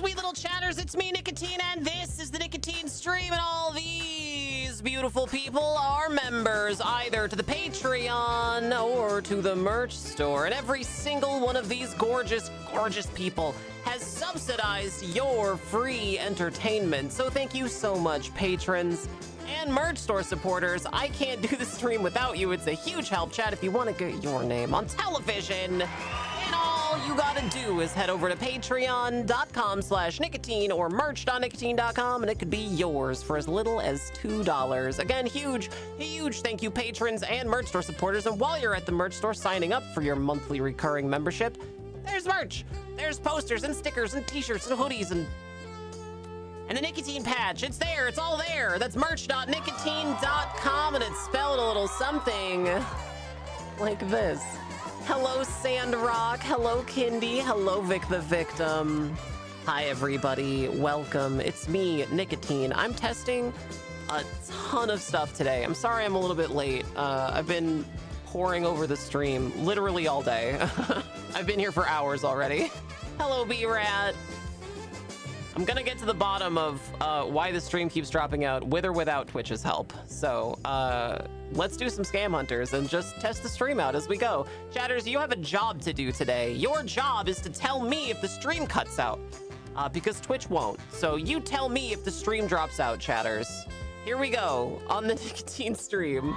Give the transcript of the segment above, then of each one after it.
sweet little chatters, it's me, Nicotine, and this is the Nicotine Stream, and all these beautiful people are members either to the Patreon or to the merch store, and every single one of these gorgeous, gorgeous people has subsidized your free entertainment. So thank you so much, patrons and merch store supporters. I can't do the stream without you. It's a huge help, chat. If you want to get your name on television, and all you gotta do is head over to patreon.com/nicotine or merch.nicotine.com, and it could be yours for as little as $2. Again, huge thank you, patrons and merch store supporters. And while you're at the merch store signing up for your monthly recurring membership, there's merch. There's posters and stickers and t-shirts and hoodies and a nicotine patch. It's there. It's all there. That's merch.nicotine.com, and it's spelled a little something like this. Hello, Sandrock. Hello, Kindy. Hello, Vic the Victim. Hi, everybody. Welcome. It's me, Nicotine. I'm testing a ton of stuff today. I'm sorry I'm a little bit late. I've been poring over the stream literally all day. I've been here for hours already. Hello, B-Rat. I'm gonna get to the bottom of why the stream keeps dropping out with or without Twitch's help. So let's do some Scam Hunters and just test the stream out as we go. Chatters, you have a job to do today. Your job is to tell me if the stream cuts out, because Twitch won't. So you tell me if the stream drops out, chatters. Here we go on the Nicotine stream. Woo!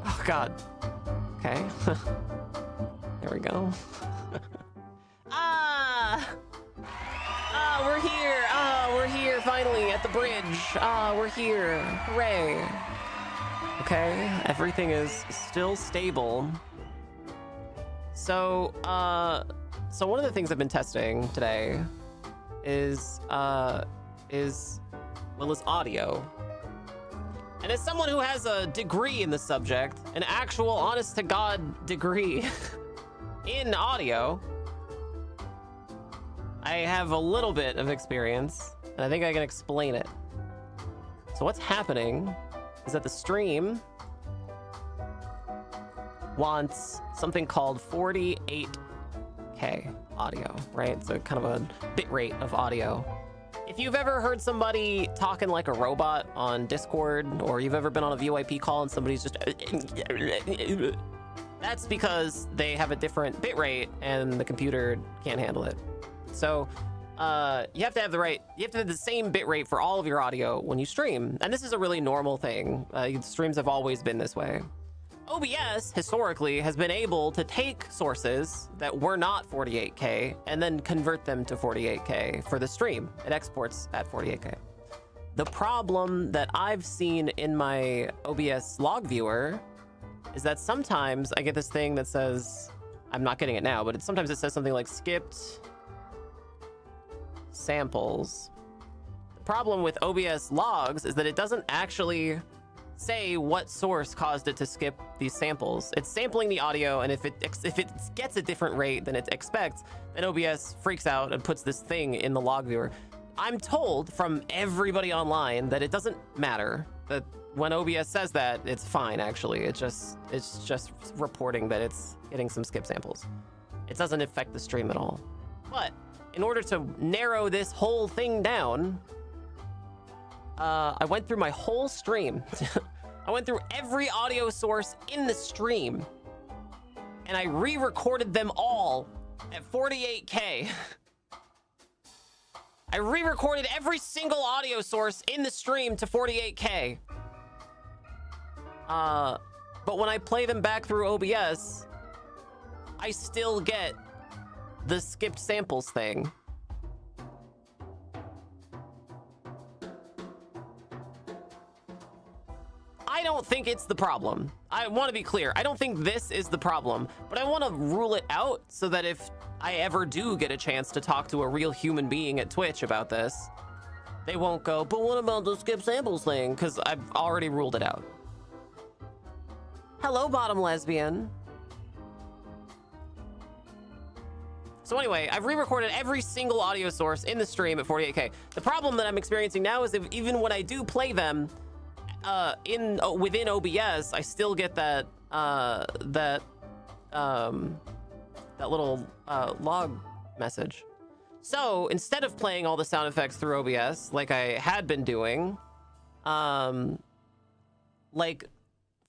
Oh God. Okay. There we go. We're here. We're here finally at the bridge. We're here. Hooray. Okay, everything is still stable. So one of the things I've been testing today is audio. And as someone who has a degree in the subject, an actual honest-to-God degree in audio, I have a little bit of experience, and I think I can explain it. So what's happening is that the stream wants something called 48K audio, right? So kind of a bit rate of audio. If you've ever heard somebody talking like a robot on Discord, or you've ever been on a VoIP call and somebody's just that's because they have a different bit rate and the computer can't handle it. So you have to have the same bit rate for all of your audio when you stream. And this is a really normal thing. Streams have always been this way. OBS historically has been able to take sources that were not 48K and then convert them to 48K for the stream. It exports at 48K. The problem that I've seen in my OBS log viewer is that sometimes I get this thing that says, I'm not getting it now, but sometimes it says something like skipped samples. The problem with OBS logs is that it doesn't actually say what source caused it to skip these samples. It's sampling the audio, and if it gets a different rate than it expects, then OBS freaks out and puts this thing in the log viewer. I'm told from everybody online that it doesn't matter, that when OBS says that, it's fine, actually. It's just reporting that it's getting some skip samples. It doesn't affect the stream at all. But in order to narrow this whole thing down, I went through my whole stream. I went through every audio source in the stream, and I re-recorded them all at 48K. I re-recorded every single audio source in the stream to 48K. But when I play them back through OBS, I still get the skipped samples thing. I don't think it's the problem. I want to be clear. I don't think this is the problem, but I want to rule it out so that if I ever do get a chance to talk to a real human being at Twitch about this, they won't go, but what about the skip samples thing? Because I've already ruled it out. Hello, bottom lesbian. So anyway, I've re-recorded every single audio source in the stream at 48K. The problem that I'm experiencing now is that even when I do play them within OBS, I still get that that little log message. So instead of playing all the sound effects through OBS like I had been doing, like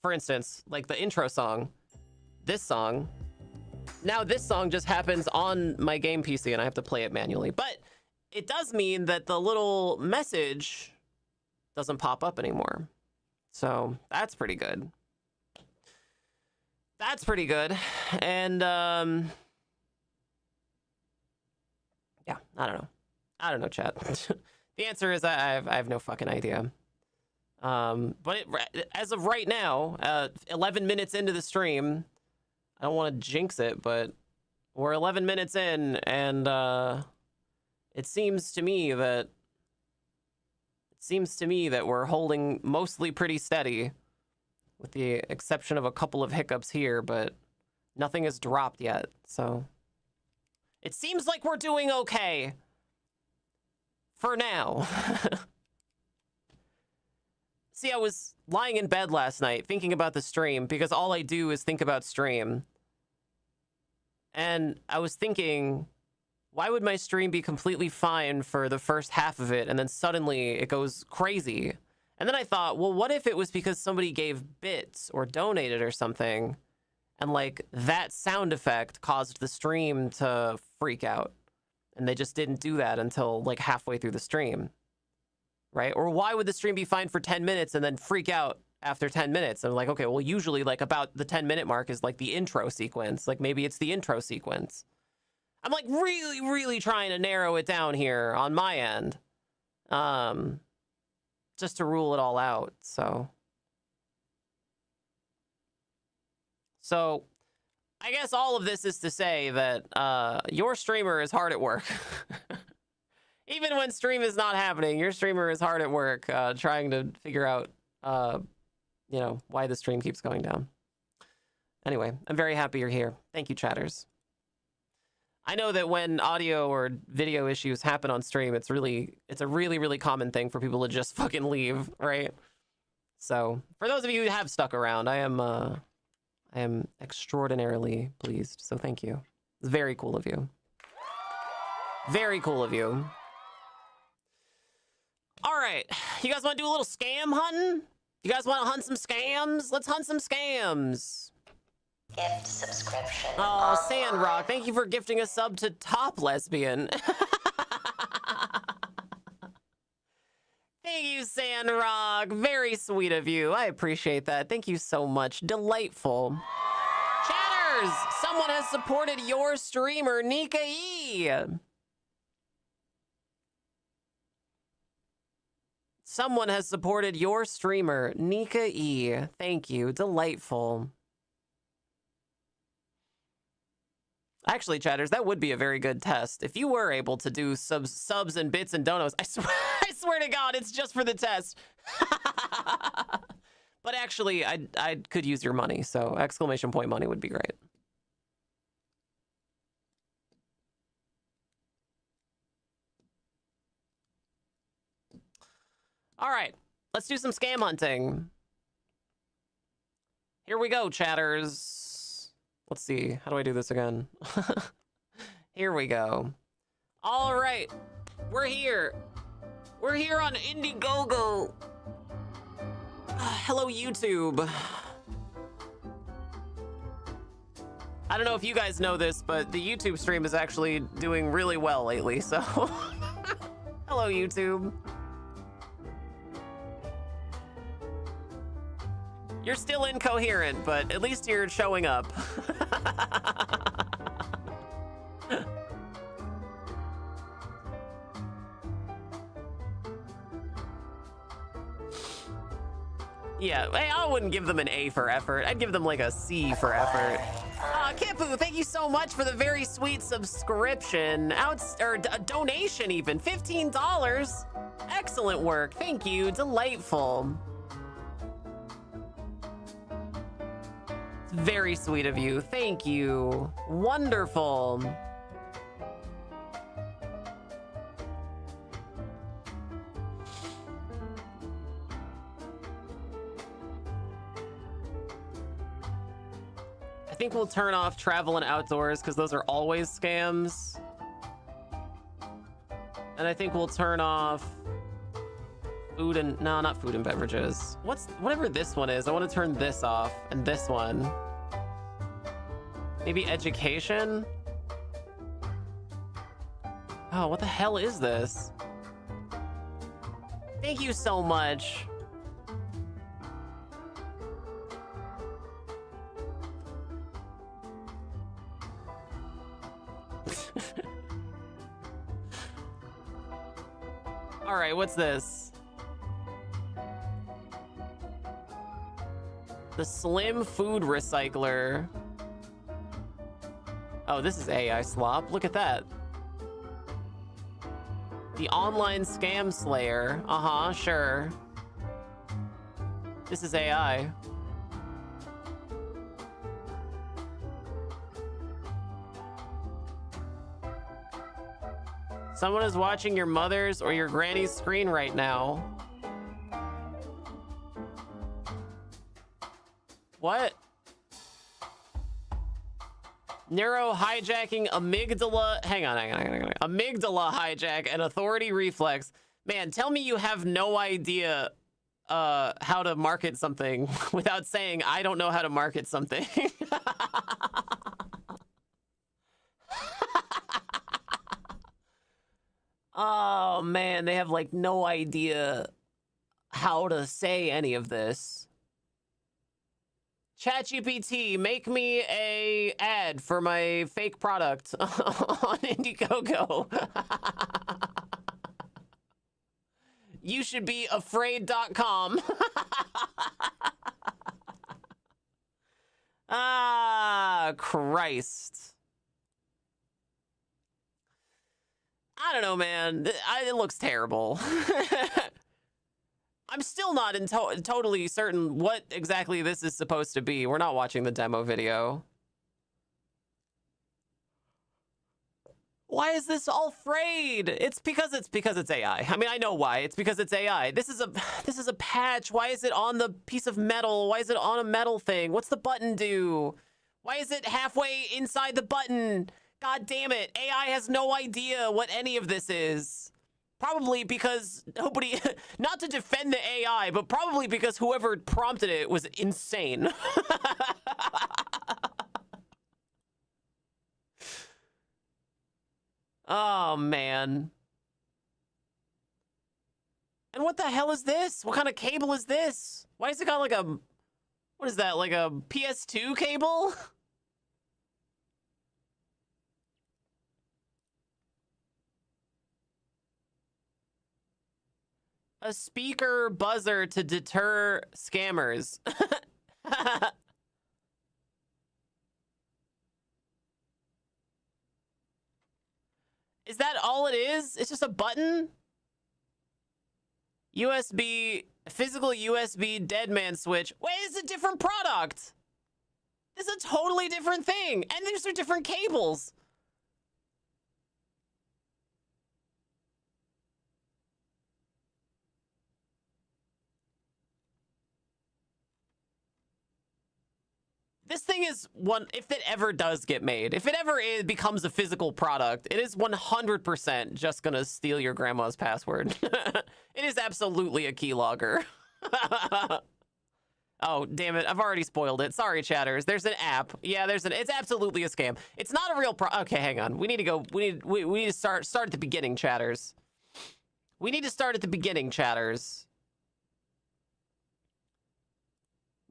for instance, like the intro song, this song, now this song just happens on my game PC and I have to play it manually. But it does mean that the little message doesn't pop up anymore. So that's pretty good. That's pretty good. And yeah, I don't know, chat. The answer is I have no fucking idea. But as of right now, 11 minutes into the stream, I don't want to jinx it, but we're 11 minutes in, and it seems to me that we're holding mostly pretty steady, with the exception of a couple of hiccups here, but nothing has dropped yet. So it seems like we're doing okay for now. See, I was lying in bed last night thinking about the stream because all I do is think about stream. And I was thinking, why would my stream be completely fine for the first half of it and then suddenly it goes crazy? And then I thought, well, what if it was because somebody gave bits or donated or something, and like that sound effect caused the stream to freak out, and they just didn't do that until like halfway through the stream, right? Or why would the stream be fine for 10 minutes and then freak out after 10 minutes? And I'm like, okay, well, usually like about the 10-minute mark is like the intro sequence. Like maybe it's the intro sequence. I'm like really, really trying to narrow it down here on my end. Just to rule it all out. So I guess all of this is to say that your streamer is hard at work. Even when stream is not happening, your streamer is hard at work trying to figure out, you know, why the stream keeps going down. Anyway, I'm very happy you're here. Thank you, chatters. I know that when audio or video issues happen on stream, it's a really, really common thing for people to just fucking leave, right? So for those of you who have stuck around, I am extraordinarily pleased. So thank you. It's very cool of you. Very cool of you. All right, you guys want to do a little scam hunting? You guys want to hunt some scams? Let's hunt some scams. Gift subscription. Oh, Sandrock, thank you for gifting a sub to Top Lesbian. Thank you, Sandrock. Very sweet of you. I appreciate that. Thank you so much. Delightful. Chatters, someone has supported your streamer, Nika E. Someone has supported your streamer, Nika E. Thank you. Delightful. Actually, chatters, that would be a very good test. If you were able to do subs and bits and donos, I swear to God, it's just for the test. But actually, I could use your money, so exclamation point money would be great. All right, let's do some scam hunting. Here we go, chatters. Let's see, how do I do this again? Here we go. All right, we're here. We're here on Indiegogo. Hello, YouTube. I don't know if you guys know this, but the YouTube stream is actually doing really well lately, so hello, YouTube. You're still incoherent, but at least you're showing up. Yeah, I wouldn't give them an A for effort. I'd give them like a C for effort. Kipu, thank you so much for the very sweet subscription. Or a donation even, $15. Excellent work, thank you, delightful. Very sweet of you. Thank you. Wonderful. think we'll turn off travel and outdoors because those are always scams. And I think we'll turn off food and... No, not food and beverages. Whatever this one is, I want to turn this off and this one. Maybe education? Oh, what the hell is this? Thank you so much. All right, what's this? The Slim Food Recycler. Oh, this is AI slop. Look at that. The Online Scam Slayer. Uh-huh, sure. This is AI. Someone is watching your mother's or your granny's screen right now. What? Neuro hijacking amygdala. Hang on. Amygdala hijack and authority reflex. Man, tell me you have no idea how to market something without saying, I don't know how to market something. Oh man, they have like no idea how to say any of this. ChatGPT, make me a ad for my fake product on Indiegogo. You should be afraid.com. Ah, Christ. I don't know, man. It looks terrible. I'm still not totally certain what exactly this is supposed to be. We're not watching the demo video. Why is this all frayed? It's because it's AI. I mean, I know why. It's because it's AI. This is a patch. Why is it on the piece of metal? Why is it on a metal thing? What's the button do? Why is it halfway inside the button? God damn it. AI has no idea what any of this is. Probably because nobody, not to defend the AI, but probably because whoever prompted it was insane. Oh, man. And what the hell is this? What kind of cable is this? Why has it got like a, what is that, like a PS2 cable? A speaker buzzer to deter scammers. Is that all it is? It's just a button? USB, physical USB deadman switch. Wait, it's a different product. This is a totally different thing. And these are different cables. This thing is one, if it ever does get made, if it ever becomes a physical product, it is 100% just gonna steal your grandma's password. It is absolutely a keylogger. Oh, damn it. I've already spoiled it. Sorry, chatters. There's an app. Yeah, it's absolutely a scam. It's not a real okay, hang on. We need to start at the beginning, chatters. We need to start at the beginning, chatters.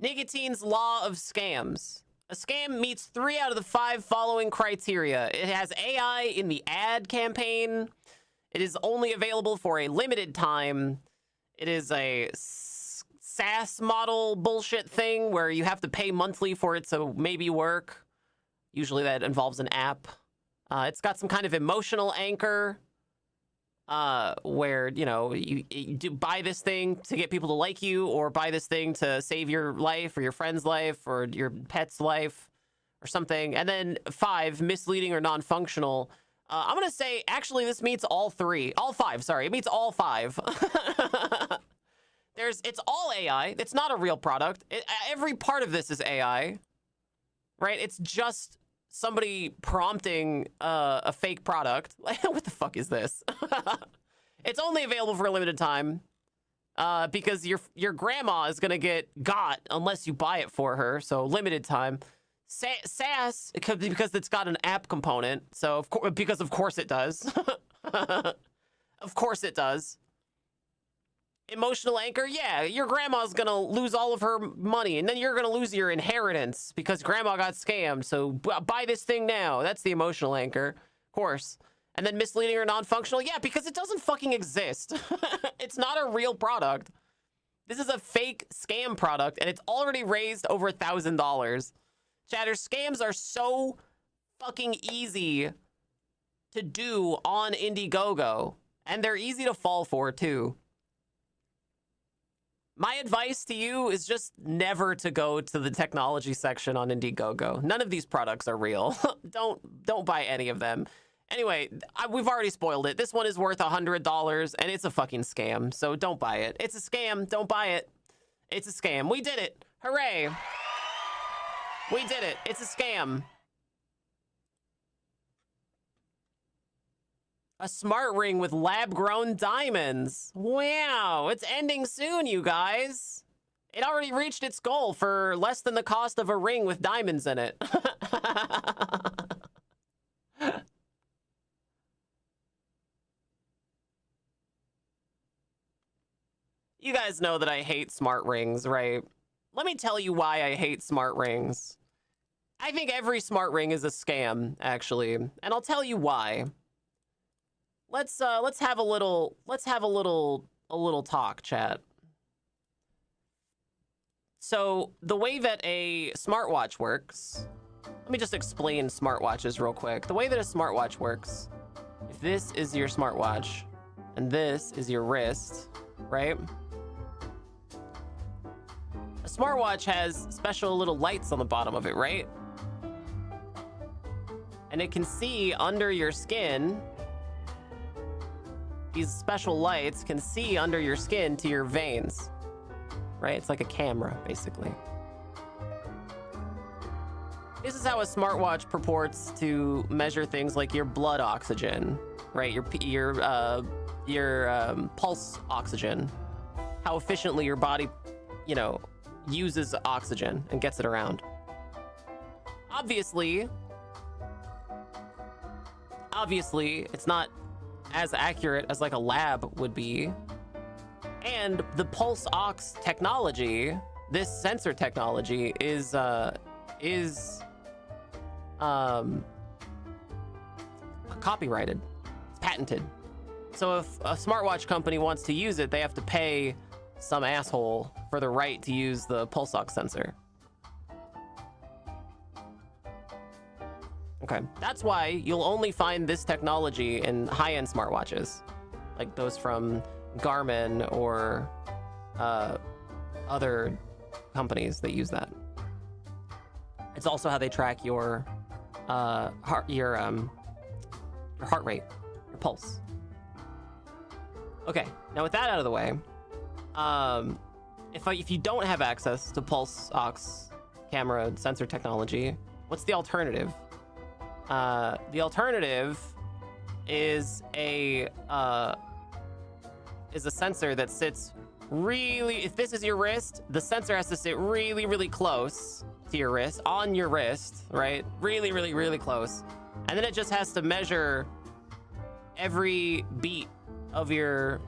Nicotine's law of scams. A scam meets 3 out of the 5 following criteria. It has AI in the ad campaign. It is only available for a limited time. It is a SaaS model bullshit thing where you have to pay monthly for it to maybe work. Usually that involves an app. It's got some kind of emotional anchor. Where, you know, you do buy this thing to get people to like you, or buy this thing to save your life or your friend's life or your pet's life or something. And then 5, misleading or non-functional. I'm going to say, actually, this meets all 3. All 5, sorry. It meets all 5. It's all AI. It's not a real product. Every part of this is AI. right? It's just somebody prompting a fake product. What the fuck is this? It's only available for a limited time because your grandma is gonna get got unless you buy it for her. So limited time. SAS because it's got an app component. So because of course it does. Of course it does. Emotional anchor, yeah, your grandma's gonna lose all of her money and then you're gonna lose your inheritance because grandma got scammed. So buy this thing now. That's the emotional anchor, of course. And then misleading or non-functional, yeah, because it doesn't fucking exist. It's not a real product. This is a fake scam product and it's already raised over $1,000. Chatter, scams are so fucking easy to do on Indiegogo and they're easy to fall for too. My advice to you is just never to go to the technology section on Indiegogo. None of these products are real. Don't buy any of them. Anyway, we've already spoiled it. This one is worth $100 and it's a fucking scam. So don't buy it. It's a scam. Don't buy it. It's a scam. We did it. Hooray. We did it. It's a scam. A smart ring with lab-grown diamonds. Wow, it's ending soon, you guys. It already reached its goal for less than the cost of a ring with diamonds in it. You guys know that I hate smart rings, right? Let me tell you why I hate smart rings. I think every smart ring is a scam, actually, and I'll tell you why. Let's have a little talk, chat. So the way that a smartwatch works, let me just explain smartwatches real quick. The way that a smartwatch works, if this is your smartwatch and this is your wrist, right? A smartwatch has special little lights on the bottom of it, right? And it can see under your skin. These special lights can see under your skin to your veins, right? It's like a camera, basically. This is how a smartwatch purports to measure things like your blood oxygen, right? Your pulse oxygen, how efficiently your body, uses oxygen and gets it around. Obviously, it's not as accurate as like a lab would be. And the pulse ox technology, this sensor technology is copyrighted. It's patented. So if a smartwatch company wants to use it, they have to pay some asshole for the right to use the pulse ox sensor. Okay, that's why you'll only find this technology in high-end smartwatches, like those from Garmin or other companies that use that. It's also how they track your heart rate, your pulse. Okay, now with that out of the way, if you don't have access to pulse ox camera sensor technology, what's the alternative? The alternative is a sensor that sits really, if this is your wrist, the sensor has to sit really, really close to your wrist, on your wrist, right? Really, really, really close. And then it just has to measure every beat of your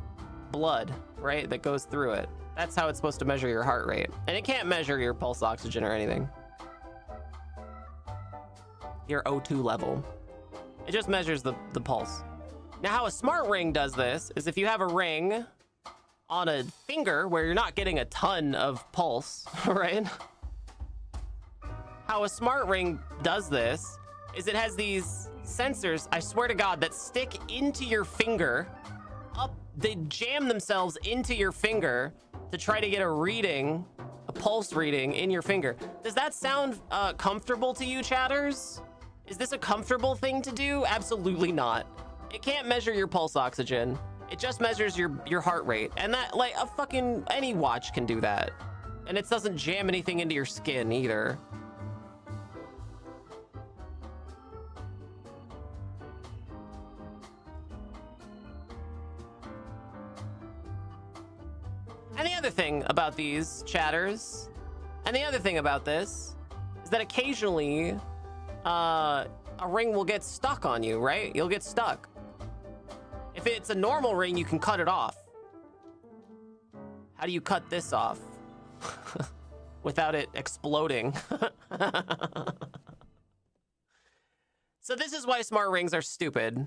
blood, right? That goes through it. That's how it's supposed to measure your heart rate. And it can't measure your pulse oxygen or anything. Your O2 level. It just measures the pulse. Now, how a smart ring does this is if you have a ring on a finger where you're not getting a ton of pulse, right? How a smart ring does this is it has these sensors, I swear to God, that stick into your finger. They jam themselves into your finger to try to get a reading, a pulse reading in your finger. Does that sound comfortable to you, chatters? Is this a comfortable thing to do? Absolutely not. It can't measure your pulse oxygen. It just measures your heart rate. And that, like, any watch can do that. And it doesn't jam anything into your skin either. thing about these chatters, and the other thing about this, is that occasionally a ring will get stuck on you, right? You'll get stuck. If it's a normal ring, you can cut it off. How do you cut this off without it exploding? So this is why smart rings are stupid.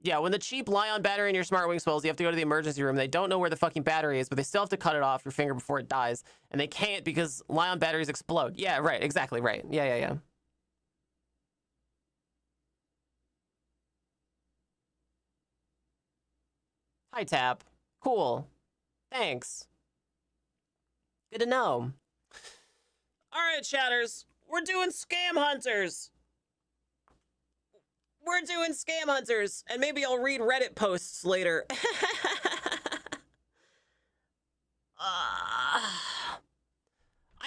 Yeah, when the cheap Li-ion battery in your smart ring swells, you have to go to the emergency room. They don't know where the fucking battery is, but they still have to cut it off your finger before it dies. And they can't because Li-ion batteries explode. Yeah, right, exactly right. Yeah. Hi, Tap. Cool. Thanks. Good to know. All right, chatters. We're doing Scam Hunters. We're doing Scam Hunters, and maybe I'll read Reddit posts later. I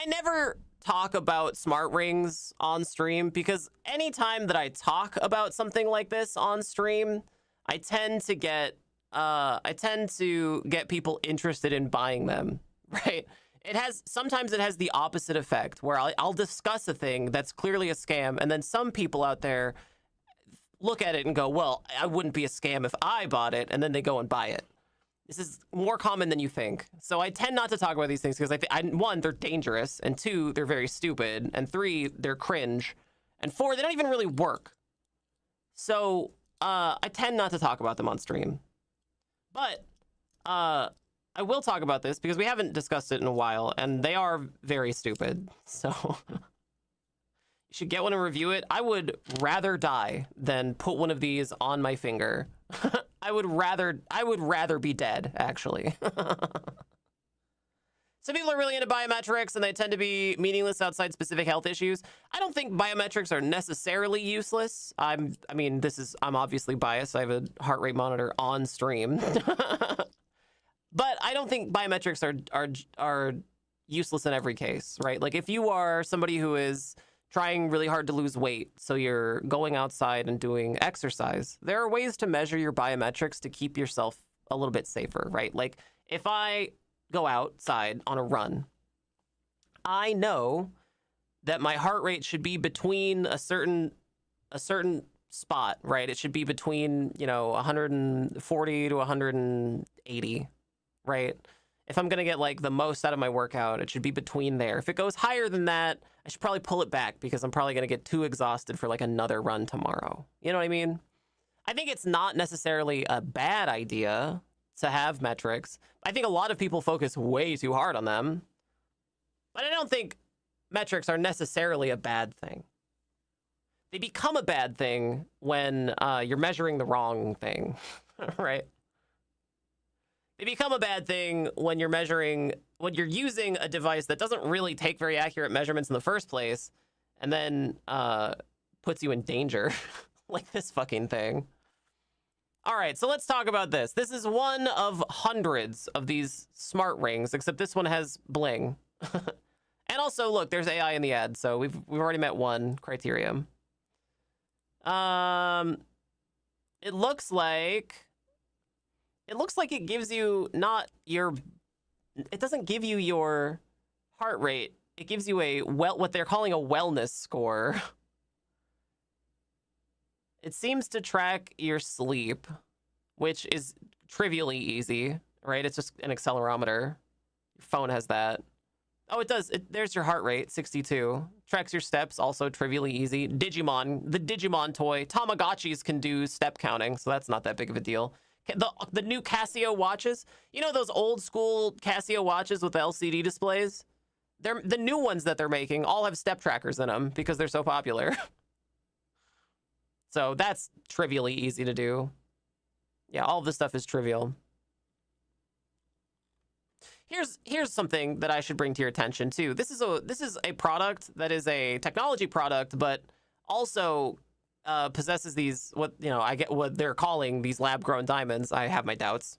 never talk about smart rings on stream because anytime that I talk about something like this on stream, I tend to get people interested in buying them, right? Sometimes it has the opposite effect where I'll discuss a thing that's clearly a scam, and then some people out there look at it and go, well, I wouldn't be a scam if I bought it, and then they go and buy it. This is more common than you think. So I tend not to talk about these things because one, they're dangerous, and two, they're very stupid, and three, they're cringe, and four, they don't even really work. So I tend not to talk about them on stream. But I will talk about this because we haven't discussed it in a while, and they are very stupid. So you should get one and review it. I would rather die than put one of these on my finger. I would rather be dead, actually. Some people are really into biometrics, and they tend to be meaningless outside specific health issues. I don't think biometrics are necessarily useless. I'm obviously biased. I have a heart rate monitor on stream. But I don't think biometrics are useless in every case, right? Like if you are somebody who is trying really hard to lose weight, so you're going outside and doing exercise, there are ways to measure your biometrics to keep yourself a little bit safer, right? Like if I go outside on a run, I know that my heart rate should be between a certain spot, right? It should be between, 140 to 180, right? If I'm going to get like the most out of my workout, it should be between there. If it goes higher than that, I should probably pull it back because I'm probably going to get too exhausted for like another run tomorrow. You know what I mean? I think it's not necessarily a bad idea to have metrics. I think a lot of people focus way too hard on them, but I don't think metrics are necessarily a bad thing. They become a bad thing when you're measuring the wrong thing, right? They become a bad thing when you're using a device that doesn't really take very accurate measurements in the first place, and then puts you in danger, like this fucking thing. All right, so let's talk about this. This is one of hundreds of these smart rings, except this one has bling. And also, look, there's AI in the ad, so we've already met one criterion. It looks like it gives you it doesn't give you your heart rate. It gives you what they're calling a wellness score. It seems to track your sleep, which is trivially easy, right? It's just an accelerometer. Your phone has that. Oh, it does. There's your heart rate, 62. Tracks your steps, also trivially easy. the Digimon toy. Tamagotchis can do step counting, so that's not that big of a deal. The new Casio watches, those old school Casio watches with the LCD displays? The new ones that they're making all have step trackers in them because they're so popular. So that's trivially easy to do. Yeah, all of this stuff is trivial. Here's something that I should bring to your attention too. This is a product that is a technology product, but also possesses these what they're calling these lab-grown diamonds. I have my doubts.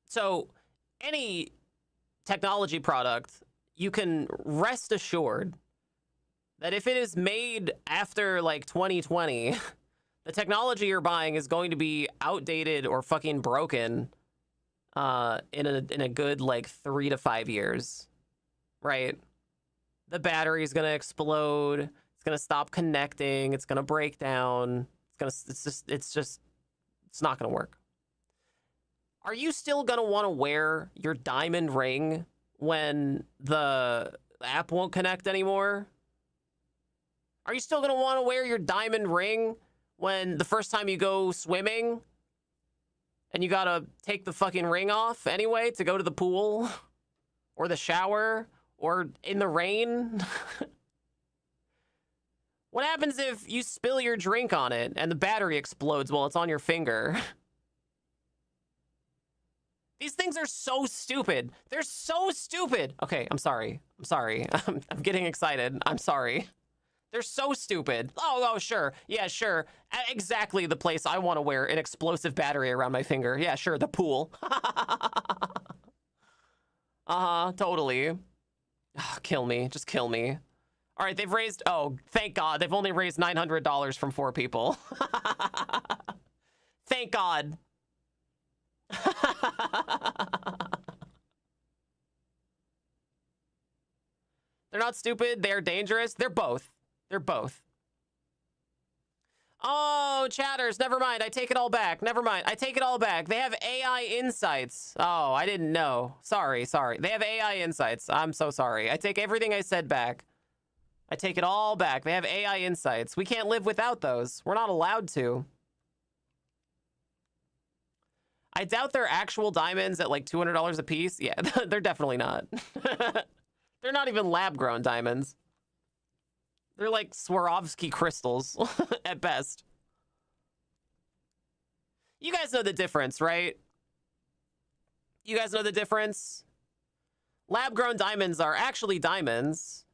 So any technology product, you can rest assured that if it is made after like 2020, The technology you're buying is going to be outdated or fucking broken in a good like 3 to 5 years, right? The battery is gonna explode. It's gonna stop connecting. It's gonna break down. It's not gonna work. Are you still gonna want to wear your diamond ring when the app won't connect anymore? Are you still gonna want to wear your diamond ring when the first time you go swimming and you gotta take the fucking ring off anyway to go to the pool or the shower or in the rain? What happens if you spill your drink on it and the battery explodes while it's on your finger? These things are so stupid. They're so stupid. Okay, I'm sorry. I'm getting excited. I'm sorry. They're so stupid. Oh, sure. Yeah, sure. Exactly the place I want to wear an explosive battery around my finger. Yeah, sure. The pool. Totally. Oh, kill me. Just kill me. All right, they've raised... Oh, thank God. They've only raised $900 from 4 people. Thank God. They're not stupid. They're dangerous. They're both. They're both. Oh, chatters. Never mind. I take it all back. Never mind. I take it all back. They have AI insights. Oh, I didn't know. Sorry. They have AI insights. I'm so sorry. I take everything I said back. I take it all back. They have AI insights. We can't live without those. We're not allowed to. I doubt they're actual diamonds at like $200 a piece. Yeah, they're definitely not. They're not even lab-grown diamonds. They're like Swarovski crystals at best. You guys know the difference, right? You guys know the difference? Lab-grown diamonds are actually diamonds.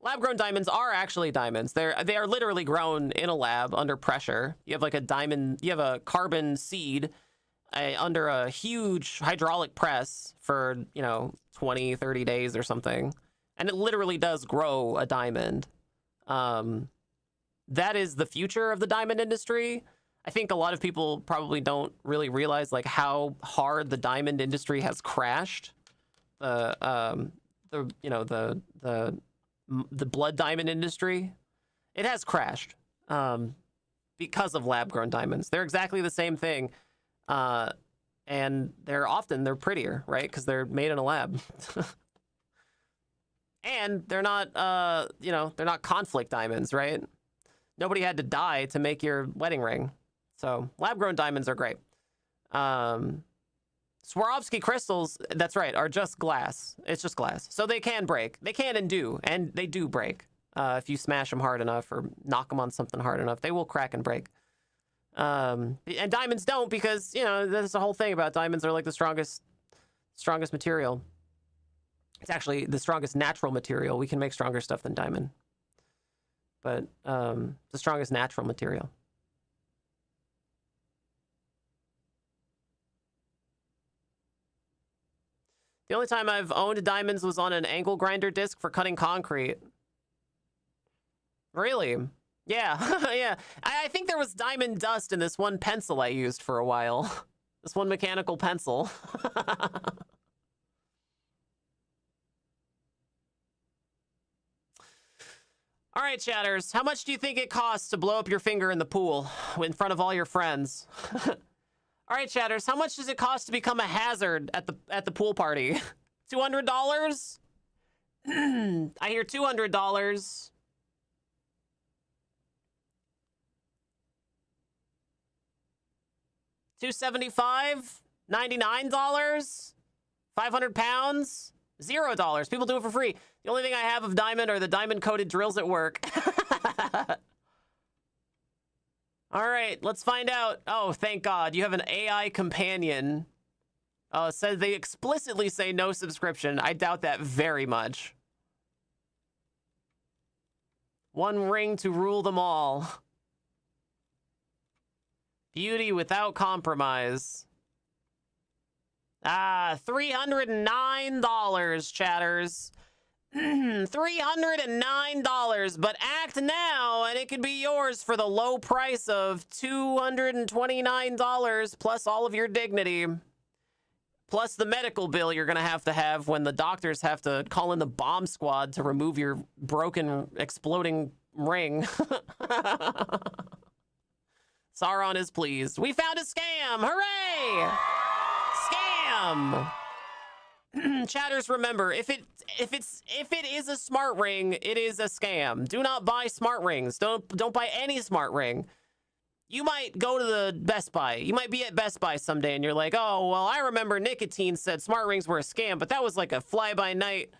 Lab-grown diamonds are actually diamonds. They are literally grown in a lab under pressure. You have like a diamond, you have a carbon seed under a huge hydraulic press for, 20, 30 days or something. And it literally does grow a diamond. That is the future of the diamond industry. I think a lot of people probably don't really realize like how hard the diamond industry has crashed. The blood diamond industry, it has crashed because of lab-grown diamonds. They're exactly the same thing, and they're prettier, right? Because they're made in a lab, and they're not, they're not conflict diamonds, right? Nobody had to die to make your wedding ring, so lab-grown diamonds are great. Swarovski crystals, that's right, are just glass. It's just glass. So they can break. They can and they do break. If you smash them hard enough or knock them on something hard enough, they will crack and break. And diamonds don't because, there's the whole thing about diamonds are like the strongest material. It's actually the strongest natural material. We can make stronger stuff than diamond. But the strongest natural material. The only time I've owned diamonds was on an angle grinder disc for cutting concrete. Really? Yeah, yeah. I think there was diamond dust in this one pencil I used for a while. This one mechanical pencil. All right, chatters. How much do you think it costs to blow up your finger in the pool in front of all your friends? All right, chatters, how much does it cost to become a hazard at the pool party? $200? I hear $200. $275? $99? 500 pounds? $0. People do it for free. The only thing I have of diamond are the diamond-coated drills at work. All right, let's find out. Oh, thank God. You have an AI companion. It says they explicitly say no subscription. I doubt that very much. One ring to rule them all. Beauty without compromise. $309, chatters. $309, but act now and it could be yours for the low price of $229 plus all of your dignity. Plus the medical bill you're going to have when the doctors have to call in the bomb squad to remove your broken, exploding ring. Sauron is pleased. We found a scam! Hooray! Scam! Chatters, remember, if it is a smart ring, it is a scam. Do not buy smart rings. Don't buy any smart ring. You might go to the Best Buy. You might be at Best Buy someday and you're like, oh, well, I remember Nicotine said smart rings were a scam, but that was like a fly-by-night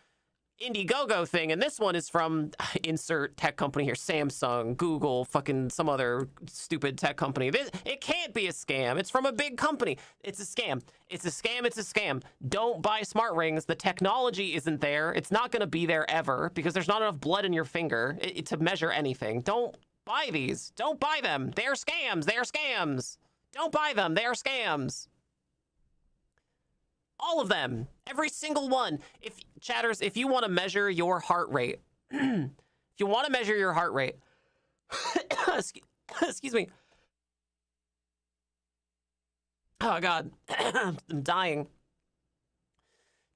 Indiegogo thing, and this one is from insert tech company here, Samsung, Google, fucking some other stupid tech company. It can't be a scam. It's from a big company. It's a scam. It's a scam. It's a scam. Don't buy smart rings. The technology isn't there. It's not going to be there ever because there's not enough blood in your finger to measure anything. Don't buy these. Don't buy them. They are scams. They are scams. Don't buy them. They are scams. All of them. Every single one. Chatters, if you want to measure your heart rate, if you want to measure your heart rate, excuse me. Oh, God. I'm dying.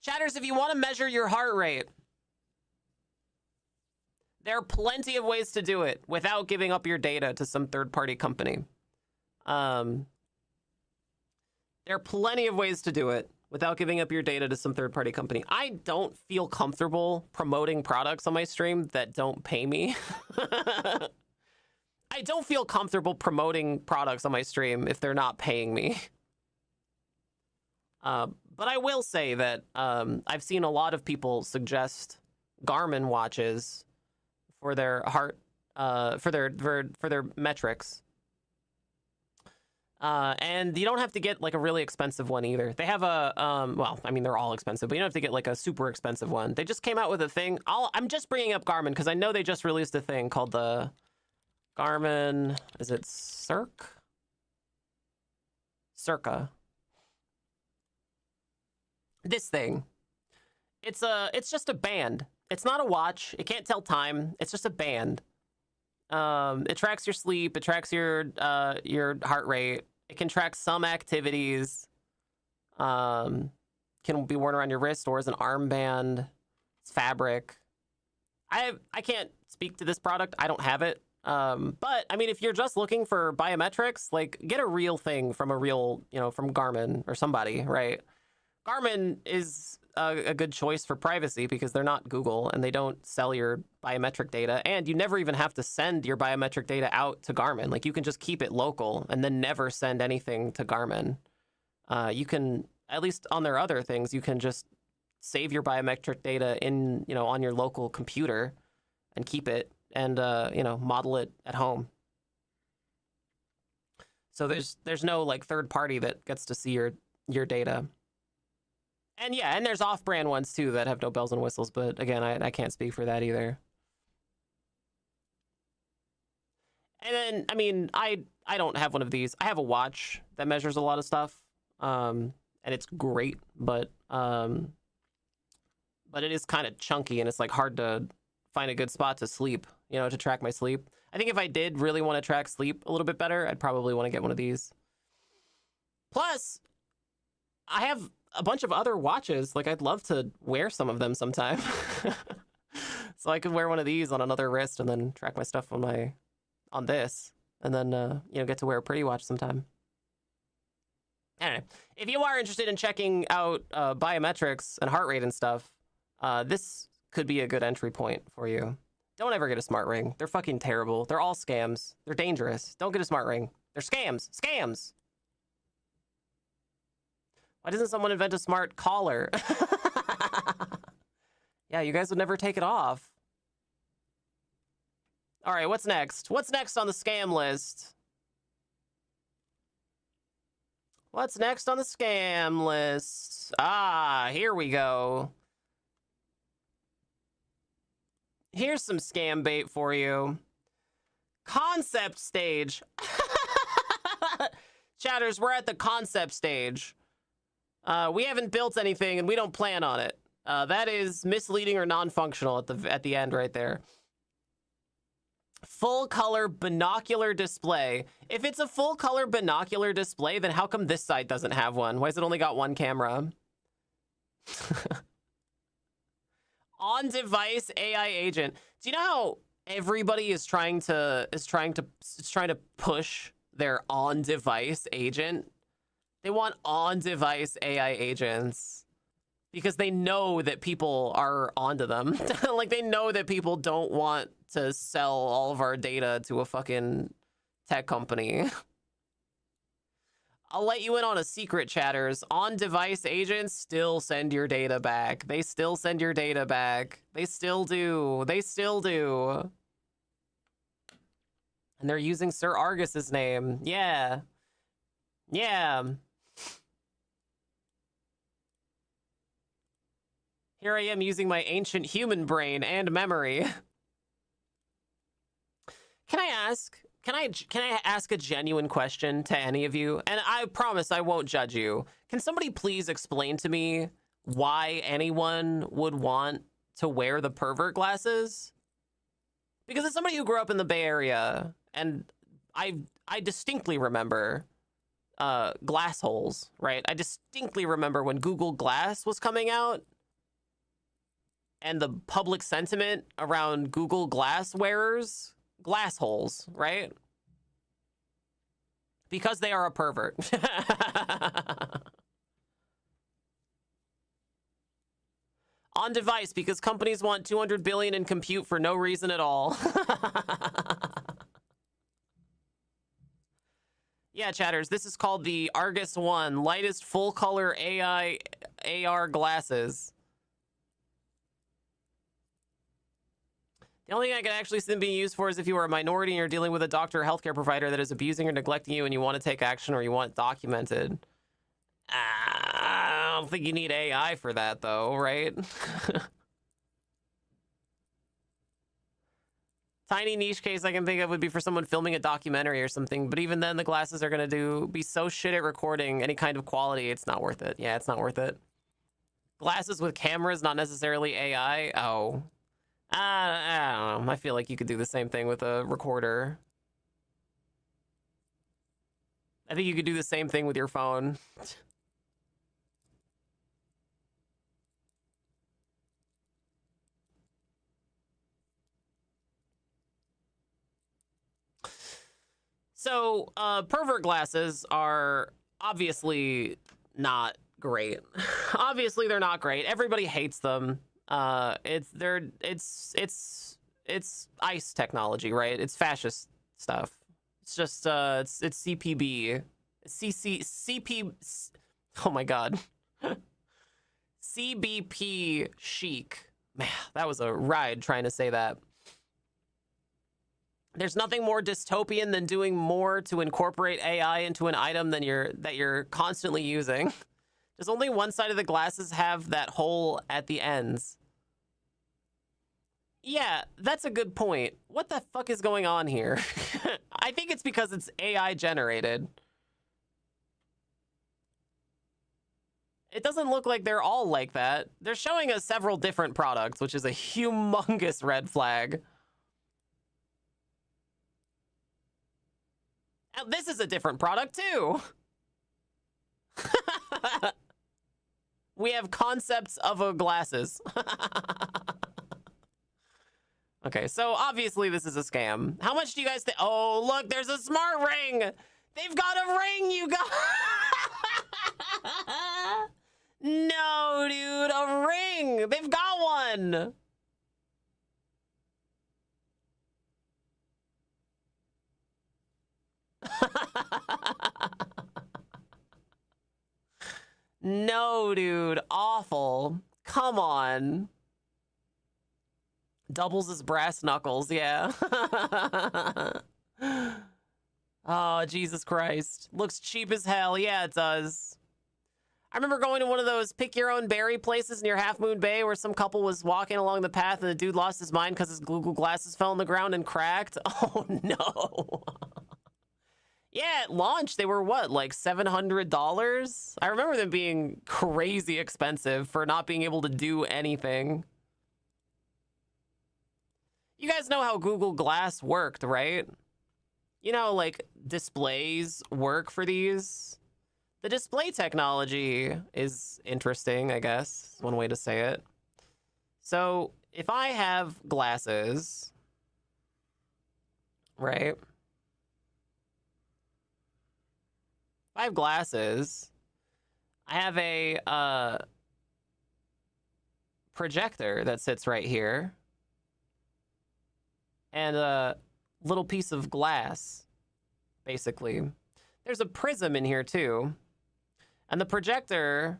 Chatters, if you want to measure your heart rate, there are plenty of ways to do it without giving up your data to some third-party company. There are plenty of ways to do it without giving up your data to some third-party company. I don't feel comfortable promoting products on my stream that don't pay me. I don't feel comfortable promoting products on my stream if they're not paying me. But I will say that I've seen a lot of people suggest Garmin watches for their heart, for their metrics. And you don't have to get like a really expensive one either. They have a, well, I mean, they're all expensive, but you don't have to get like a super expensive one. They just came out with a thing. I'm just bringing up Garmin because I know they just released a thing called the Garmin, is it Circa. This thing. It's just a band. It's not a watch. It can't tell time. It's just a band. It tracks your sleep. It tracks your heart rate. It can track some activities. Can be worn around your wrist or as an armband. It's fabric. I can't speak to this product. I don't have it. But I mean, if you're just looking for biometrics, like get a real thing from a real, from Garmin or somebody, right? Garmin is a good choice for privacy because they're not Google and they don't sell your biometric data, and you never even have to send your biometric data out to Garmin. Like you can just keep it local and then never send anything to Garmin. You can, at least on their other things, you can just save your biometric data in, on your local computer and keep it and, model it at home. So there's no like third party that gets to see your data. And yeah, and there's off-brand ones too that have no bells and whistles, but again, I can't speak for that either. And then, I mean, I don't have one of these. I have a watch that measures a lot of stuff, and it's great, but it is kind of chunky, and it's like hard to find a good spot to sleep, to track my sleep. I think if I did really want to track sleep a little bit better, I'd probably want to get one of these. Plus, I have a bunch of other watches. Like, I'd love to wear some of them sometime. So I could wear one of these on another wrist and then track my stuff on this. And then, get to wear a pretty watch sometime. Anyway, if you are interested in checking out biometrics and heart rate and stuff, this could be a good entry point for you. Don't ever get a smart ring. They're fucking terrible. They're all scams. They're dangerous. Don't get a smart ring. They're scams. Scams! Why doesn't someone invent a smart collar? Yeah, you guys would never take it off. All right, what's next? What's next on the scam list? What's next on the scam list? Ah, here we go. Here's some scam bait for you. Concept stage. Chatters, we're at the concept stage. We haven't built anything and we don't plan on it. That is misleading or non-functional at the end right there. Full color binocular display. If it's a full color binocular display, then how come this site doesn't have one? Why has it only got one camera? On-device AI agent. Do you know how everybody is trying to push their on-device agent? They want on-device AI agents because they know that people are onto them. Like, they know that people don't want to sell all of our data to a fucking tech company. I'll let you in on a secret, chatters. On-device agents still send your data back. They still send your data back. They still do. They still do. And they're using Sir Argus's name. Yeah. Yeah. Here I am using my ancient human brain and memory. Can I ask a genuine question to any of you? And I promise I won't judge you. Can somebody please explain to me why anyone would want to wear the pervert glasses? Because as somebody who grew up in the Bay Area, and I distinctly remember glass holes, right? I distinctly remember when Google Glass was coming out and the public sentiment around Google Glass wearers, glass holes, right? Because they are a pervert. On device, because companies want 200 billion in compute for no reason at all. Yeah, chatters, this is called the Argus One, lightest full color AI AR glasses. The only thing I can actually see them being used for is if you are a minority and you're dealing with a doctor or healthcare provider that is abusing or neglecting you and you want to take action or you want it documented. I don't think you need AI for that, though, right? Tiny niche case I can think of would be for someone filming a documentary or something, but even then the glasses are going to be so shit at recording any kind of quality, it's not worth it. Yeah, it's not worth it. Glasses with cameras, not necessarily AI. Oh. I don't know. I feel like you could do the same thing with a recorder. I think you could do the same thing with your phone. So, pervert glasses are obviously not great. Obviously, they're not great. Everybody hates them. It's ICE technology, right? It's fascist stuff. It's just it's CPB, oh my god. CBP chic. Man, that was a ride trying to say that. There's nothing more dystopian than doing more to incorporate AI into an item than you're constantly using. Does only one side of the glasses have that hole at the ends? Yeah, that's a good point. What the fuck is going on here? I think it's because it's AI generated. It doesn't look like they're all like that. They're showing us several different products, which is a humongous red flag. Now, this is a different product, too. We have concepts of glasses. Okay, so obviously this is a scam. How much do you guys think? Oh, look, there's a smart ring. They've got a ring, you guys. No, dude, a ring. They've got one. No, dude, awful. Come on. Doubles as brass knuckles, yeah. Oh, Jesus Christ. Looks cheap as hell. Yeah, it does. I remember going to one of those pick-your-own-berry places near Half Moon Bay where some couple was walking along the path and the dude lost his mind because his Google glasses fell on the ground and cracked. Oh, no. Yeah, Yeah, at launch, they were what, like $700? I remember them being crazy expensive for not being able to do anything. You guys know how Google Glass worked, right? You know, like, displays work for these. The display technology is interesting, I guess, is one way to say it. So, if I have glasses, right? If I have glasses, I have a projector that sits right here, and a little piece of glass, basically. There's a prism in here, too. And the projector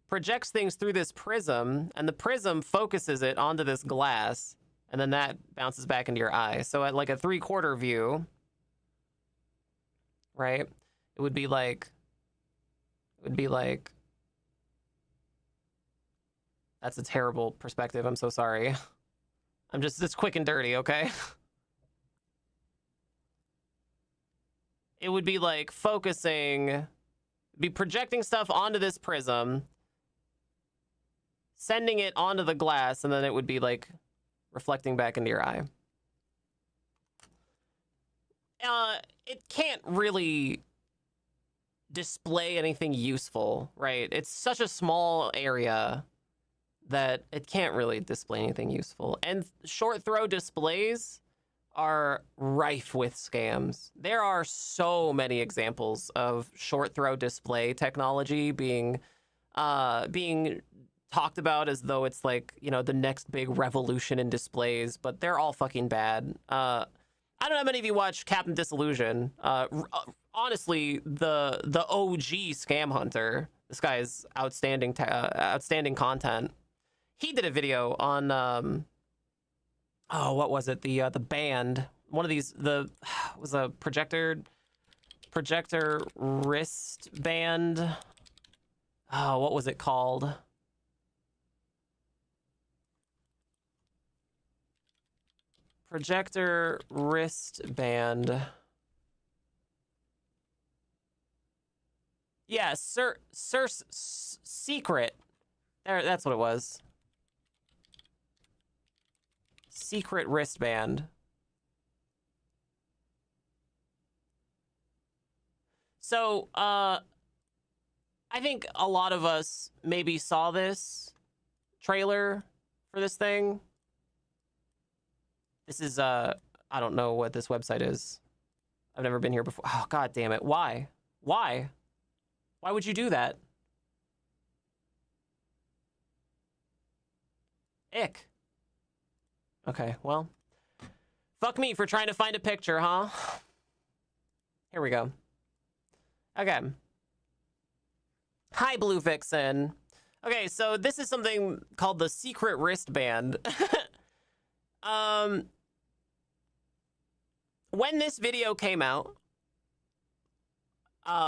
projects things through this prism, and the prism focuses it onto this glass, and then that bounces back into your eye. So at like a 3/4 view, right, it would be like, that's a terrible perspective. I'm so sorry. I'm just this quick and dirty, okay? It would be like focusing, be projecting stuff onto this prism, sending it onto the glass, and then it would be like reflecting back into your eye. It can't really display anything useful, right? It's such a small area that it can't really display anything useful. And short throw displays are rife with scams. There are so many examples of short throw display technology being talked about as though it's like, you know, the next big revolution in displays, but they're all fucking bad. I don't know how many of you watch Captain Disillusion. Honestly, the OG Scam Hunter. This guy is outstanding content. He did a video on what was it? The band. One of these was a projector wristband. Oh, what was it called? Projector wristband. Yeah, secret. There, that's what it was. Secret wristband. So, I think a lot of us maybe saw this trailer for this thing. This is, I don't know what this website is. I've never been here before. Oh, God damn it. Why? Why? Why would you do that? Ick. Okay, well. Fuck me for trying to find a picture, huh? Here we go. Okay. Hi, Blue Vixen. Okay, so this is something called the secret wristband. When this video came out,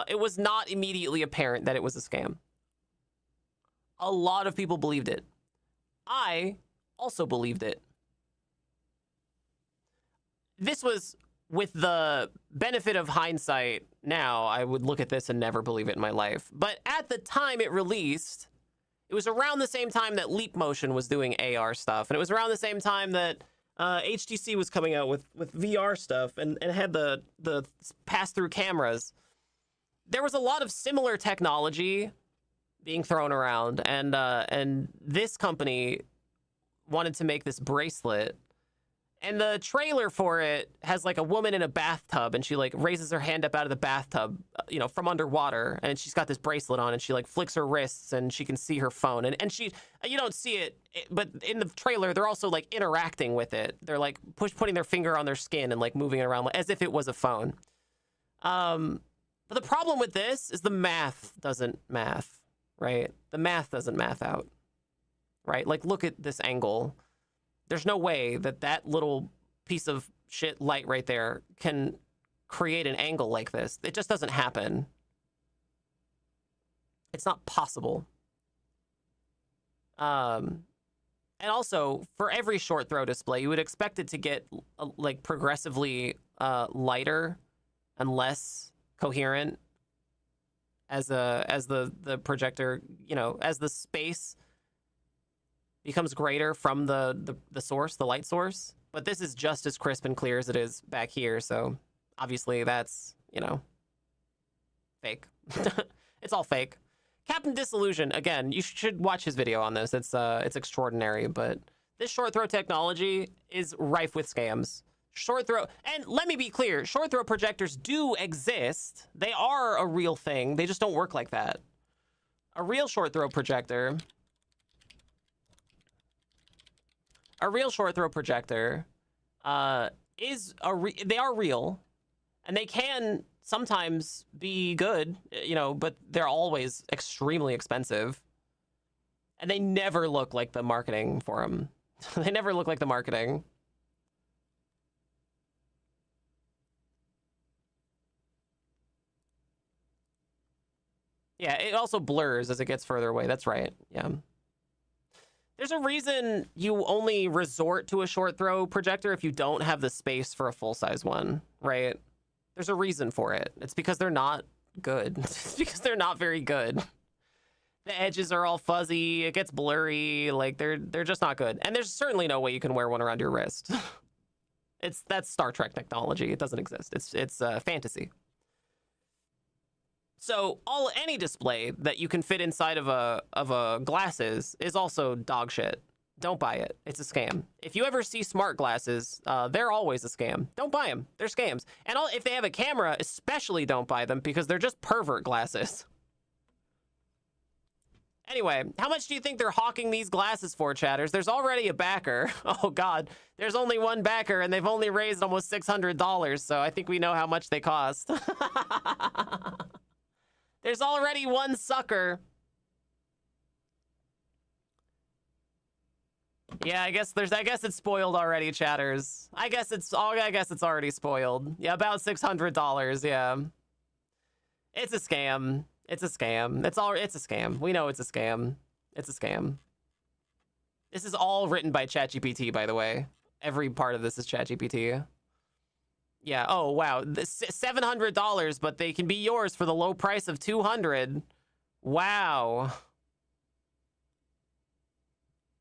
it was not immediately apparent that it was a scam. A lot of people believed it. I also believed it. This was with the benefit of hindsight. Now, I would look at this and never believe it in my life. But at the time it released, it was around the same time that Leap Motion was doing AR stuff. And it was around the same time that HTC was coming out with VR stuff and had the pass-through cameras. There was a lot of similar technology being thrown around, and this company wanted to make this bracelet. And the trailer for it has like a woman in a bathtub, and she like raises her hand up out of the bathtub, you know, from underwater, and she's got this bracelet on, and she like flicks her wrists, and she can see her phone, and she, you don't see it, but in the trailer they're also like interacting with it. They're like putting their finger on their skin and like moving it around as if it was a phone. But the problem with this is the math doesn't math, right? The math doesn't math out, right? Like, look at this angle. There's no way that that little piece of shit light right there can create an angle like this. It just doesn't happen. It's not possible. And also, for every short throw display, you would expect it to get like progressively lighter and less coherent as the projector, you know, as the space becomes greater from the source, the light source. But this is just as crisp and clear as it is back here, so obviously that's, you know, fake. It's all fake. Captain Disillusion, again, you should watch his video on this. It's extraordinary, but this short throw technology is rife with scams. Short throw, and let me be clear, short throw projectors do exist. They are a real thing. They just don't work like that. A real short throw projector, they are real, and they can sometimes be good, you know, but they're always extremely expensive, and they never look like the marketing for them. They never look like the marketing. Yeah, it also blurs as it gets further away. That's right. Yeah. There's a reason you only resort to a short throw projector if you don't have the space for a full-size one, right? There's a reason for it. It's because they're not good. It's because they're not very good. The edges are all fuzzy. It gets blurry. Like, they're just not good. And there's certainly no way you can wear one around your wrist. That's Star Trek technology. It doesn't exist. It's fantasy. So any display that you can fit inside of a glasses is also dog shit. Don't buy it. It's a scam. If you ever see smart glasses, they're always a scam. Don't buy them. They're scams. And if they have a camera, especially don't buy them because they're just pervert glasses. Anyway, how much do you think they're hawking these glasses for, chatters? There's already a backer. Oh, God. There's only one backer, and they've only raised almost $600, so I think we know how much they cost. There's already one sucker. Yeah, I guess it's spoiled already, chatters. I guess it's already spoiled. Yeah, about $600, yeah. It's a scam. It's a scam. It's a scam. We know it's a scam. It's a scam. This is all written by ChatGPT, by the way. Every part of this is ChatGPT. Yeah. Oh, wow. $700, but they can be yours for the low price of $200. Wow.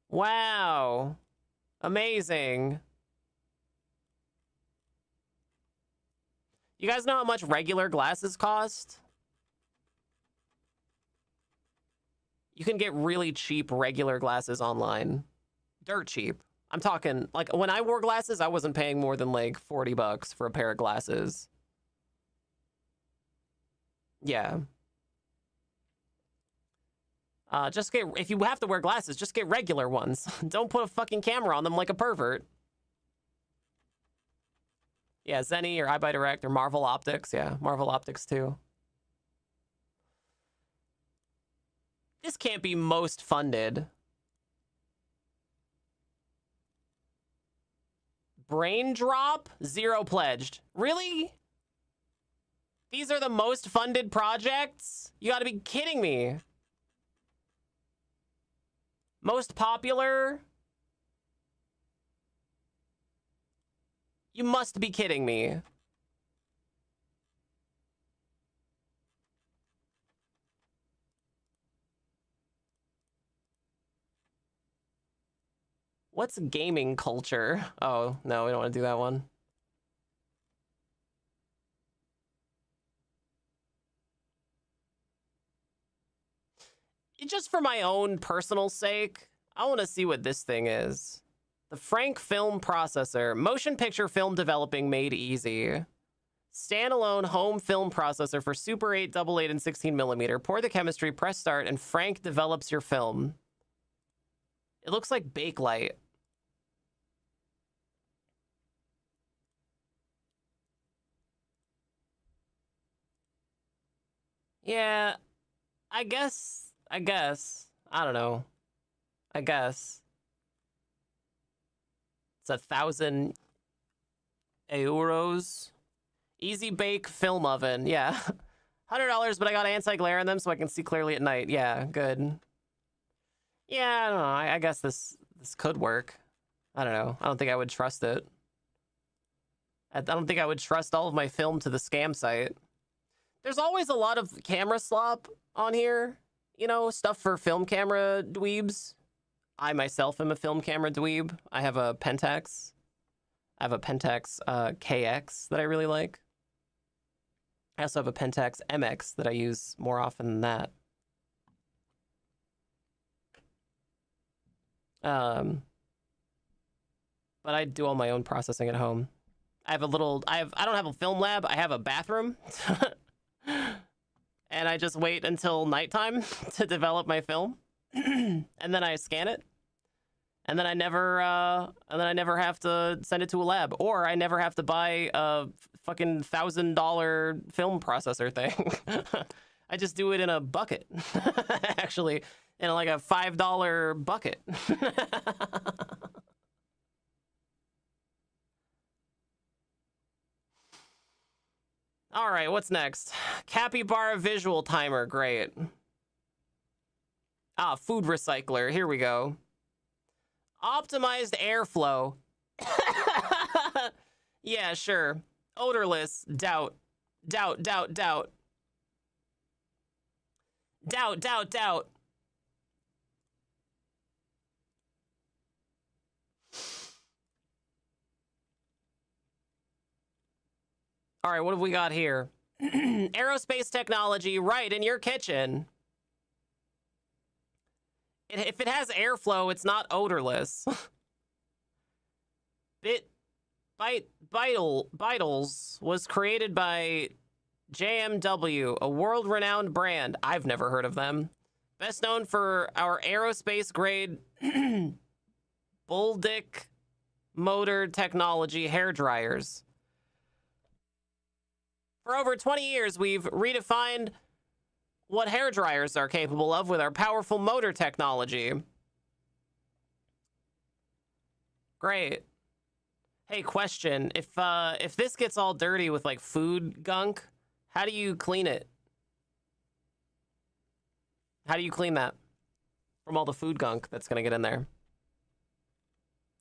Wow. Amazing. You guys know how much regular glasses cost? You can get really cheap regular glasses online. Dirt cheap. I'm talking, like, when I wore glasses, I wasn't paying more than, like, $40 for a pair of glasses. Yeah. If you have to wear glasses, just get regular ones. Don't put a fucking camera on them like a pervert. Yeah, Zenny or iBuyDirect or Marvel Optics. Yeah, Marvel Optics too. This can't be most funded. Brain drop? 0 pledged. Really? These are the most funded projects? You gotta be kidding me. Most popular? You must be kidding me. What's gaming culture? Oh, no, we don't want to do that one. Just for my own personal sake, I want to see what this thing is. The Frank Film Processor. Motion picture film developing made easy. Standalone home film processor for Super 8, Double 8, and 16mm. Pour the chemistry, press start, and Frank develops your film. It looks like Bakelite. Yeah, I guess. I don't know. I guess. It's 1,000 euros. Easy bake film oven. Yeah. $100, but I got anti-glare in them so I can see clearly at night. Yeah, good. Yeah, I don't know. I guess this could work. I don't know. I don't think I would trust it. I don't think I would trust all of my film to the scam site. There's always a lot of camera slop on here. You know, stuff for film camera dweebs. I myself am a film camera dweeb. I have a Pentax. I have a Pentax KX that I really like. I also have a Pentax MX that I use more often than that. But I do all my own processing at home. I don't have a film lab. I have a bathroom. And I just wait until nighttime to develop my film. And then I scan it. And then I never have to send it to a lab, or I never have to buy a fucking $1,000 film processor thing. I just do it in a bucket, actually, in like a $5 bucket. All right, what's next? Capybara visual timer, great. Ah, food recycler, here we go. Optimized airflow. Yeah, sure. Odorless, doubt. Doubt, doubt, doubt. Doubt, doubt, doubt. All right, what have we got here? Aerospace technology right in your kitchen. If it has airflow, it's not odorless. Vitals was created by JMW, a world-renowned brand. I've never heard of them. Best known for our aerospace-grade Buldick motor technology hair dryers. For over 20 years, we've redefined what hair dryers are capable of with our powerful motor technology. Great. Hey, question. If this gets all dirty with like food gunk, how do you clean it? How do you clean that from all the food gunk that's going to get in there?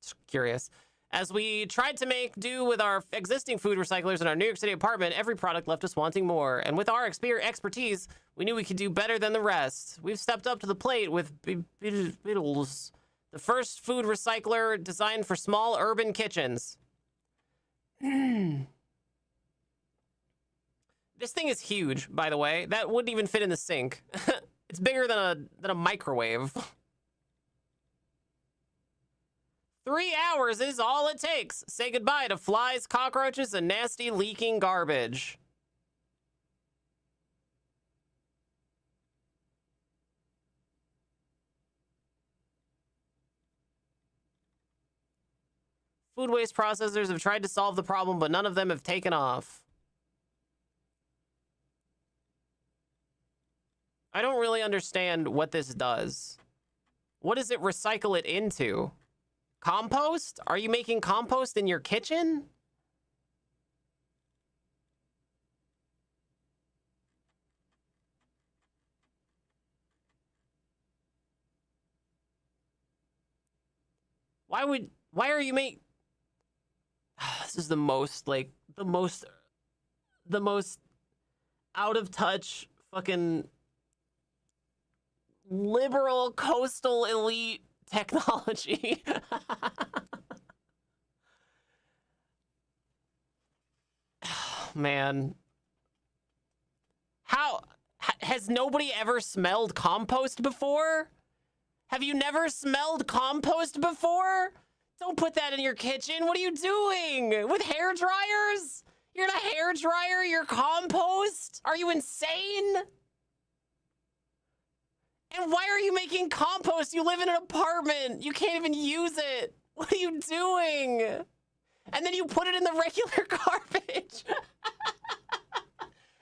Just curious. As we tried to make do with our existing food recyclers in our New York City apartment, every product left us wanting more. And with our expertise, we knew we could do better than the rest. We've stepped up to the plate with Beetles, the first food recycler designed for small urban kitchens. This thing is huge, by the way. That wouldn't even fit in the sink. It's bigger than a microwave. 3 hours is all it takes. Say goodbye to flies, cockroaches, and nasty leaking garbage. Food waste processors have tried to solve the problem, but none of them have taken off. I don't really understand what this does. What does it recycle it into? Compost? Are you making compost in your kitchen? Why are you this is the most out of touch fucking liberal coastal elite technology. Man. Has nobody ever smelled compost before? Have you never smelled compost before? Don't put that in your kitchen. What are you doing? With hair dryers? You're gonna hair dryer your compost? Are you insane? And why are you making compost? You live in an apartment. You can't even use it. What are you doing? And then you put it in the regular garbage.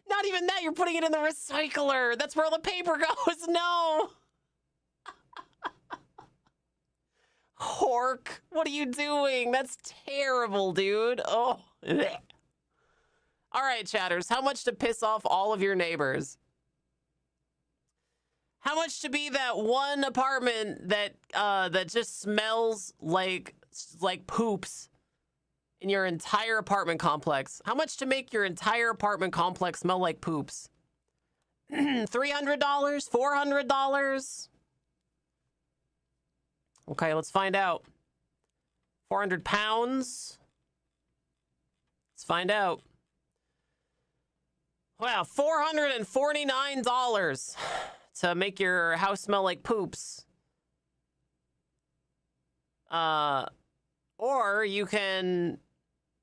Not even that. You're putting it in the recycler. That's where all the paper goes. No. Hork. What are you doing? That's terrible, dude. Oh. Blech. All right, chatters. How much to piss off all of your neighbors? How much to be that one apartment that just smells like poops in your entire apartment complex? How much to make your entire apartment complex smell like poops? $300? $400? Okay, let's find out. 400 pounds? Let's find out. Wow, $449 to make your house smell like poops. Or you can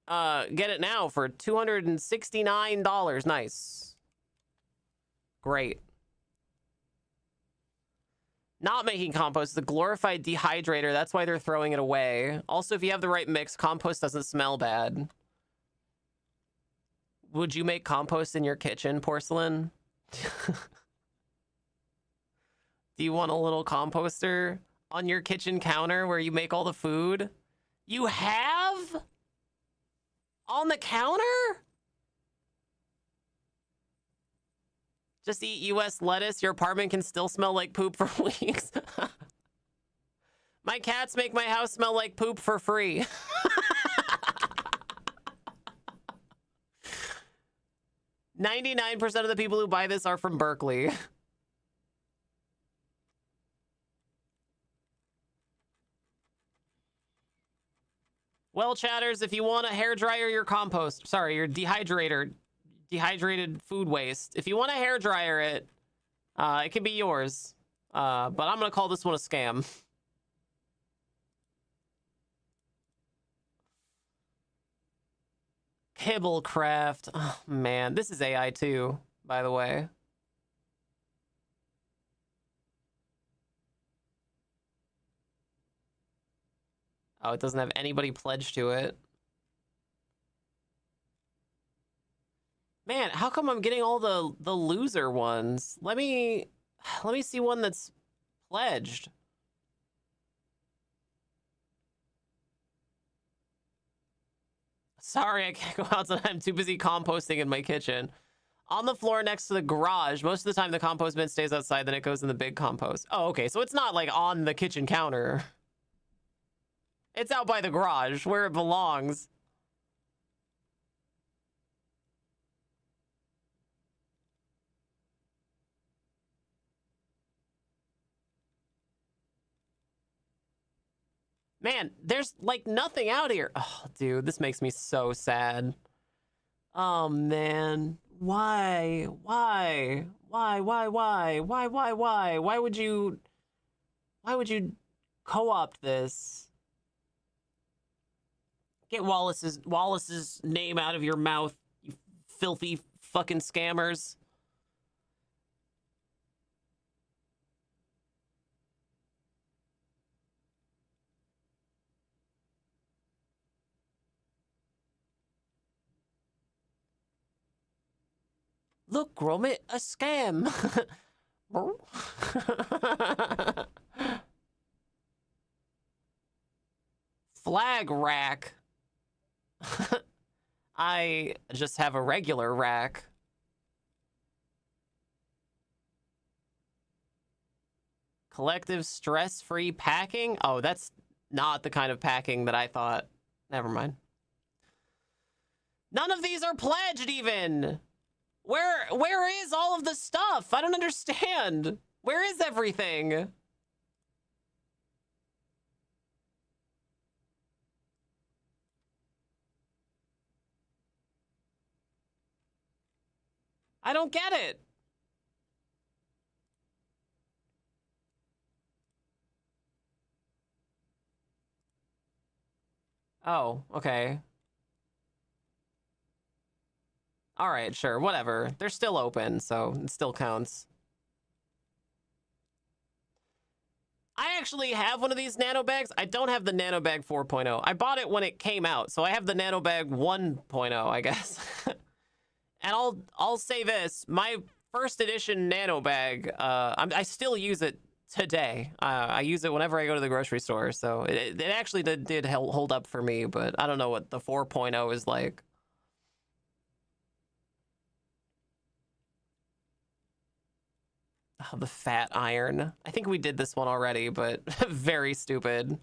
get it now for $269. Nice. Great. Not making compost, the glorified dehydrator. That's why they're throwing it away. Also, if you have the right mix, compost doesn't smell bad. Would you make compost in your kitchen, Porcelain? Do you want a little composter on your kitchen counter where you make all the food? You have? On the counter? Just eat US lettuce. Your apartment can still smell like poop for weeks. My cats make my house smell like poop for free. 99% of the people who buy this are from Berkeley. Well, chatters, if you want a hairdryer, your compost, sorry, your dehydrated food waste. If you want to hairdryer it, it can be yours. But I'm going to call this one a scam. Kibblecraft. Oh, man. This is AI too, by the way. Oh, it doesn't have anybody pledged to it. Man, how come I'm getting all the loser ones? Let me see one that's pledged. Sorry, I can't go outside. I'm too busy composting in my kitchen. On the floor next to the garage. Most of the time the compost bin stays outside, then it goes in the big compost. Oh, okay. So it's not like on the kitchen counter. It's out by the garage where it belongs. Man, there's like nothing out here. Oh, dude, this makes me so sad. Oh, man. Why? Why? Why? Why? Why? Why? Why? Why? Why would you co-opt this? Get Wallace's name out of your mouth, you filthy fucking scammers. Look, Gromit, a scam. Flag rack. I just have a regular rack. Collective stress-free packing? Oh, that's not the kind of packing that I thought. Never mind. None of these are pledged even. Where is all of the stuff? I don't understand. Where is everything? I don't get it. Oh, okay. All right, sure, whatever. They're still open, so it still counts. I actually have one of these nano bags. I don't have the nano bag 4.0. I bought it when it came out, so I have the nano bag 1.0, I guess. And I'll say this, my first edition nano bag, I still use it today. I use it whenever I go to the grocery store, so it actually did hold up for me, but I don't know what the 4.0 is like. Oh, the fat iron. I think we did this one already, but very stupid.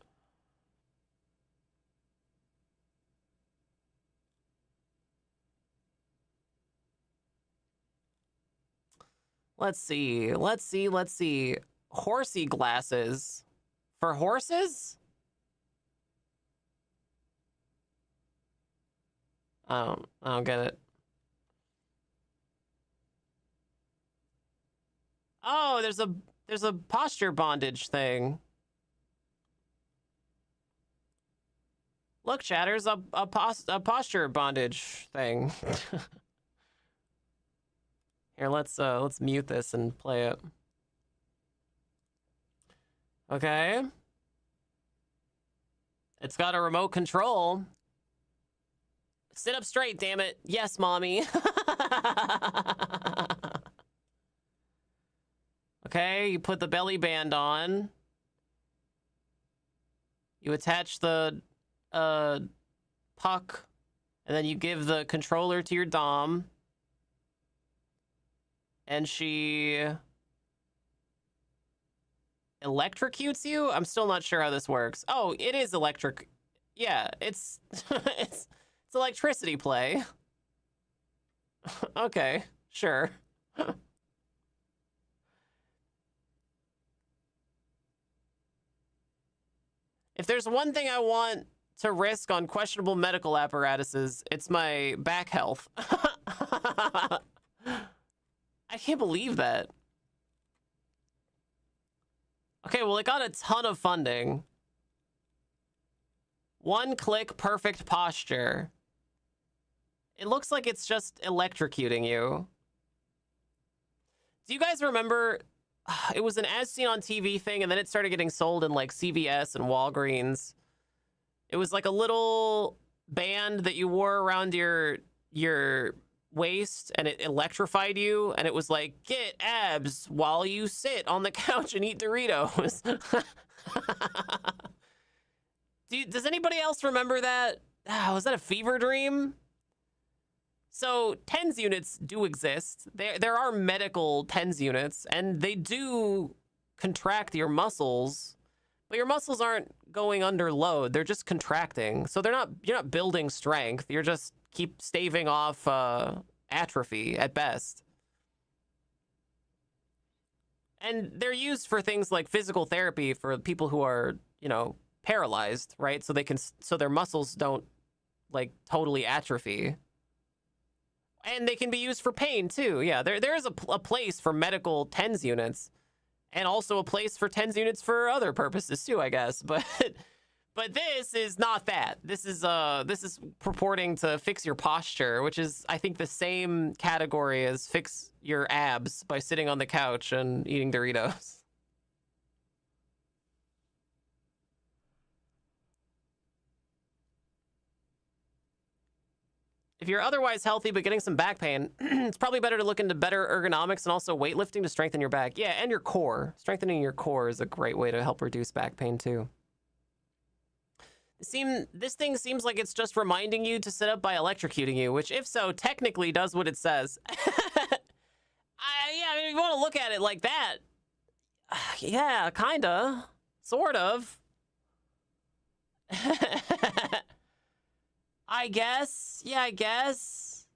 Let's see. Horsey glasses. For horses? I don't get it. Oh, there's a posture bondage thing. Look, Chatter's a posture bondage thing. Here, let's mute this and play it. Okay. It's got a remote control. Sit up straight, damn it. Yes, mommy. Okay, you put the belly band on. You attach the puck, and then you give the controller to your dom. And she electrocutes you? I'm still not sure how this works. Oh, it is electric. Yeah, it's it's electricity play. Okay, sure. If there's one thing I want to risk on questionable medical apparatuses, it's my back health. I can't believe that. Okay, well, it got a ton of funding. One click, perfect posture. It looks like it's just electrocuting you. Do you guys remember? It was an as seen on TV thing, and then it started getting sold in like CVS and Walgreens. It was like a little band that you wore around your waist, and it electrified you, and it was like, get abs while you sit on the couch and eat Doritos. Does anybody else remember that? Was that a fever dream? So TENS units do exist. There are medical TENS units, and they do contract your muscles, but your muscles aren't going under load. They're just contracting. So you're not building strength. You're just keep staving off atrophy at best. And they're used for things like physical therapy for people who are, paralyzed, right? So their muscles don't like totally atrophy. And they can be used for pain too. Yeah, there is a place for medical TENS units, and also a place for TENS units for other purposes too, I guess. But this is not that. This is purporting to fix your posture, which is, I think, the same category as fix your abs by sitting on the couch and eating Doritos. If you're otherwise healthy but getting some back pain, it's probably better to look into better ergonomics and also weightlifting to strengthen your back. Yeah, and your core. Strengthening your core is a great way to help reduce back pain too. This thing seems like it's just reminding you to sit up by electrocuting you, which, if so, technically does what it says. Yeah, I mean, if you want to look at it like that, yeah, kinda, sort of. I guess. Yeah, I guess.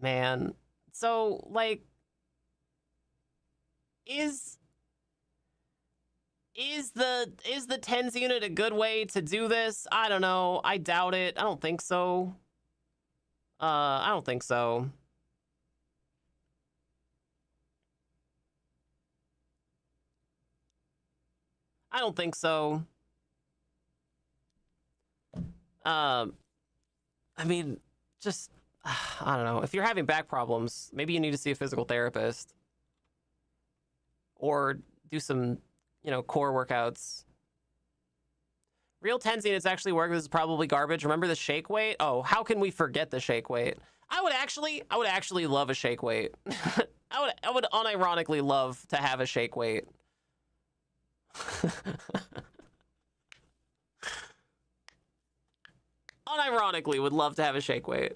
Man. So, like, is the TENS unit a good way to do this? I don't know. I doubt it. I don't think so. I don't think so. I don't think so. I mean, just, I don't know. If you're having back problems, maybe you need to see a physical therapist. Or do some, core workouts. Real TENS units actually work. This is probably garbage. Remember the shake weight? Oh, how can we forget the shake weight? I would actually love a shake weight. I would unironically love to have a shake weight. Unironically would love to have a shake weight.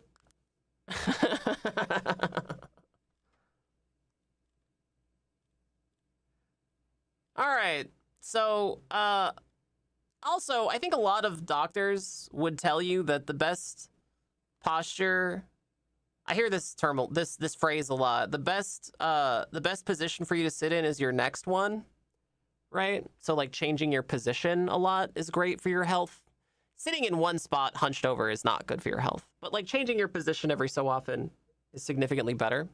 All right. So, Also, I think a lot of doctors would tell you that the best posture, I hear this term, this phrase a lot. The best position for you to sit in is your next one, right? So like changing your position a lot is great for your health. Sitting in one spot hunched over is not good for your health, but like changing your position every so often is significantly better.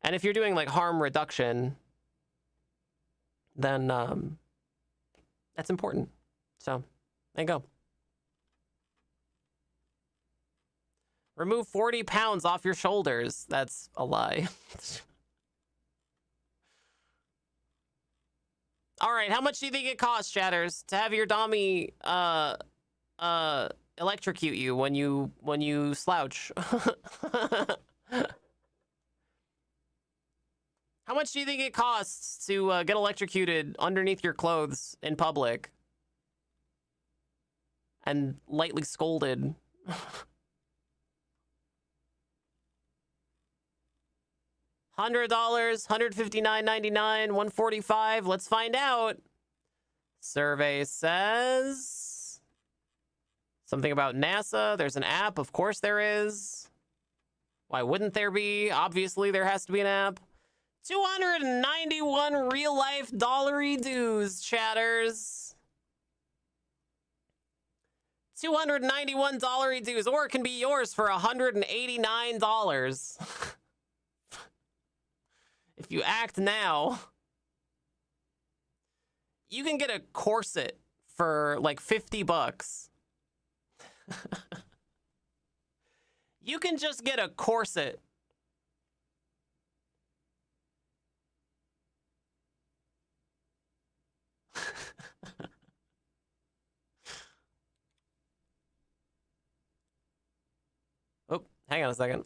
And if you're doing like harm reduction, then that's important. So there you go. Remove 40 pounds off your shoulders. That's a lie. All right, how much do you think it costs, chatters, to have your Dommy electrocute you when you slouch? How much do you think it costs to get electrocuted underneath your clothes in public and lightly scolded? $100, $159.99, $145. Let's find out. Survey says something about NASA. There's an app. Of course there is. Why wouldn't there be? Obviously there has to be an app. 291 real-life dollary dues, chatters. 291 dollary dues, or it can be yours for $189. If you act now, you can get a corset for like $50. You can just get a corset. Oh, hang on a second.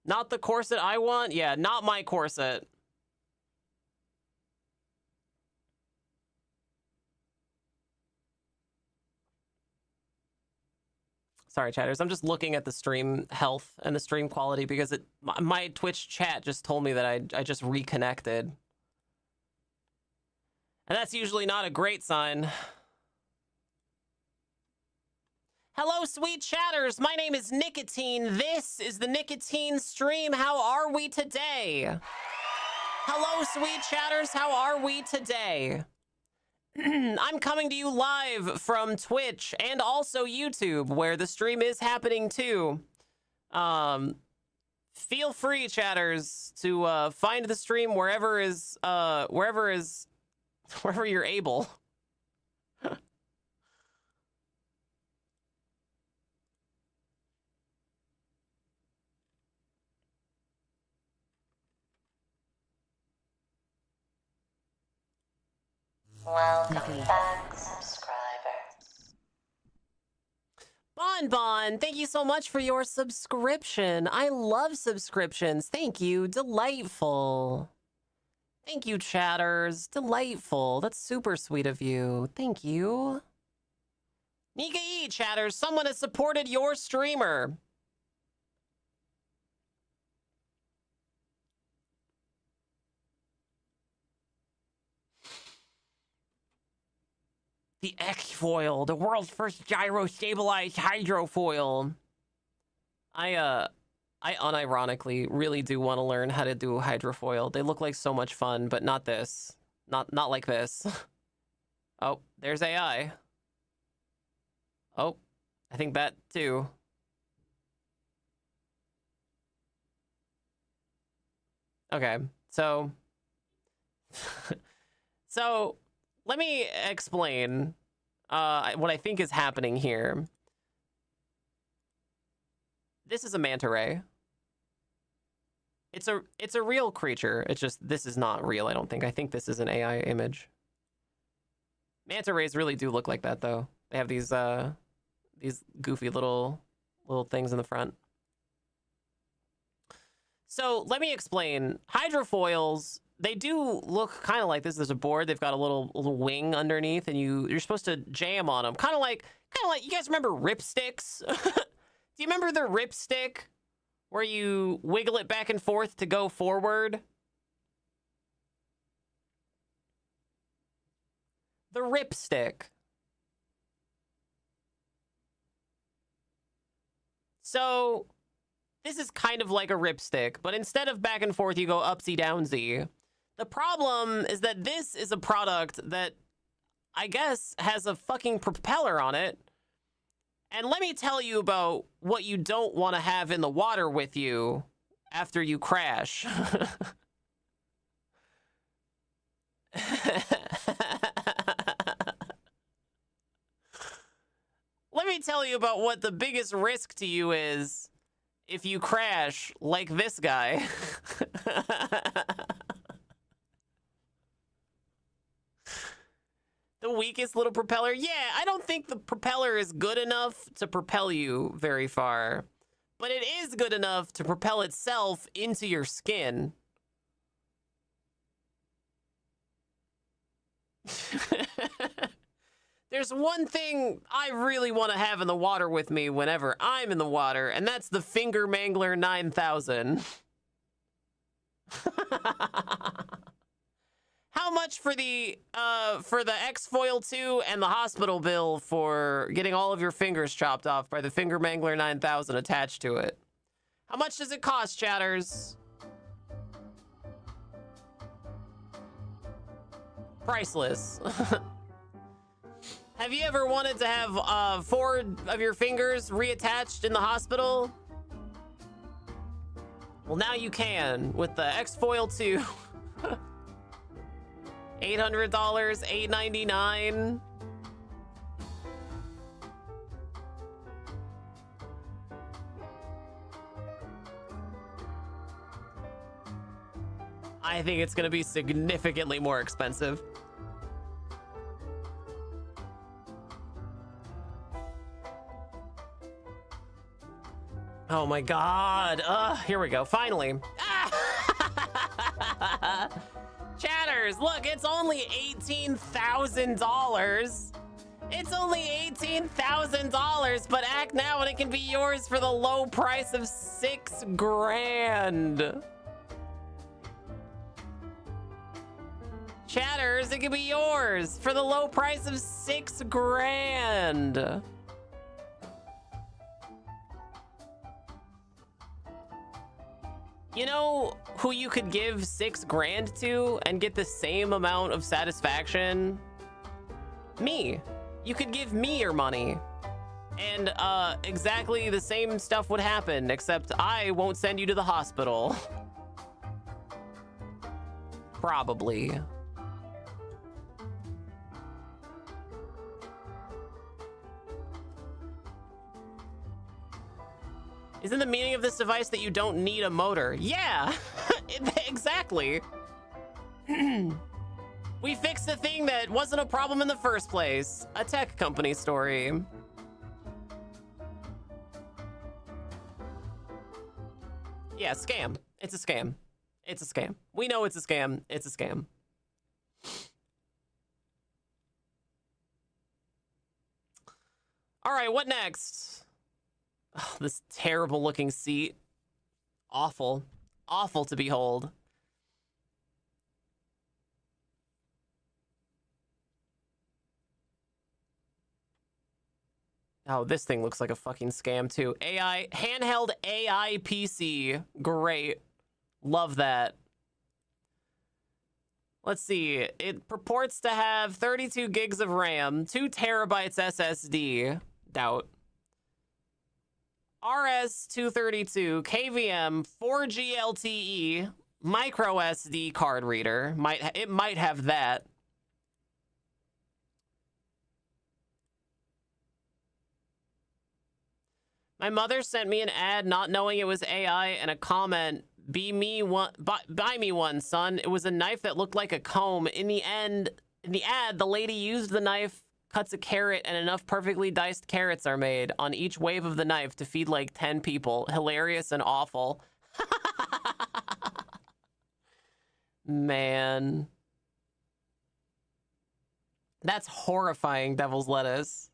Not the corset I want? Yeah, not my corset. Sorry, chatters. I'm just looking at the stream health and the stream quality because my Twitch chat just told me that I just reconnected. And that's usually not a great sign. Hello, sweet chatters. My name is Nicotine. This is the Nicotine stream. How are we today? Hello, sweet chatters. How are we today? I'm coming to you live from Twitch and also YouTube, where the stream is happening too. Feel free, chatters, to find the stream wherever you're able. Welcome back, subscriber. Bon, thank you so much for your subscription. I love subscriptions. Thank you. Delightful. Thank you, chatters. Delightful. That's super sweet of you. Thank you. Nika E, chatters. Someone has supported your streamer. The X-Foil, the world's first gyro-stabilized hydrofoil. I unironically really do want to learn how to do a hydrofoil. They look like so much fun, but not this. Not like this. Oh, there's AI. Oh, I think that too. Okay, so... so... let me explain what I think is happening here. This is a manta ray. It's a real creature. It's just this is not real, I don't think. I think this is an AI image. Manta rays really do look like that, though. They have these goofy little things in the front. So let me explain. Hydrofoils, they do look kind of like this. There's a board. They've got a little wing underneath, and you're supposed to jam on them. Kind of like you guys remember ripsticks? Do you remember the ripstick where you wiggle it back and forth to go forward. The ripstick. So this is kind of like a ripstick, but instead of back and forth, you go upsy downsy. The problem is that this is a product that I guess has a fucking propeller on it. And let me tell you about what you don't want to have in the water with you after you crash. Let me tell you about what the biggest risk to you is if you crash like this guy. The weakest little propeller? Yeah, I don't think the propeller is good enough to propel you very far. But it is good enough to propel itself into your skin. There's one thing I really want to have in the water with me whenever I'm in the water, and that's the Finger Mangler 9000. How much for the X-Foil 2 and the hospital bill for getting all of your fingers chopped off by the Finger Mangler 9000 attached to it? How much does it cost, chatters? Priceless. Have you ever wanted to have 4 of your fingers reattached in the hospital? Well, now you can with the X-Foil 2. $800, $899. I think it's gonna be significantly more expensive. Oh my God. Here we go. Finally. Chatters, look, it's only $18,000. It's only $18,000, but act now and it can be yours for the low price of $6 grand. Chatters, it can be yours for the low price of $6 grand. You know who you could give $6 grand to and get the same amount of satisfaction? Me. You could give me your money. And exactly the same stuff would happen, except I won't send you to the hospital. Probably. Isn't the meaning of this device that you don't need a motor? Yeah, exactly. We fixed the thing that wasn't a problem in the first place. A tech company story. Yeah, scam. It's a scam. It's a scam. We know it's a scam. It's a scam. All right, what next? Oh, this terrible looking seat. Awful. Awful to behold. Oh, this thing looks like a fucking scam too. AI, handheld AI PC. Great. Love that. Let's see. It purports to have 32 gigs of RAM, 2 terabytes SSD. Doubt. RS-232, KVM, 4G LTE, micro SD card reader. It might have that. My mother sent me an ad not knowing it was AI and a comment, buy me one, son. It was a knife that looked like a comb. In the ad, the lady used the knife, cuts a carrot, and enough perfectly diced carrots are made on each wave of the knife to feed like 10 people. Hilarious and awful. Man. That's horrifying, devil's lettuce.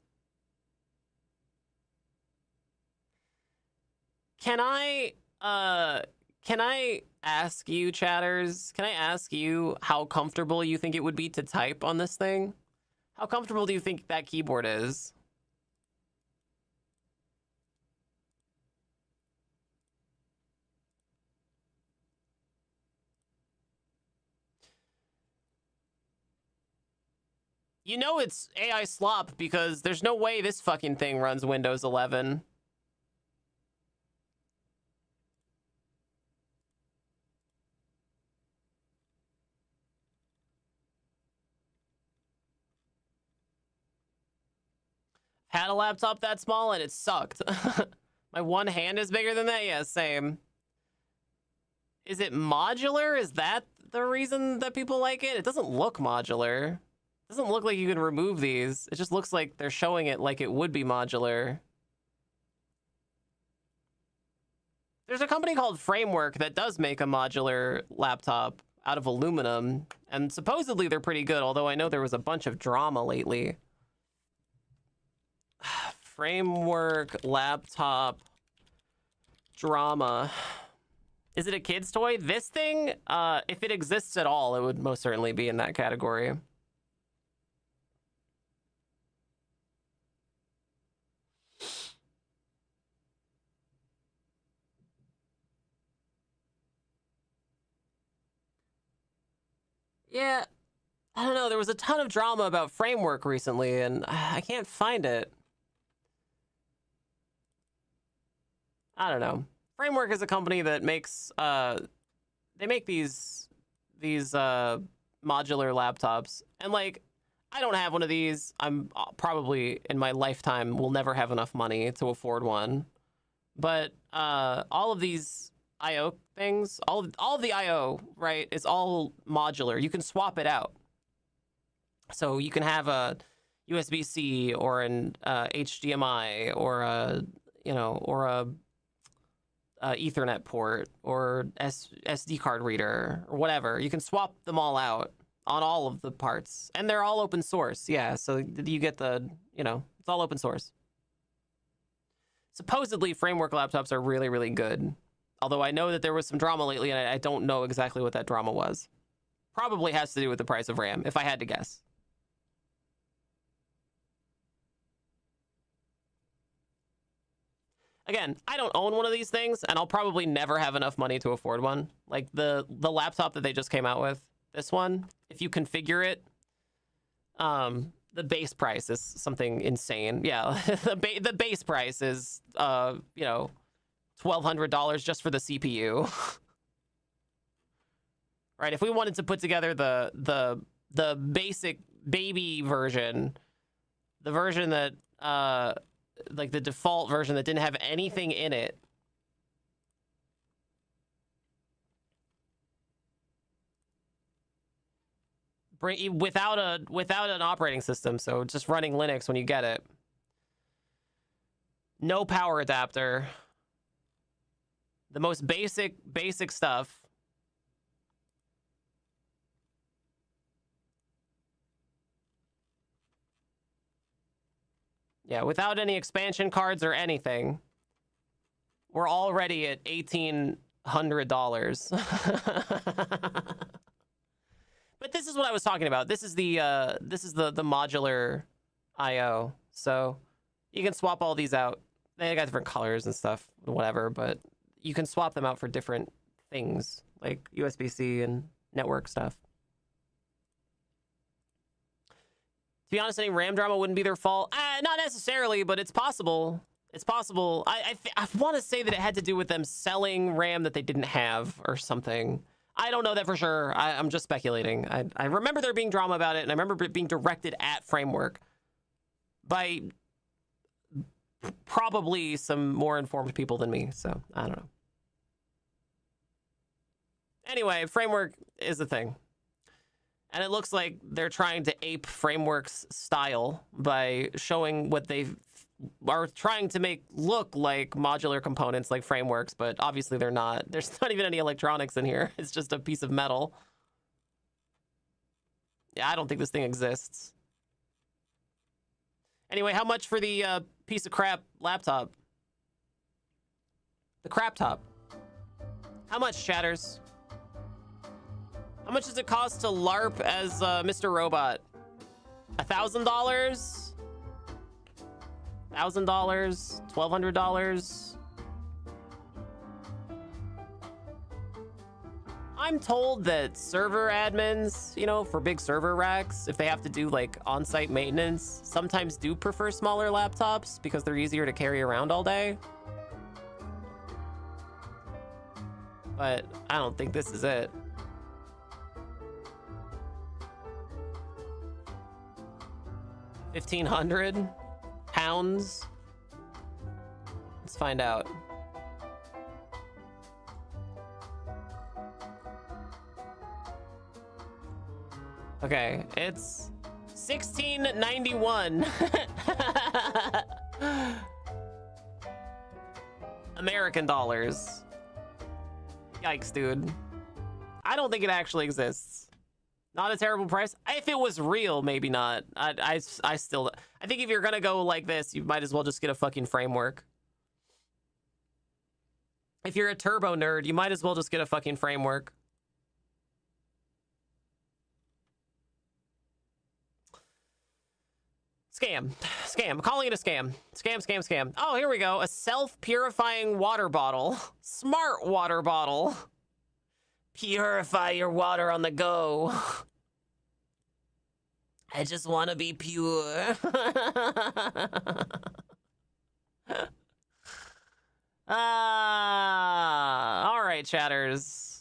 Can I can I ask you, chatters? Can I ask you how comfortable you think it would be to type on this thing? How comfortable do you think that keyboard is? You know it's AI slop because there's no way this fucking thing runs Windows 11. Had a laptop that small and it sucked. My one hand is bigger than that? Yeah, same. Is it modular? Is that the reason that people like it? It doesn't look modular. It doesn't look like you can remove these. It just looks like they're showing it like it would be modular. There's a company called Framework that does make a modular laptop out of aluminum, and supposedly they're pretty good, although I know there was a bunch of drama lately. Framework laptop drama. Is it a kid's toy? This thing, if it exists at all, it would most certainly be in that category. Yeah, I don't know. There was a ton of drama about Framework recently, and I can't find it. I don't know. Framework is a company that makes they make these modular laptops, and like I don't have one of these. I'm probably in my lifetime will never have enough money to afford one. But all of these IO things, all of the IO, right, is all modular. You can swap it out. So you can have a USB-C or an HDMI or a Ethernet port or SD card reader or whatever. You can swap them all out on all of the parts, and they're all open source. Yeah, so you get the, it's all open source. Supposedly, Framework laptops are really, really good. Although I know that there was some drama lately, and I don't know exactly what that drama was. Probably has to do with the price of RAM, if I had to guess. Again, I don't own one of these things, and I'll probably never have enough money to afford one. Like the laptop that they just came out with, this one, if you configure it, the base price is something insane. Yeah, the base price is, $1,200 just for the CPU. Right, if we wanted to put together the basic baby version, the version that, like the default version that didn't have anything in it, without an operating system, so just running Linux when you get it, no power adapter, the most basic stuff. Yeah, without any expansion cards or anything, we're already at $1,800. But this is what I was talking about. This is the modular IO. So you can swap all these out. They got different colors and stuff, whatever, but you can swap them out for different things, like USB-C and network stuff. To be honest, any RAM drama wouldn't be their fault. Not necessarily, but it's possible. It's possible. I want to say that it had to do with them selling RAM that they didn't have or something. I don't know that for sure. I'm just speculating. I remember there being drama about it, and I remember it being directed at Framework by probably some more informed people than me. So, I don't know. Anyway, Framework is a thing. And it looks like they're trying to ape Framework's style by showing what they are trying to make look like modular components like Frameworks, but obviously they're not. There's not even any electronics in here. It's just a piece of metal. Yeah, I don't think this thing exists. Anyway, how much for the piece of crap laptop? The crap top. How much, chatters? How much does it cost to LARP as Mr. Robot? $1,000? $1,000? $1,200? I'm told that server admins, you know, for big server racks, if they have to do like on-site maintenance, sometimes do prefer smaller laptops because they're easier to carry around all day. But I don't think this is it. £1,500? Let's find out. Okay, it's $1,691 American dollars. Yikes, dude. I don't think it actually exists. Not a terrible price. If it was real, maybe not. I still, I think if you're gonna go like this, you might as well just get a fucking framework. If you're a turbo nerd, you might as well just get a fucking framework. Scam. Scam. Calling it a scam. Scam, scam, scam. Oh, here we go. A self-purifying water bottle. Smart water bottle. Purify your water on the go. I just want to be pure. All right, chatters.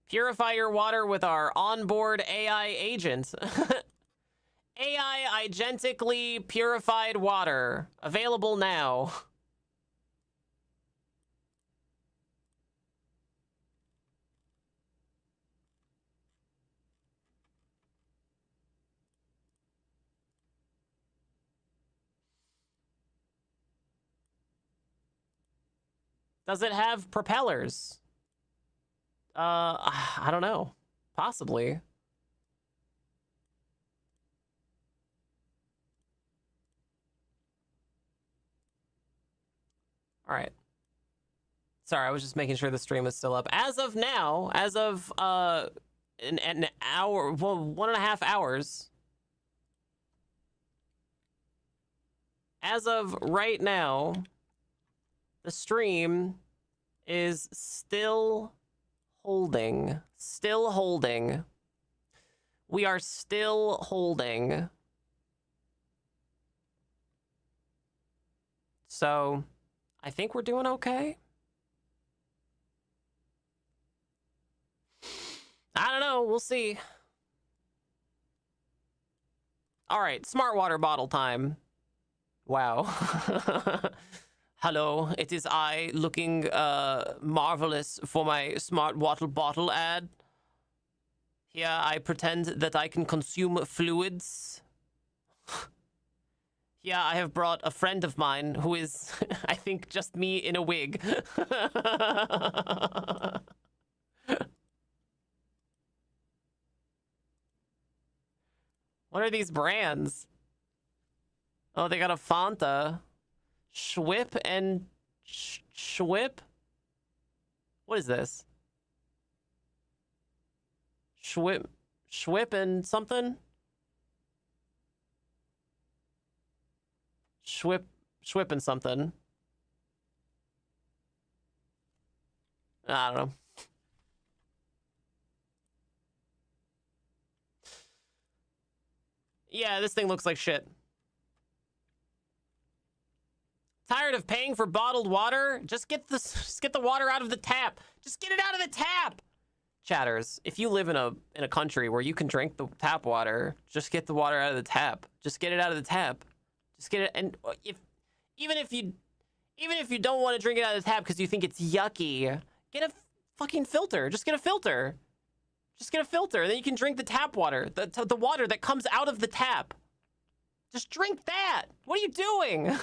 Purify your water with our onboard AI agent. AI agentically purified water. Available now. Does it have propellers? I don't know. Possibly. All right. Sorry, I was just making sure the stream is still up. As of now, as of an hour, well, 1.5 hours. As of right now, the stream is still holding. Still holding. We are still holding. So, I think we're doing okay. I don't know. We'll see. All right. Smart water bottle time. Wow. Hello, it is I looking marvelous for my smart water bottle ad. Here I pretend that I can consume fluids. Here I have brought a friend of mine who is, I think, just me in a wig. What are these brands? Oh, they got a Fanta. Schwip and Schwip? What is this? Schwip and something? Schwip and something. I don't know. Yeah, this thing looks like shit. Tired of paying for bottled water? Just get the water out of the tap. Just get it out of the tap. Chatters, if you live in a country where you can drink the tap water, just get the water out of the tap. Just get it out of the tap. Just get it. And even if you don't want to drink it out of the tap because you think it's yucky, get a fucking filter. Just get a filter. Just get a filter, and then you can drink the tap water, the water that comes out of the tap. Just drink that. What are you doing?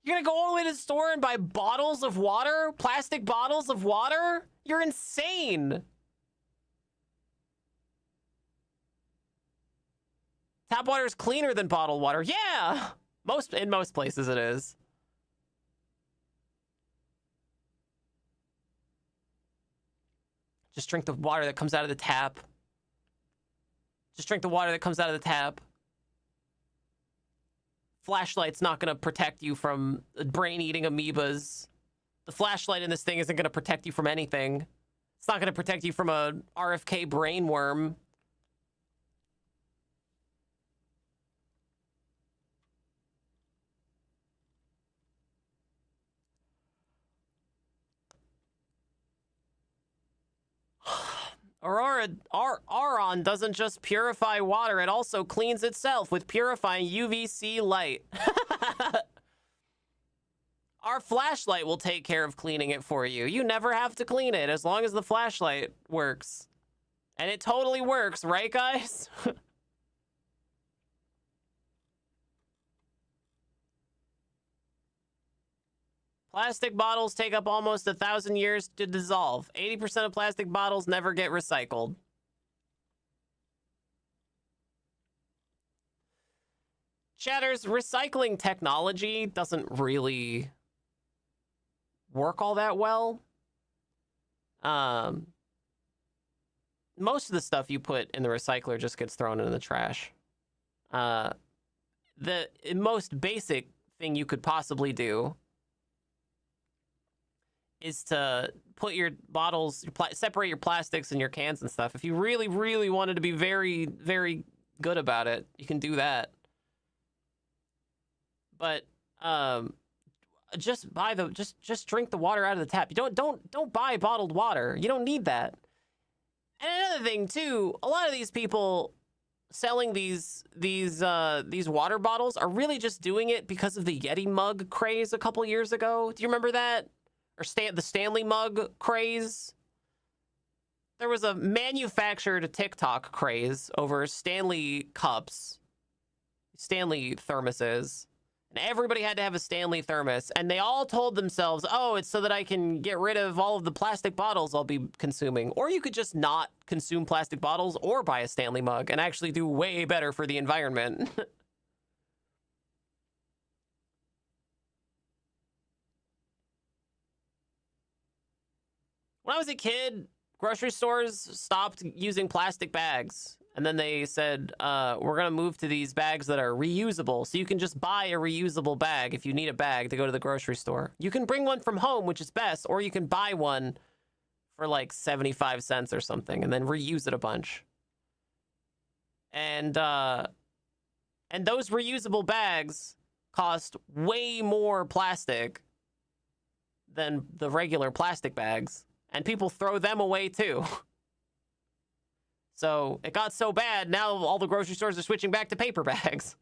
You're gonna go all the way to the store and buy bottles of water? Plastic bottles of water? You're insane. Tap water is cleaner than bottled water. Yeah! In most places it is. Just drink the water that comes out of the tap. Just drink the water that comes out of the tap. Flashlight's not going to protect you from brain-eating amoebas. The flashlight in this thing isn't going to protect you from anything. It's not going to protect you from a RFK brain worm. Auron doesn't just purify water, it also cleans itself with purifying UVC light. Our flashlight will take care of cleaning it for you. You never have to clean it as long as the flashlight works. And it totally works, right, guys? Plastic bottles take up almost 1,000 years to dissolve. 80% of plastic bottles never get recycled. Chatters, recycling technology doesn't really work all that well. Most of the stuff you put in the recycler just gets thrown in the trash. The most basic thing you could possibly do is to put your bottles, separate your plastics and your cans and stuff. If you really, really wanted to be very, very good about it, you can do that. But just buy the just drink the water out of the tap. You don't buy bottled water. You don't need that. And another thing too, a lot of these people selling these water bottles are really just doing it because of the Yeti mug craze a couple years ago. Do you remember that? Or the Stanley mug craze? There was a manufactured TikTok craze over Stanley cups, Stanley thermoses, and everybody had to have a Stanley thermos, and they all told themselves, oh, it's so that I can get rid of all of the plastic bottles I'll be consuming. Or you could just not consume plastic bottles or buy a Stanley mug and actually do way better for the environment. When I was a kid, grocery stores stopped using plastic bags. And then they said, we're going to move to these bags that are reusable. So you can just buy a reusable bag if you need a bag to go to the grocery store. You can bring one from home, which is best, or you can buy one for like 75 cents or something and then reuse it a bunch. And those reusable bags cost way more plastic than the regular plastic bags. And people throw them away too. So it got so bad, now all the grocery stores are switching back to paper bags.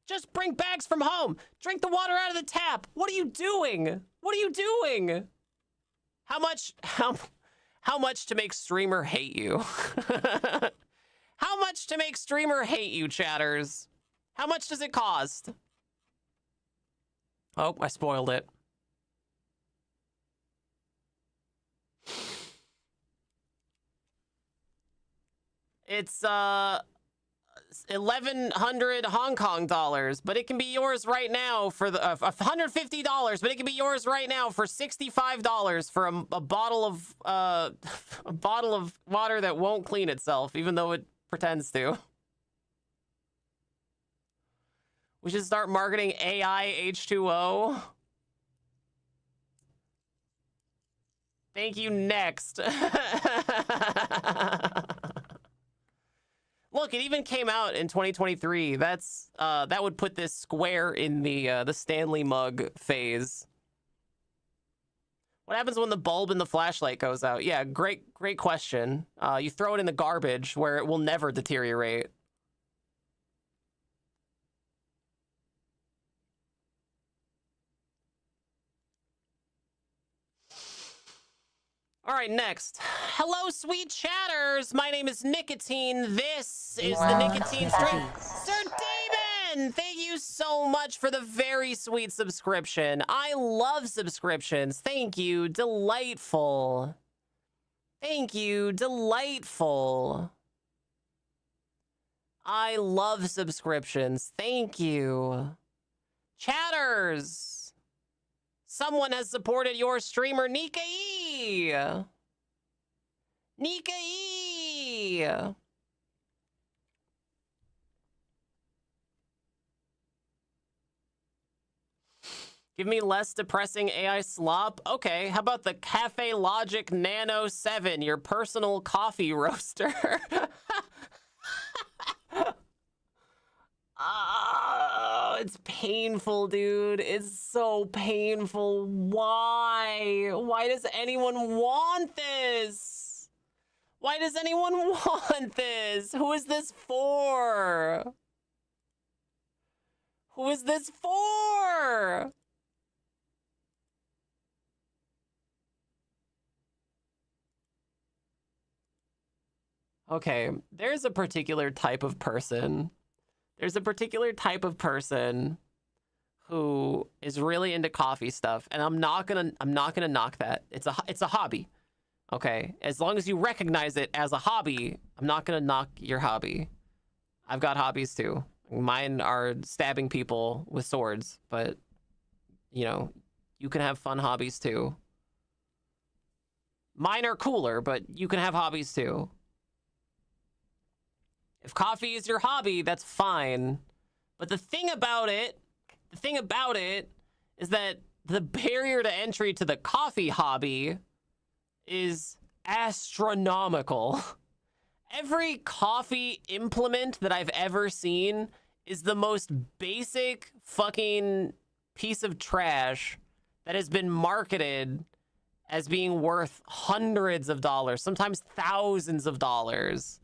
Just bring bags from home. Drink the water out of the tap. What are you doing? What are you doing? How much to make streamer hate you? How much to make streamer hate you, chatters? How much does it cost? Oh, I spoiled it. It's 1,100 Hong Kong dollars, but it can be yours right now for the $150, but it can be yours right now for $65 for a bottle of a bottle of water that won't clean itself, even though it pretends to. We should start marketing AI H2O. Thank you. Next. Look, it even came out in 2023. That's that would put this square in the Stanley mug phase. What happens when the bulb in the flashlight goes out? Yeah, great question. You throw it in the garbage where it will never deteriorate. All right, next. Hello, sweet chatters. My name is Nicotine. This is the Nicotine Stream. Sir Demon, thank you so much for the very sweet subscription. I love subscriptions. Thank you. Delightful. Thank you. Delightful. I love subscriptions. Thank you. Chatters. Someone has supported your streamer, Nika E. Nika E. Give me less depressing AI slop. Okay, how about the Cafe Logic Nano 7, your personal coffee roaster? Oh, it's painful, dude. It's so painful. Why? Why does anyone want this? Why does anyone want this? Who is this for? Who is this for? Okay, there's a particular type of person. There's a particular type of person who is really into coffee stuff, and I'm not gonna knock that. It's a hobby. Okay, as long as you recognize it as a hobby, I'm not gonna knock your hobby. I've got hobbies too. Mine are stabbing people with swords, but you know, you can have fun hobbies too. Mine are cooler, but you can have hobbies too. If coffee is your hobby, that's fine. But the thing about it is that the barrier to entry to the coffee hobby is astronomical. Every coffee implement that I've ever seen is the most basic fucking piece of trash that has been marketed as being worth hundreds of dollars, sometimes thousands of dollars.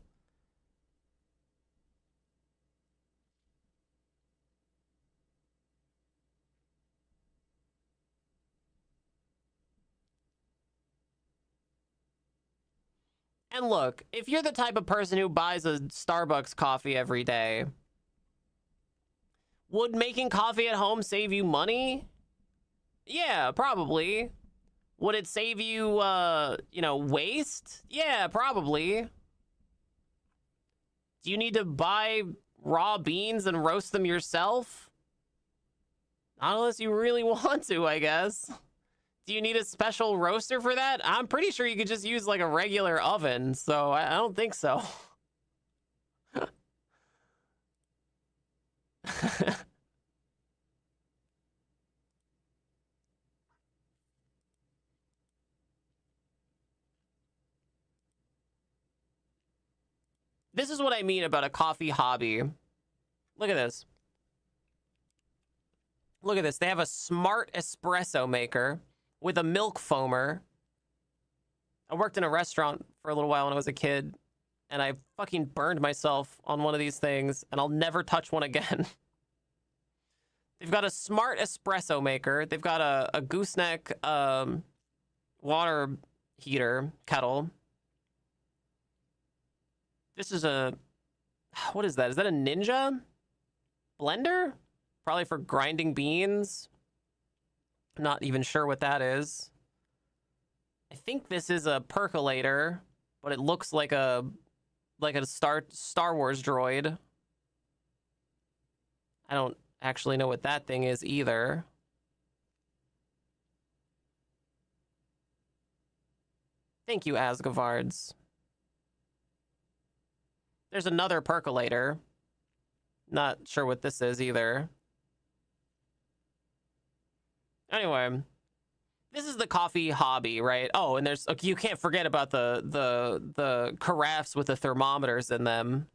And look, if you're the type of person who buys a Starbucks coffee every day, would making coffee at home save you money? Yeah, probably. Would it save you, waste? Yeah, probably. Do you need to buy raw beans and roast them yourself? Not unless you really want to, I guess. Do you need a special roaster for that? I'm pretty sure you could just use like a regular oven, so I don't think so. This is what I mean about a coffee hobby. Look at this. Look at this. They have a smart espresso maker with a milk foamer. I worked in a restaurant for a little while when I was a kid, and I fucking burned myself on one of these things, and I'll never touch one again. They've got a smart espresso maker. They've got a gooseneck water heater kettle. This is what is that? Is that a Ninja blender? Probably for grinding beans. I'm not even sure what that is. I think this is a percolator, but it looks like a Star Wars droid. I don't actually know what that thing is either. Thank you, Asgavards. There's another percolator. Not sure what this is either. Anyway, this is the coffee hobby, right? Oh, and there's you can't forget about the carafes with the thermometers in them.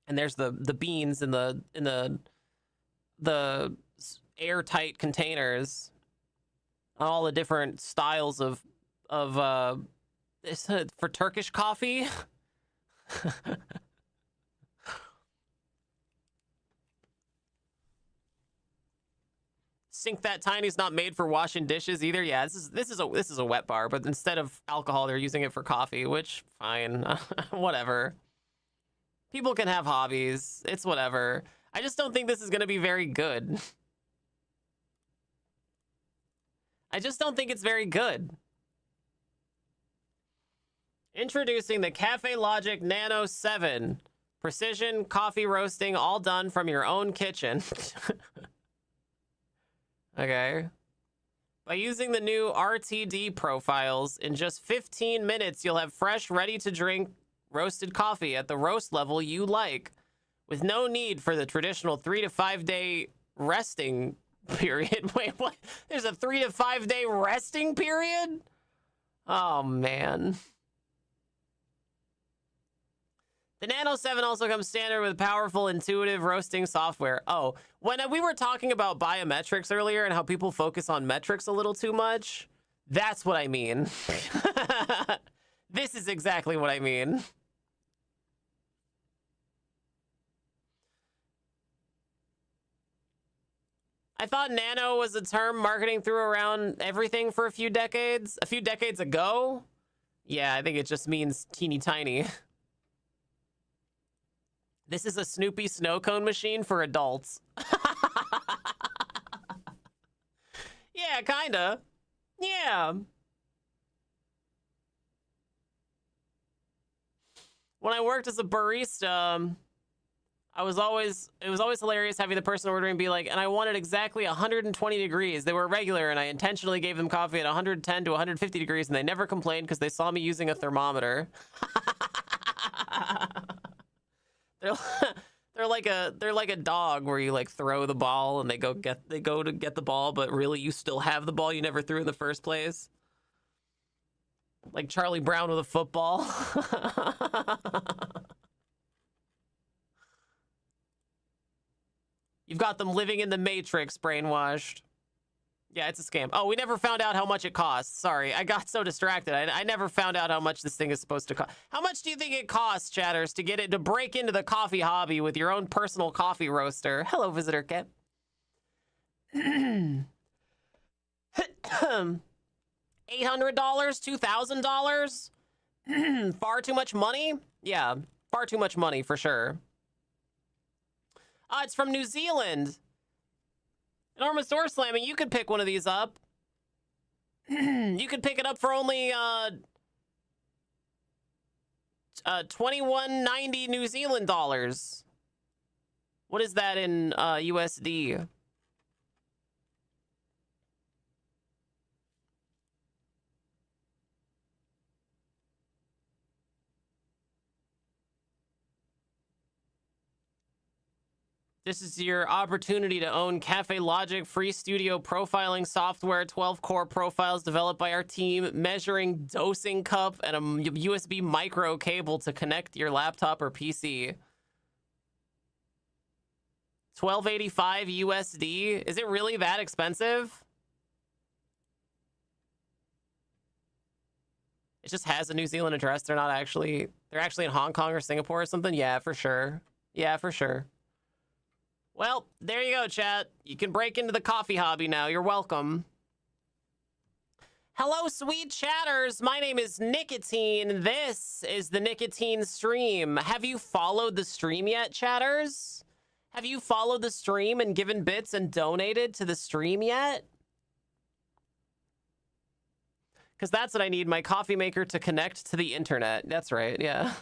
And there's the beans in the airtight containers. All the different styles of for Turkish coffee. Sink That Tiny's not made for washing dishes either. Yeah, this is a wet bar, but instead of alcohol, they're using it for coffee, which fine, whatever. People can have hobbies. It's whatever. I just don't think this is going to be very good. I just don't think it's very good. Introducing the Cafe Logic Nano 7. Precision coffee roasting, all done from your own kitchen. Okay. By using the new RTD profiles, in just 15 minutes, you'll have fresh, ready-to-drink roasted coffee at the roast level you like, with no need for the traditional 3 to 5 day resting period. Wait, what? There's a 3 to 5 day resting period? Oh, man. The Nano 7 also comes standard with powerful, intuitive roasting software. Oh, when we were talking about biometrics earlier and how people focus on metrics a little too much, that's what I mean. This is exactly what I mean. I thought nano was a term marketing threw around everything for a few decades ago. Yeah, I think it just means teeny tiny. This is a Snoopy snow cone machine for adults. Yeah, kinda. Yeah. When I worked as a barista, it was always hilarious having the person ordering be like, and I wanted exactly 120 degrees. They were regular, and I intentionally gave them coffee at 110 to 150 degrees, and they never complained because they saw me using a thermometer. They're like a dog where you like throw the ball and they go to get the ball, but really you still have the ball you never threw in the first place. Like Charlie Brown with a football. You've got them living in the Matrix, brainwashed. Yeah, it's a scam. Oh, we never found out how much it costs. Sorry, I got so distracted. I never found out how much this thing is supposed to cost. How much do you think it costs, chatters, to get it to break into the coffee hobby with your own personal coffee roaster? Hello, Visitor Kit. $800? $2,000? Far too much money? Yeah, far too much money for sure. It's from New Zealand. Enormous Door Slamming, you could pick one of these up. You could pick it up for only $21.90 New Zealand dollars. What is that in USD? This is your opportunity to own Cafe Logic free studio profiling software, 12-core profiles developed by our team, measuring dosing cup and a USB micro cable to connect your laptop or PC. $12.85 USD? Is it really that expensive? It just has a New Zealand address. They're actually in Hong Kong or Singapore or something? Yeah, for sure. Yeah, for sure. Well, there you go, chat. You can break into the coffee hobby now. You're welcome. Hello, sweet chatters. My name is Nicotine. This is the Nicotine stream. Have you followed the stream yet, chatters? Have you followed the stream and given bits and donated to the stream yet? Because that's what I need, my coffee maker to connect to the internet. That's right, yeah.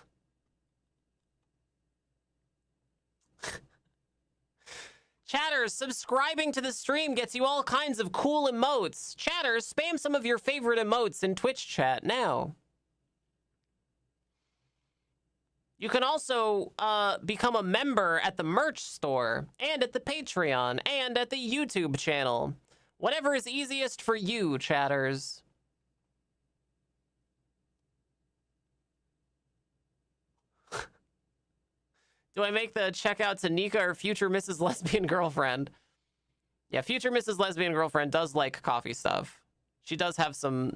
Chatters, subscribing to the stream gets you all kinds of cool emotes. Chatters, spam some of your favorite emotes in Twitch chat now. You can also become a member at the merch store, and at the Patreon, and at the YouTube channel. Whatever is easiest for you, chatters. Do I make the checkout to Nika or future Mrs. Lesbian Girlfriend? Yeah, future Mrs. Lesbian Girlfriend does like coffee stuff. She does have some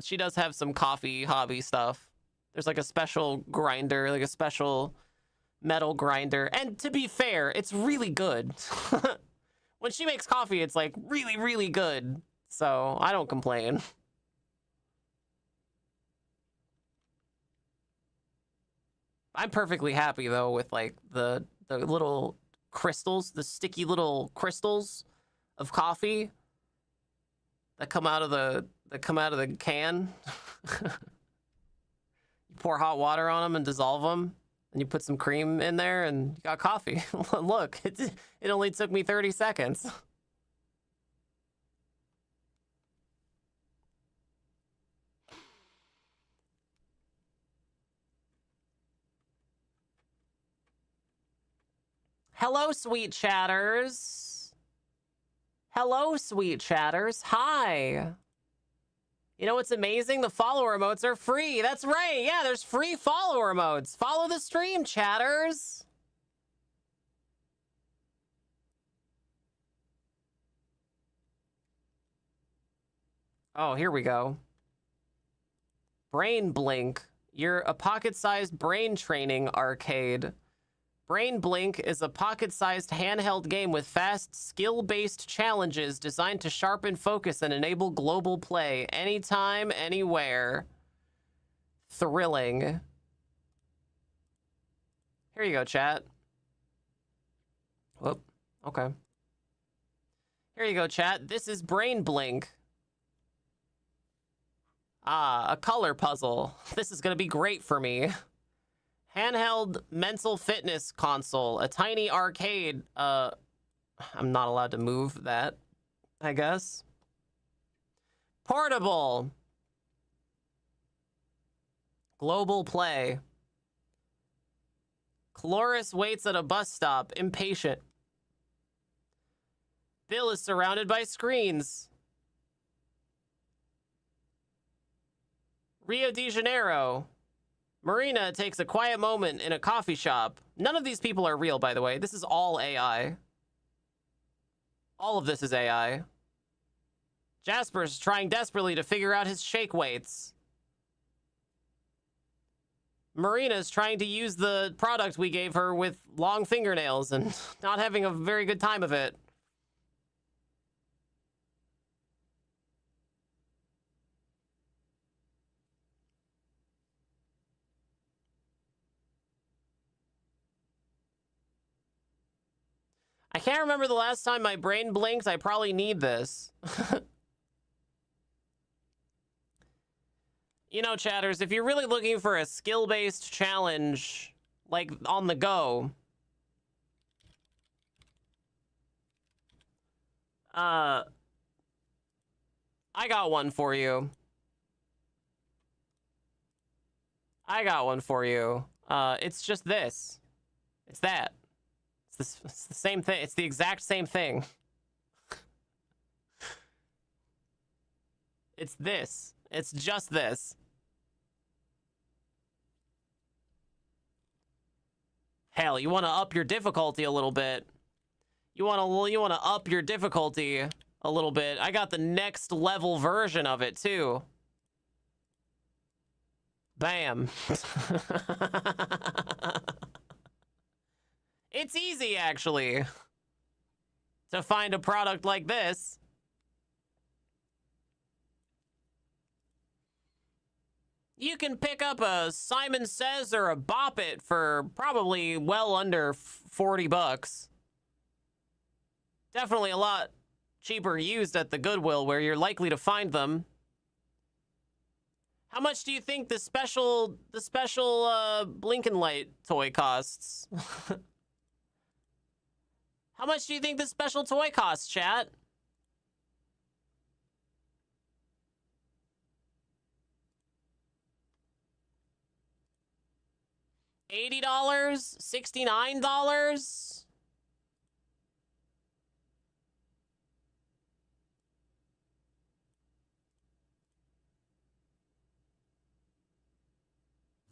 coffee hobby stuff. There's like a special grinder, like a special metal grinder. And to be fair, it's really good. When she makes coffee, it's like really, really good. So I don't complain. I'm perfectly happy though with like the little crystals, the sticky little crystals of coffee that come out of the can. You pour hot water on them and dissolve them, and you put some cream in there, and you got coffee. Look, it only took me 30 seconds. Hello, sweet chatters. Hello, sweet chatters. Hi. You know what's amazing? The follower emotes are free. That's right. Yeah, there's free follower emotes. Follow the stream, chatters. Oh, here we go. Brain Blink. You're a pocket-sized brain training arcade. Brain Blink is a pocket-sized handheld game with fast, skill-based challenges designed to sharpen focus and enable global play anytime, anywhere. Thrilling. Here you go, chat. Whoop. Okay. Here you go, chat. This is Brain Blink. Ah, a color puzzle. This is gonna be great for me. Handheld mental fitness console, a tiny arcade. I'm not allowed to move that, I guess. Portable. Global play. Cloris waits at a bus stop, impatient. Bill is surrounded by screens. Rio de Janeiro. Marina takes a quiet moment in a coffee shop. None of these people are real, by the way. This is all AI. All of this is AI. Jasper's trying desperately to figure out his shake weights. Marina's trying to use the product we gave her with long fingernails and not having a very good time of it. I can't remember the last time my brain blinked. I probably need this. You know, chatters, if you're really looking for a skill-based challenge, like on the go, I got one for you. I got one for you. It's just this. It's that. It's the same thing. It's the exact same thing. It's this. It's just this. Hell, you want to up your difficulty a little bit. You want to up your difficulty a little bit. I got the next level version of it too. Bam. It's easy, actually, to find a product like this. You can pick up a Simon Says or a Bop It for probably well under 40 bucks. Definitely a lot cheaper used at the Goodwill where you're likely to find them. How much do you think the special Blinkin' Light toy costs? How much do you think this special toy costs, chat? $80? $69?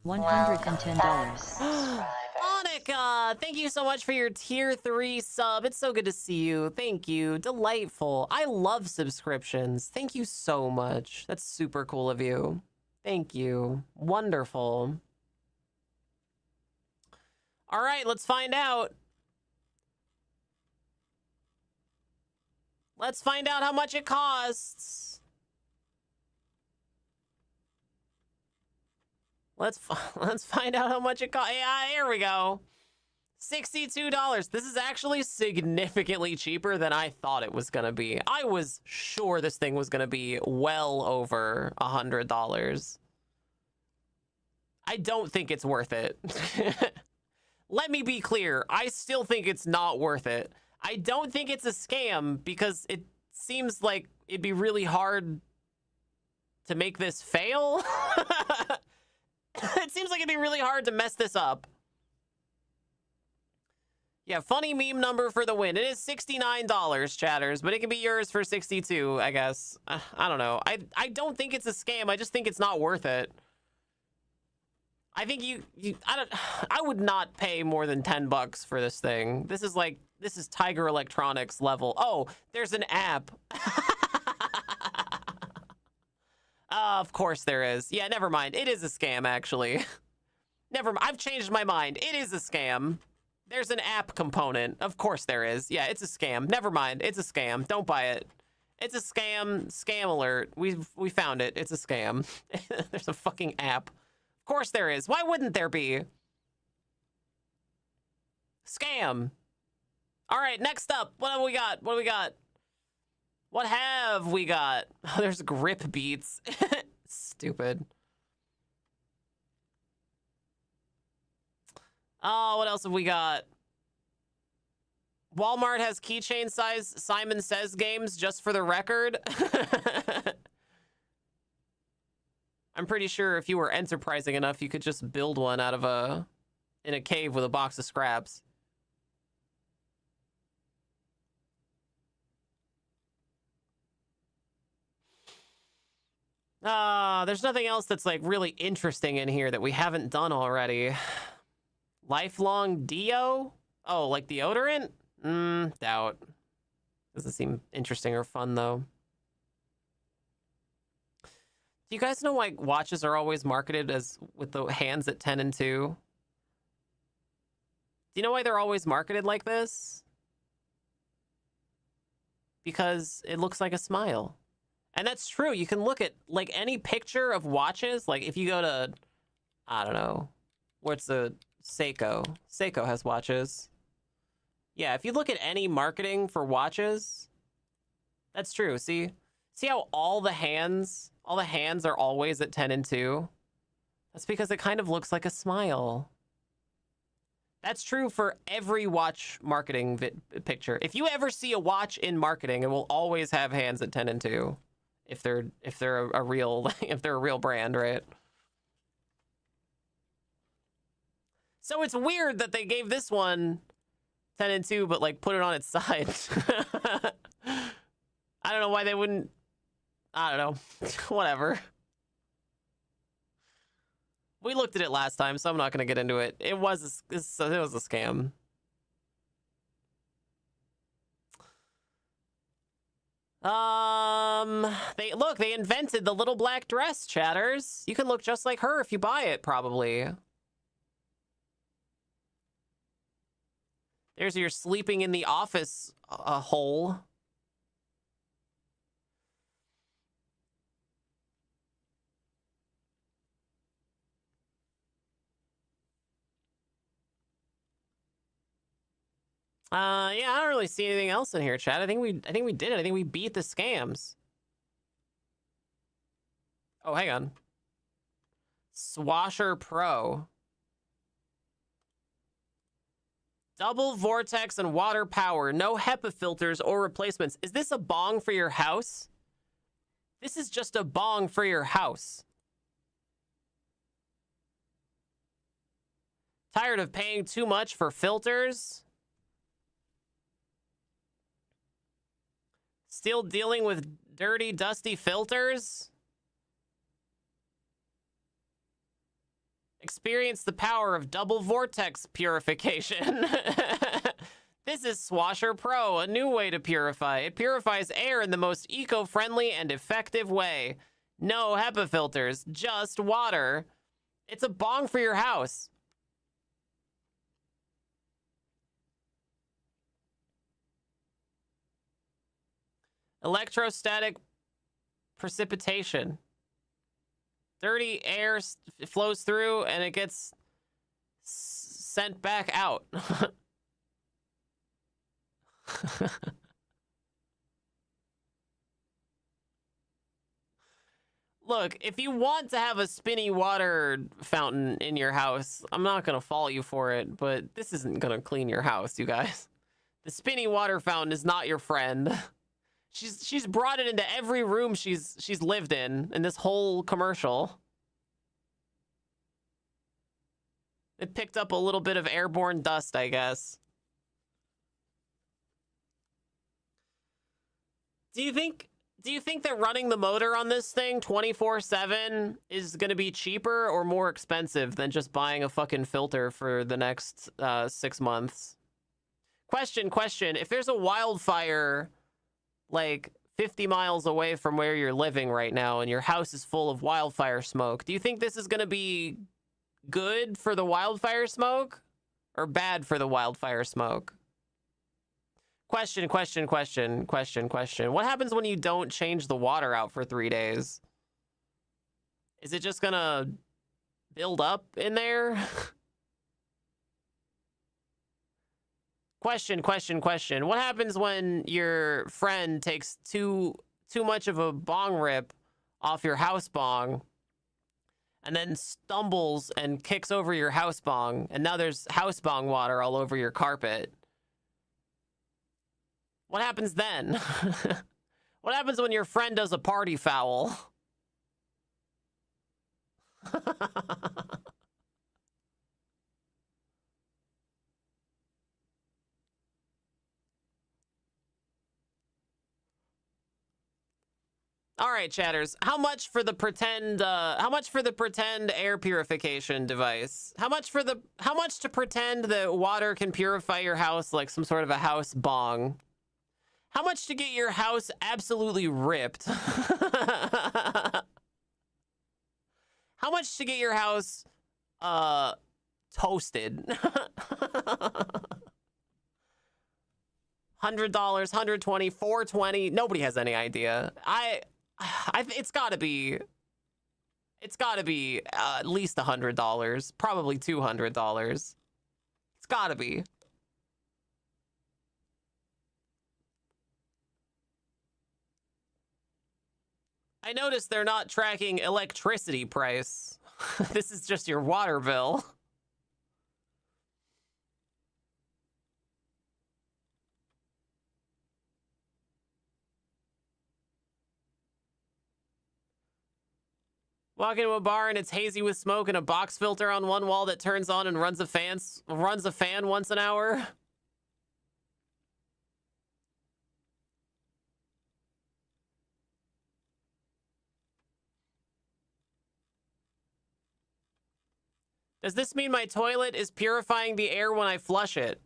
$110. Monica, thank you so much for your tier 3 sub. It's so good to see you. Thank you. Delightful. I love subscriptions. Thank you so much. That's super cool of you. Thank you. Wonderful. All right, let's find out. Let's find out how much it costs. Let's find out how much it costs. Yeah, here we go. $62. This is actually significantly cheaper than I thought it was gonna be. I was sure this thing was gonna be well over $100. I don't think it's worth it. Let me be clear. I still think it's not worth it. I don't think it's a scam because it seems like it'd be really hard to make this fail. It seems like it'd be really hard to mess this up. Yeah, funny meme number for the win. It is $69, chatters, but it can be yours for 62, I guess. I don't know. I don't think it's a scam. I just think it's not worth it. I think I would not pay more than $10 for this thing. This is Tiger Electronics level. Oh, there's an app. Of course there is. Yeah, never mind. It is a scam, actually. Never mind. I've changed my mind. It is a scam. There's an app component. Of course there is. Yeah, it's a scam. Never mind. It's a scam. Don't buy it. It's a scam. Scam alert. We found it. It's a scam. There's a fucking app. Of course there is. Why wouldn't there be? Scam. All right, next up. What have we got? What do we got? What have we got? Oh, there's grip beats. Stupid. Oh, what else have we got? Walmart has keychain size Simon Says games, just for the record. I'm pretty sure if you were enterprising enough, you could just build one out of in a cave with a box of scraps. There's nothing else that's like really interesting in here that we haven't done already. Lifelong Dio? Oh, like deodorant? Doubt. Doesn't seem interesting or fun, though. Do you guys know why watches are always marketed as with the hands at 10 and 2? Do you know why they're always marketed like this? Because it looks like a smile. And that's true. You can look at, like, any picture of watches. Like, if you go to, I don't know, what's the... Seiko. Seiko has watches. Yeah, if you look at any marketing for watches, that's true. See how all the hands are always at 10 and 2? That's because it kind of looks like a smile. That's true for every watch marketing picture. If you ever see a watch in marketing, it will always have hands at 10 and 2. If they're a real brand, right? So it's weird that they gave this one 10 and 2, but like put it on its side. I don't know why they wouldn't. I don't know. Whatever. We looked at it last time, so I'm not going to get into it. It was a scam. They invented the little black dress, chatters. You can look just like her if you buy it, probably. There's your sleeping in the office hole. Yeah, I don't really see anything else in here, chat. I think we did it. I think we beat the scams. Oh, hang on. Swasher Pro. Double vortex and water power. No HEPA filters or replacements. Is this a bong for your house? This is just a bong for your house. Tired of paying too much for filters? Still dealing with dirty, dusty filters? Experience the power of double vortex purification. This is Swasher Pro, a new way to purify. It purifies air in the most eco-friendly and effective way. No HEPA filters, just water. It's a bong for your house. Electrostatic precipitation. Dirty air flows through and it gets sent back out. Look, if you want to have a spinny water fountain in your house, I'm not going to fault you for it, but this isn't going to clean your house, you guys. The spinny water fountain is not your friend. She's brought it into every room she's lived in this whole commercial. It picked up a little bit of airborne dust, I guess. Do you think that running the motor on this thing 24/7 is going to be cheaper or more expensive than just buying a fucking filter for the next 6 months? Question. If there's a wildfire like 50 miles away from where you're living right now and your house is full of wildfire smoke, do you think this is going to be good for the wildfire smoke or bad for the wildfire smoke? Question. What happens when you don't change the water out for 3 days? Is it just gonna build up in there? Question. What happens when your friend takes too much of a bong rip off your house bong and then stumbles and kicks over your house bong, and now there's house bong water all over your carpet? What happens then? What happens when your friend does a party foul? All right, chatters. How much for the pretend air purification device? How much to pretend that water can purify your house like some sort of a house bong? How much to get your house absolutely ripped? How much to get your house toasted? $100, $120, $420. Nobody has any idea. It's got to be at least $100, probably $200. It's got to be. I noticed they're not tracking electricity price. This is just your water bill. Walk into a bar and it's hazy with smoke and a box filter on one wall that turns on and runs a fan once an hour. Does this mean my toilet is purifying the air when I flush it?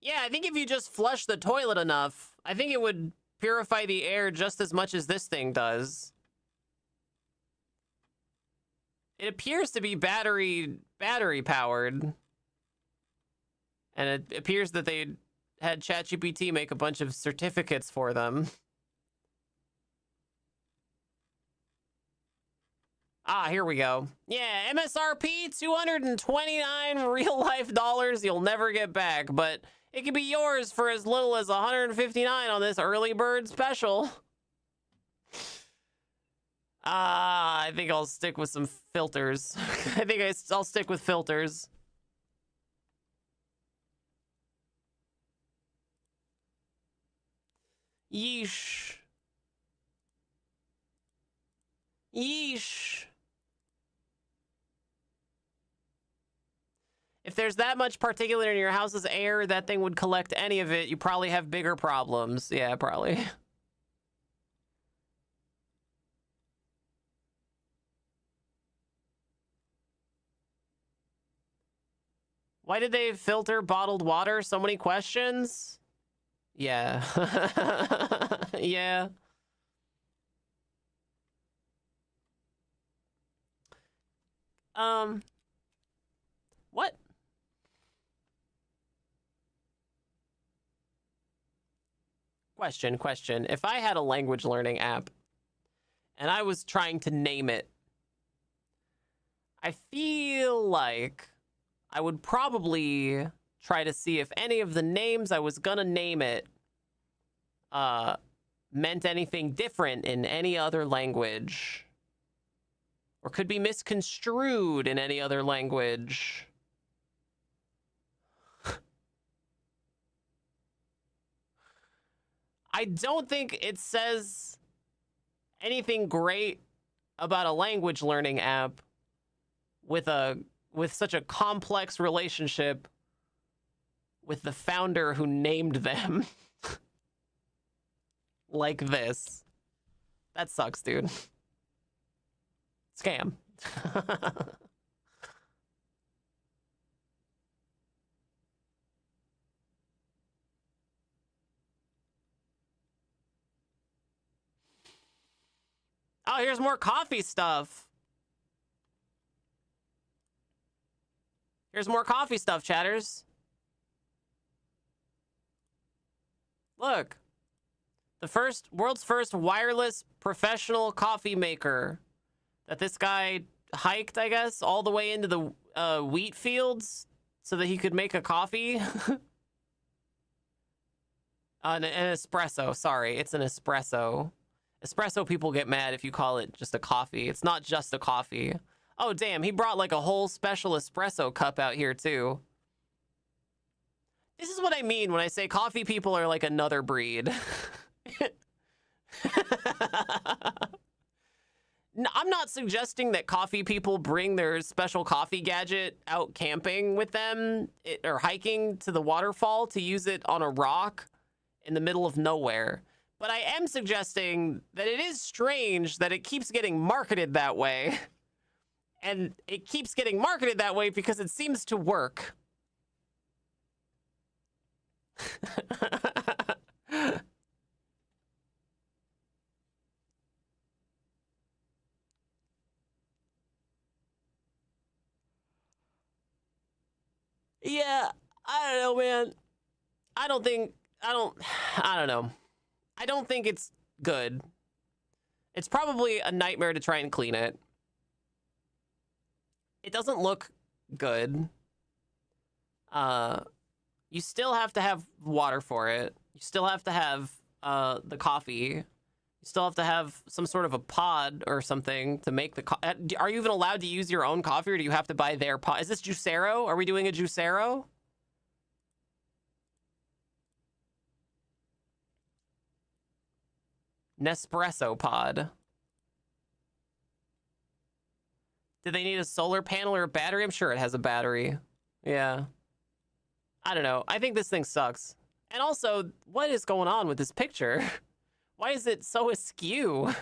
Yeah, I think if you just flush the toilet enough, I think it would purify the air just as much as this thing does. It appears to be battery powered. And it appears that they had ChatGPT make a bunch of certificates for them. Ah, here we go. Yeah, MSRP, 229 real-life dollars you'll never get back, but it can be yours for as little as 159 on this early bird special. I think I'll stick with some filters. I think I'll stick with filters. Yeesh. Yeesh. If there's that much particulate in your house's air, that thing would collect any of it. You probably have bigger problems. Yeah, probably. Why did they filter bottled water? So many questions? Yeah. Yeah. What? Question. If I had a language learning app and I was trying to name it, I feel like I would probably try to see if any of the names I was gonna name it meant anything different in any other language or could be misconstrued in any other language. I don't think it says anything great about a language learning app with such a complex relationship with the founder who named them. like this. That sucks, dude. Scam. Oh, here's more coffee stuff. Here's more coffee stuff, chatters. Look. The world's first wireless professional coffee maker that this guy hiked, I guess, all the way into the wheat fields so that he could make a coffee. An espresso. Sorry, it's an espresso. Espresso people get mad if you call it just a coffee. It's not just a coffee. Oh, damn, he brought like a whole special espresso cup out here, too. This is what I mean when I say coffee people are like another breed. I'm not suggesting that coffee people bring their special coffee gadget out camping with them or hiking to the waterfall to use it on a rock in the middle of nowhere. But I am suggesting that it is strange that it keeps getting marketed that way. And it keeps getting marketed that way because it seems to work. Yeah, I don't know, man. I don't know. I don't think it's good. It's probably a nightmare to try and clean it. It doesn't look good. You still have to have water for it. You still have to have the coffee. You still have to have some sort of a pod or something to make the coffee. Are you even allowed to use your own coffee, or do you have to buy their pod? Is this Juicero? Are we doing a Juicero? Nespresso pod. Do they need a solar panel or a battery? I'm sure it has a battery. Yeah. I don't know. I think this thing sucks. And also, what is going on with this picture? Why is it so askew?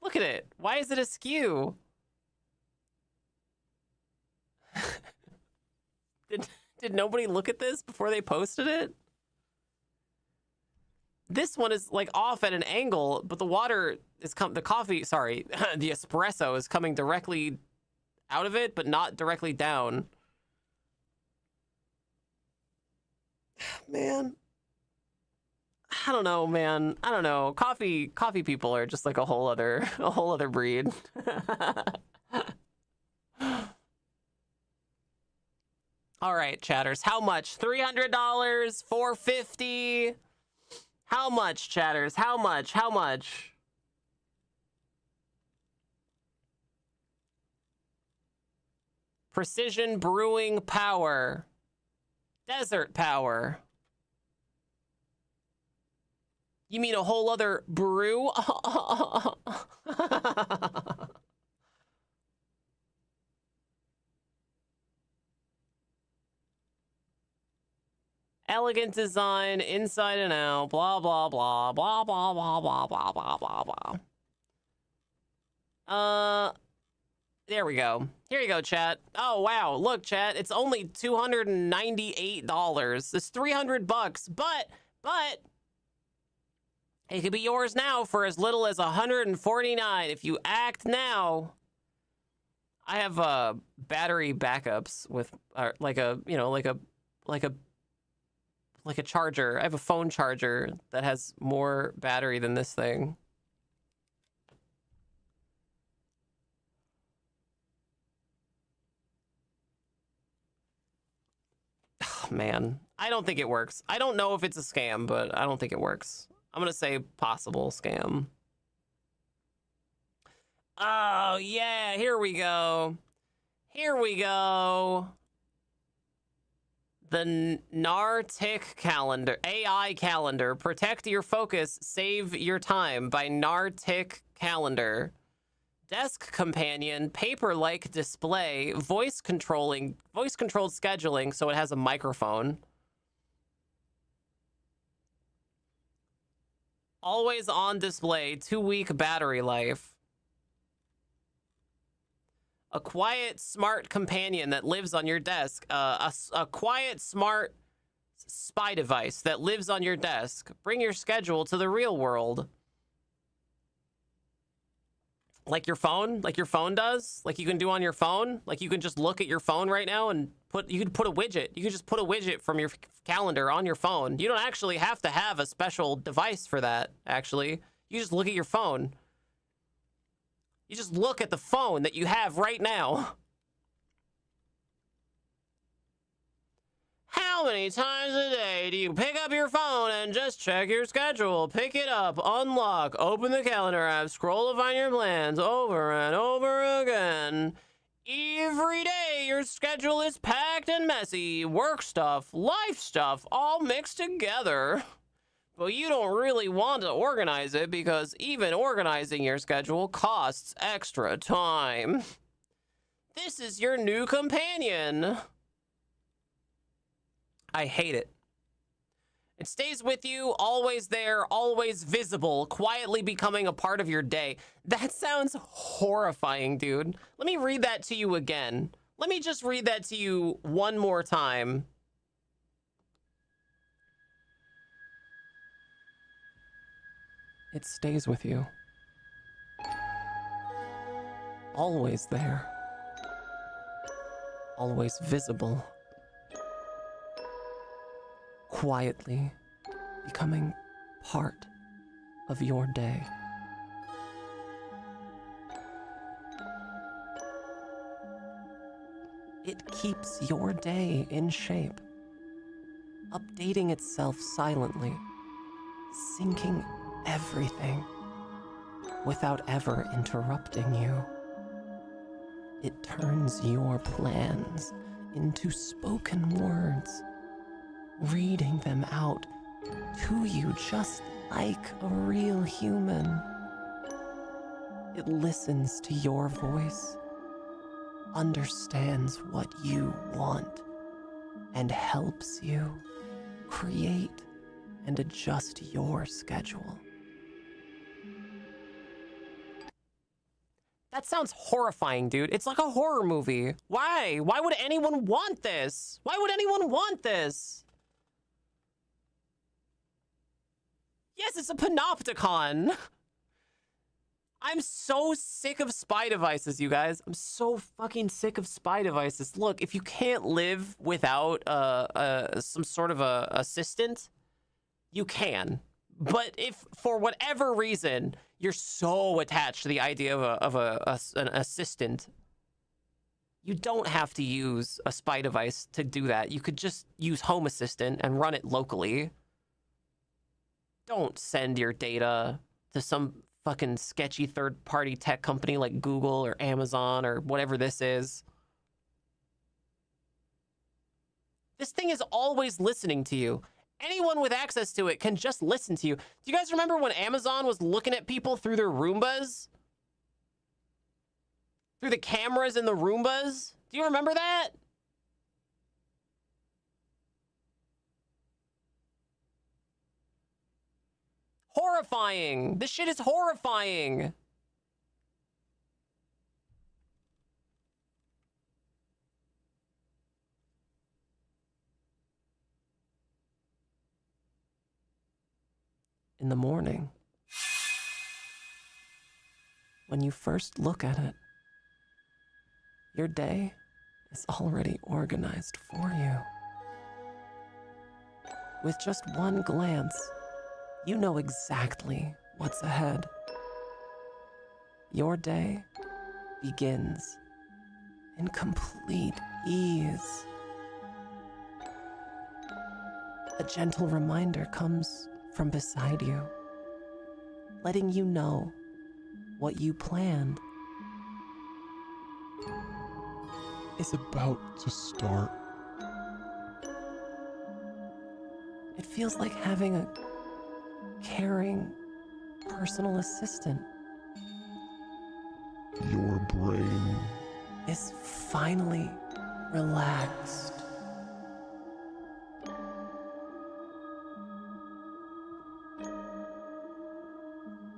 Look at it. Why is it askew? Did nobody look at this before they posted it? This one is like off at an angle, but the water is the espresso is coming directly out of it, but not directly down. Man. I don't know, man. I don't know. Coffee people are just like a whole other breed. All right, chatters. How much? $300? $450? How much, chatters? How much? How much? Precision brewing power. Desert power. You mean a whole other brew? Elegant design, inside and out, blah, blah, blah, blah, blah, blah, blah, blah, blah, blah, blah. There we go. Here you go, chat. Oh, wow. Look, chat, it's only $298. It's $300, but it could be yours now for as little as $149 if you act now. I have battery backups with like a charger. I have a phone charger that has more battery than this thing. Oh, man, I don't think it works. I don't know if it's a scam, but I don't think it works. I'm gonna say possible scam. Oh, yeah, here we go. Here we go. The Nartic calendar, AI calendar. Protect your focus, save your time by Nartic calendar. Desk companion, paper-like display, voice-controlled scheduling, so it has a microphone. Always on display, 2-week battery life. A quiet, smart companion that lives on your desk. A quiet, smart spy device that lives on your desk. Bring your schedule to the real world. Like your phone does, like you can do on your phone. Like you can just look at your phone right now and you can put a widget. You can just put a widget from your calendar on your phone. You don't actually have to have a special device for that, actually. You just look at your phone. You just look at the phone that you have right now. How many times a day do you pick up your phone and just check your schedule? Pick it up, unlock, open the calendar app, scroll to find your plans over and over again. Every day your schedule is packed and messy. Work stuff, life stuff, all mixed together. But you don't really want to organize it because even organizing your schedule costs extra time. This is your new companion. I hate it. It stays with you, always there, always visible, quietly becoming a part of your day. That sounds horrifying, dude. Let me read that to you again. Let me just read that to you one more time. It stays with you. Always there. Always visible. Quietly becoming part of your day. It keeps your day in shape, updating itself silently, syncing everything without ever interrupting you. It turns your plans into spoken words, reading them out to you just like a real human. It listens to your voice, understands what you want, and helps you create and adjust your schedule. That sounds horrifying, dude. It's like a horror movie. Why? Why would anyone want this? Why would anyone want this? Yes, it's a panopticon. I'm so sick of spy devices, you guys. I'm so fucking sick of spy devices. Look, if you can't live without some sort of a assistant, you can. But if for whatever reason you're so attached to the idea of an assistant, you don't have to use a spy device to do that. You could just use Home Assistant and run it locally. Don't send your data to some fucking sketchy third-party tech company like Google or Amazon or whatever this is. This thing is always listening to you. Anyone with access to it can just listen to you. Do you guys remember when Amazon was looking at people through their Roombas? Through the cameras in the Roombas? Do you remember that? Horrifying. This shit is horrifying. In the morning, when you first look at it, your day is already organized for you. With just one glance, you know exactly what's ahead. Your day begins in complete ease. A gentle reminder comes from beside you, letting you know what you planned is about to start. It feels like having a caring personal assistant. Your brain is finally relaxed.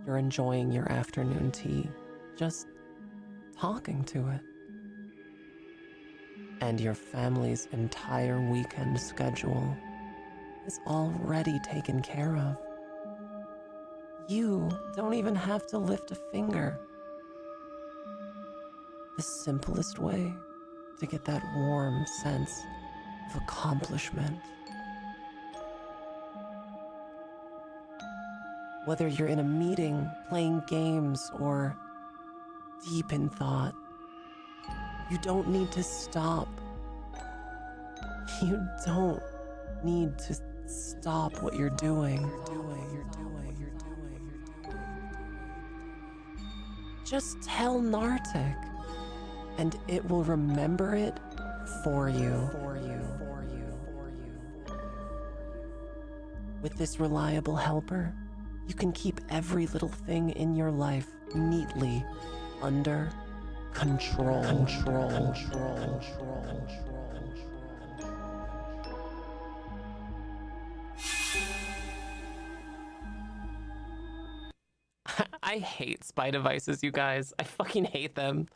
you're enjoying your afternoon tea, just talking to it. And your family's entire weekend schedule is already taken care of. You don't even have to lift a finger. The simplest way to get that warm sense of accomplishment. Whether you're in a meeting, playing games, or deep in thought, you don't need to stop. You don't need to stop what you're doing. Just tell Nartic, and it will remember it for you. With this reliable helper, you can keep every little thing in your life neatly under control. I hate spy devices, you guys. I fucking hate them.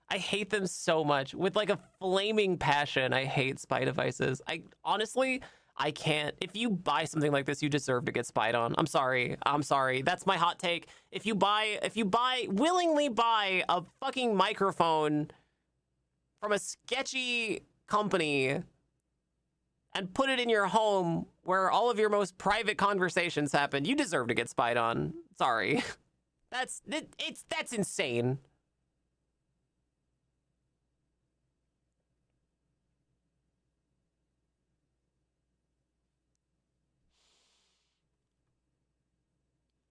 I hate them so much. With like a flaming passion, I hate spy devices. Honestly, I can't. If you buy something like this, you deserve to get spied on. I'm sorry. That's my hot take. If you willingly buy a fucking microphone from a sketchy company and put it in your home where all of your most private conversations happen, you deserve to get spied on. Sorry. That's insane.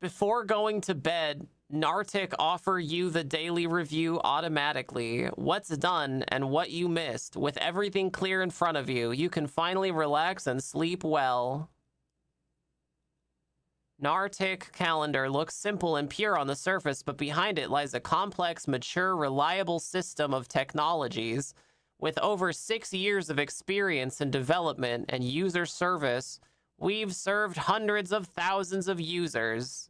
Before going to bed, Nartic offer you the daily review automatically. What's done and what you missed. With everything clear in front of you, you can finally relax and sleep well. Nartic calendar looks simple and pure on the surface, but behind it lies a complex, mature, reliable system of technologies. With over 6 years of experience in development and user service, we've served hundreds of thousands of users.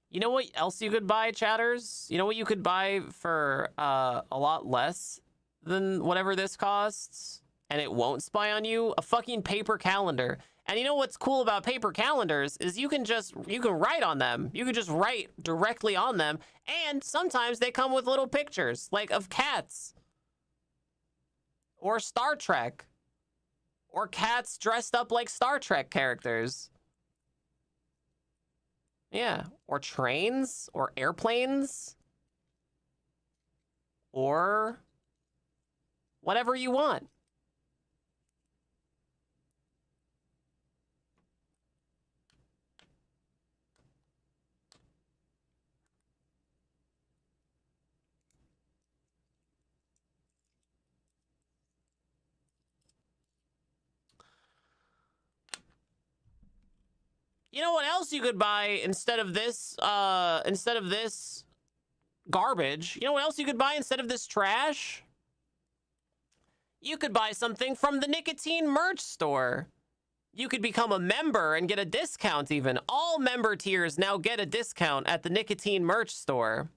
You know what else you could buy, chatters? You know what you could buy for a lot less than whatever this costs, and it won't spy on you? A fucking paper calendar. And you know what's cool about paper calendars is you can write on them. You can just write directly on them, and sometimes they come with little pictures, like of cats, or Star Trek, or cats dressed up like Star Trek characters. Yeah, or trains, or airplanes, or whatever you want. You know what else you could buy instead of this garbage? You know what else you could buy instead of this trash? You could buy something from the Nicotine merch store. You could become a member and get a discount even. All member tiers now get a discount at the Nicotine merch store.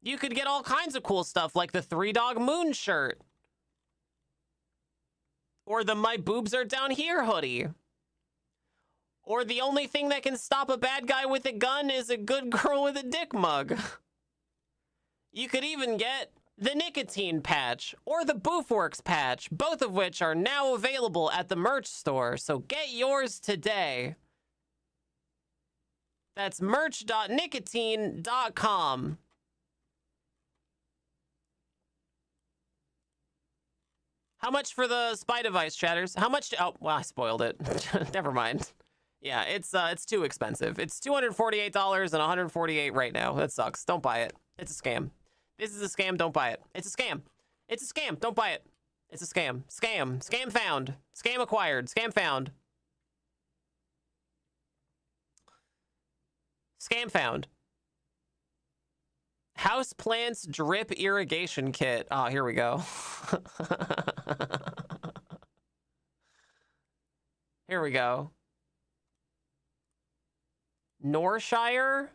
You could get all kinds of cool stuff like the 3 Dog Moon shirt. Or the My Boobs Are Down Here hoodie. Or the only thing that can stop a bad guy with a gun is a good girl with a dick mug. You could even get the Nicotine patch or the Boofworks patch, both of which are now available at the merch store, so get yours today. That's merch.nicotine.com. How much for the spy device, chatters? How much? Oh, well, I spoiled it. Never mind. Yeah, it's too expensive. It's $248 and $148 right now. That sucks. Don't buy it. It's a scam. This is a scam. Don't buy it. It's a scam. It's a scam. Don't buy it. It's a scam. Scam. Scam found. Scam acquired. Scam found. Scam found. House plants drip irrigation kit. Oh, here we go. Here we go. Norshire?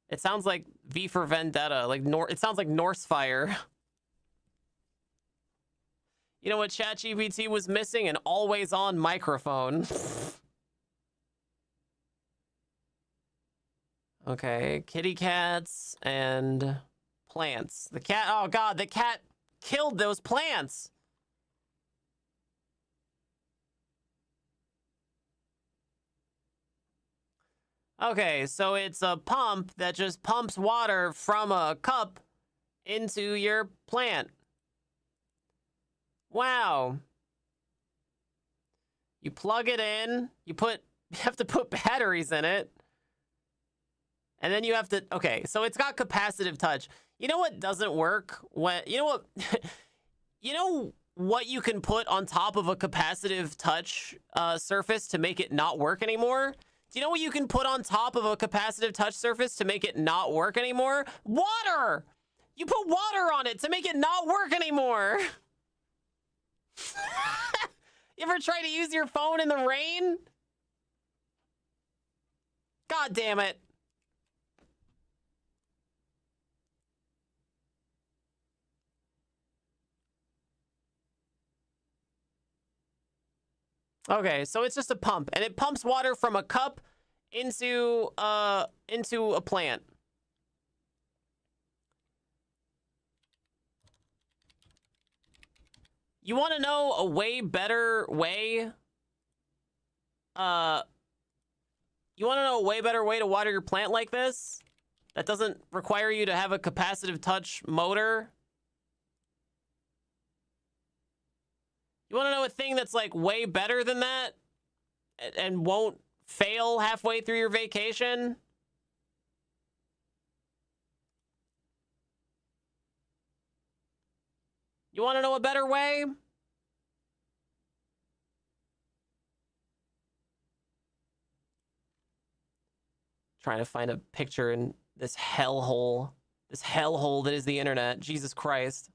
It sounds like V for Vendetta. Like it sounds like Norse Fire. You know what ChatGPT was missing? An always-on microphone. Okay, kitty cats and plants. The cat, oh god, the cat killed those plants. Okay, so it's a pump that just pumps water from a cup into your plant. Wow. You plug it in, you have to put batteries in it. And then you have to, okay, so it's got capacitive touch. You know what doesn't work? You know what you can put on top of a capacitive touch surface to make it not work anymore? Do you know what you can put on top of a capacitive touch surface to make it not work anymore? Water! You put water on it to make it not work anymore. You ever try to use your phone in the rain? God damn it. Okay, so it's just a pump, and it pumps water from a cup into a plant. You want to know a way better way? You want to know a way better way to water your plant like this? That doesn't require you to have a capacitive touch motor? You want to know a thing that's like way better than that and won't fail halfway through your vacation? You want to know a better way? Trying to find a picture in this hellhole that is the internet. Jesus Christ.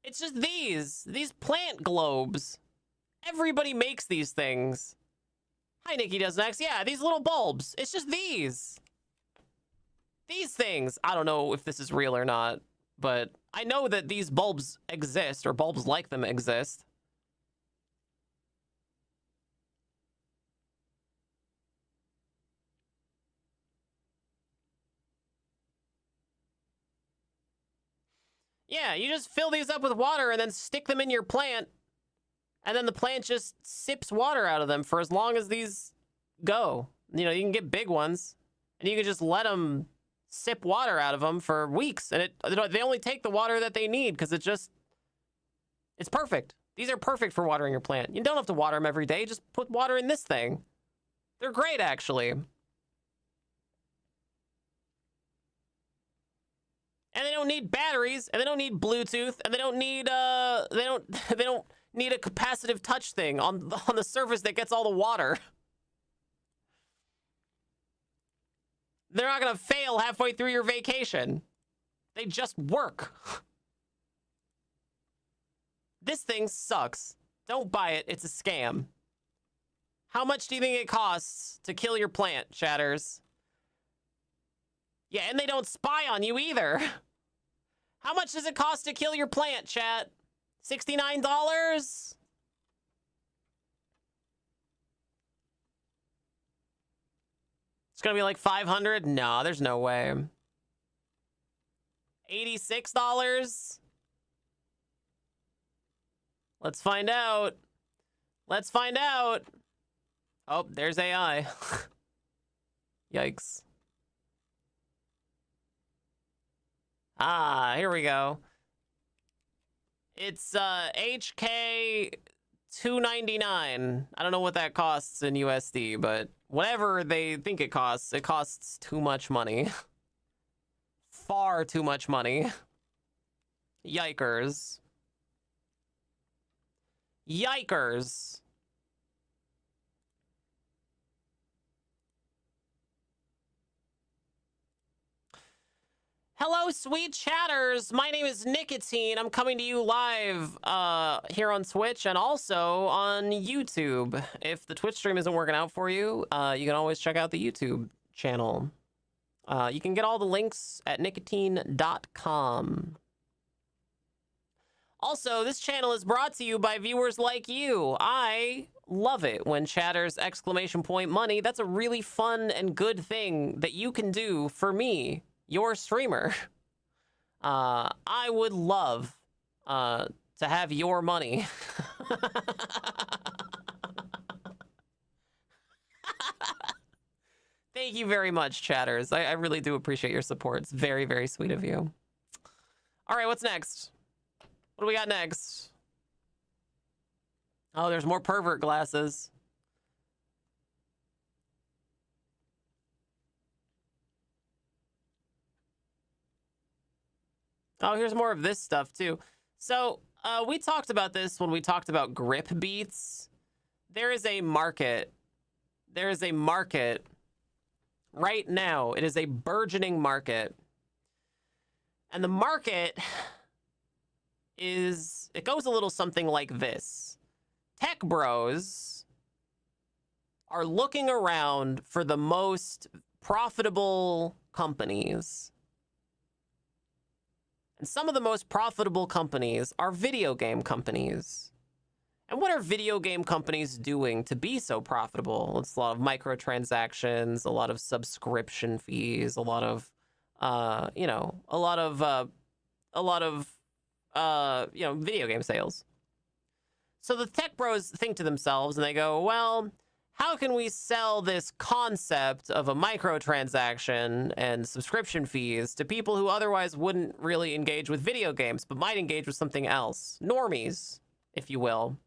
It's just these plant globes. Everybody makes these things. Hi, Nikki Does Next. Yeah, these little bulbs. It's just these things. I don't know if this is real or not, but I know that these bulbs exist, or bulbs like them exist. Yeah, you just fill these up with water and then stick them in your plant, and then the plant just sips water out of them for as long as these go. You know, you can get big ones, and you can just let them sip water out of them for weeks, and they only take the water that they need because it's perfect. These are perfect for watering your plant. You don't have to water them every day. Just put water in this thing. They're great, actually. And they don't need batteries, and they don't need Bluetooth, and they don't need they don't need a capacitive touch thing on the surface that gets all the water. They're not gonna fail halfway through your vacation. They just work. This thing sucks. Don't buy it. It's a scam. How much do you think it costs to kill your plant, chatters? Yeah, and they don't spy on you either. How much does it cost to kill your plant, chat? $69? It's gonna be like $500? No, there's no way. $86? Let's find out. Let's find out. Oh, there's AI. Yikes. Ah, here we go. It's HK 299. I don't know what that costs in USD, but whatever they think it costs too much money. Far too much money. Yikers. Yikers. Hello, sweet chatters. My name is Nicotine. I'm coming to you live here on Twitch and also on YouTube. If the Twitch stream isn't working out for you, you can always check out the YouTube channel. You can get all the links at nicotine.com. Also, this channel is brought to you by viewers like you. I love it when chatters exclamation point money. That's a really fun and good thing that you can do for me, your streamer. I would love to have your money. Thank you very much, chatters. I really do appreciate your support. It's very, very sweet of you. All right, what's next? What do we got next? Oh, there's more pervert glasses. Oh, here's more of this stuff, too. So, we talked about this when we talked about grip beats. There is a market. There is a market right now. It is a burgeoning market. And the market is, it goes a little something like this. Tech bros are looking around for the most profitable companies. And some of the most profitable companies are video game companies. And what are video game companies doing to be so profitable? It's a lot of microtransactions, a lot of subscription fees, a lot of, video game sales. So the tech bros think to themselves and they go, well, how can we sell this concept of a microtransaction and subscription fees to people who otherwise wouldn't really engage with video games, but might engage with something else? Normies, if you will.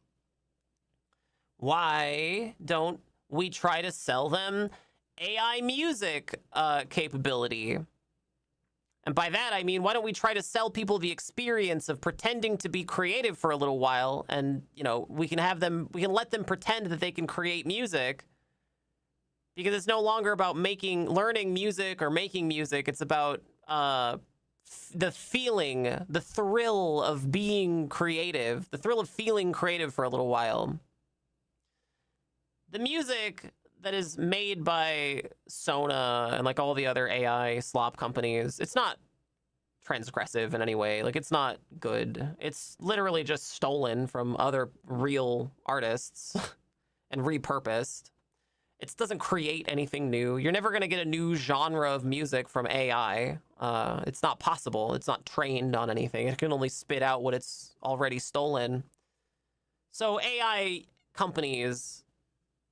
Why don't we try to sell them AI music capability? And by that, I mean, why don't we try to sell people the experience of pretending to be creative for a little while? And, we can let them pretend that they can create music, because it's no longer about learning music or making music. It's about the feeling, the thrill of being creative, the thrill of feeling creative for a little while. The music that is made by Sona and like all the other AI slop companies, it's not transgressive in any way. Like, it's not good. It's literally just stolen from other real artists and repurposed. It doesn't create anything new. You're never going to get a new genre of music from AI. It's not possible. It's not trained on anything. It can only spit out what it's already stolen. So AI companies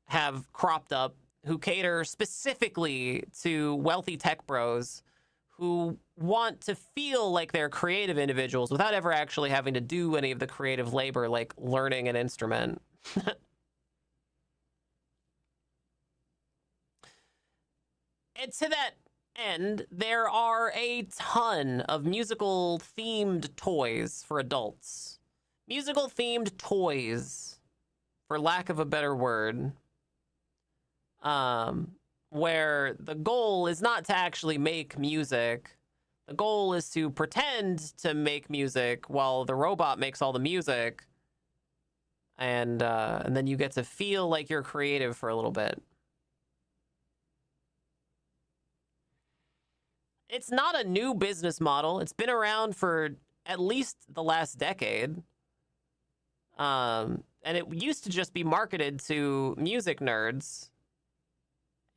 have cropped up who cater specifically to wealthy tech bros who want to feel like they're creative individuals without ever actually having to do any of the creative labor, like learning an instrument. And to that end, there are a ton of musical-themed toys for adults. Musical-themed toys, for lack of a better word. Where the goal is not to actually make music. The goal is to pretend to make music while the robot makes all the music. And then you get to feel like you're creative for a little bit. It's not a new business model. It's been around for at least the last decade. And it used to just be marketed to music nerds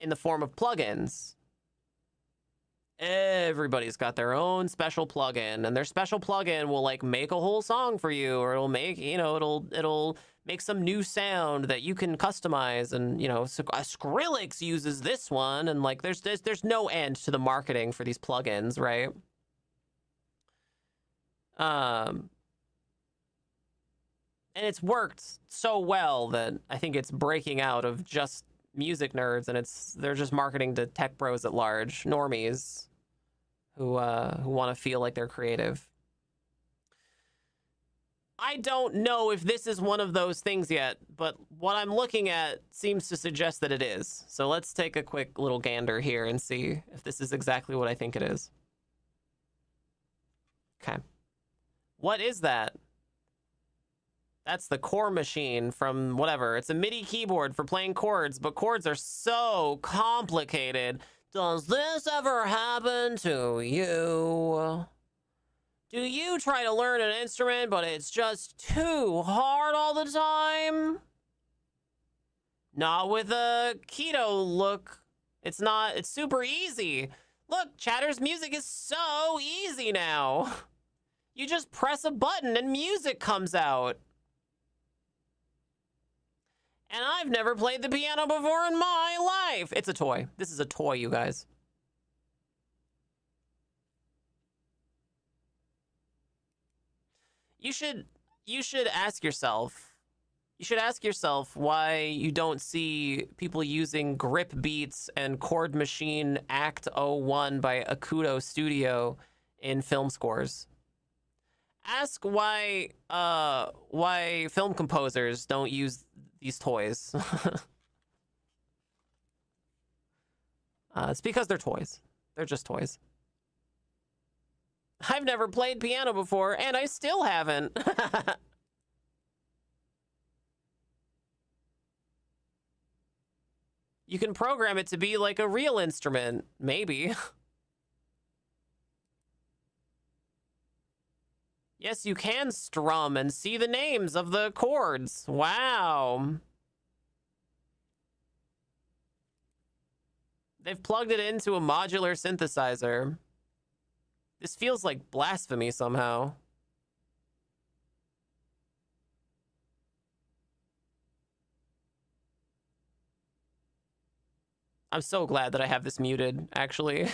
in the form of plugins. Everybody's got their own special plugin, and their special plugin will like make a whole song for you, or it'll make, it'll make some new sound that you can customize. And, Skrillex uses this one, and like there's no end to the marketing for these plugins, right? And it's worked so well that I think it's breaking out of just music nerds, and they're just marketing to tech bros at large, normies who want to feel like they're creative. I don't know if this is one of those things yet, but what I'm looking at seems to suggest that it is. So let's take a quick little gander here and see if this is exactly what I think it is. Okay. What is that? That's the core machine from whatever. It's a MIDI keyboard for playing chords, but chords are so complicated. Does this ever happen to you? Do you try to learn an instrument, but it's just too hard all the time? Not with a keto look. It's not, it's super easy. Look, Chatter's music is so easy now. You just press a button and music comes out. And I've never played the piano before in my life. It's a toy. This is a toy, you guys. You should ask yourself. You should ask yourself why you don't see people using grip beats and chord machine Act 01 by Akudo Studio in film scores. Ask why film composers don't use these toys. It's because they're toys. They're just toys. I've never played piano before, and I still haven't. You can program it to be like a real instrument, maybe. Yes, you can strum and see the names of the chords. Wow. They've plugged it into a modular synthesizer. This feels like blasphemy somehow. I'm so glad that I have this muted, actually.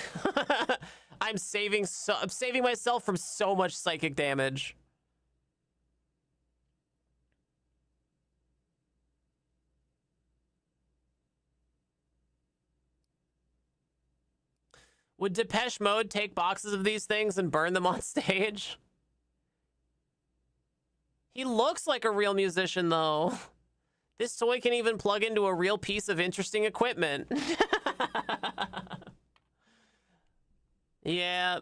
I'm saving myself from so much psychic damage. Would Depeche Mode take boxes of these things and burn them on stage? He looks like a real musician, though. This toy can even plug into a real piece of interesting equipment. Yeah.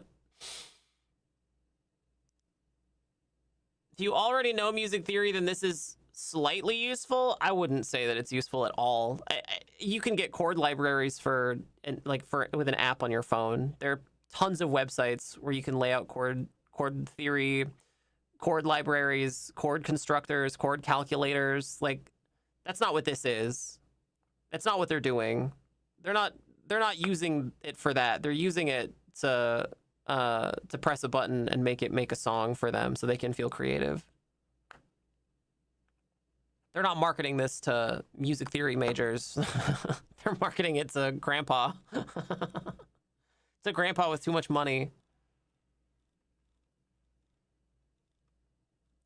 If you already know music theory, then this is slightly useful. I wouldn't say that it's useful at all. You can get chord libraries with an app on your phone. There are tons of websites where you can lay out chord theory, chord libraries, chord constructors, chord calculators. Like, that's not what this is. That's not what they're doing. They're not using it for that. They're using it to press a button and make a song for them so they can feel creative. They're not marketing this to music theory majors. They're marketing it to grandpa. To grandpa with too much money.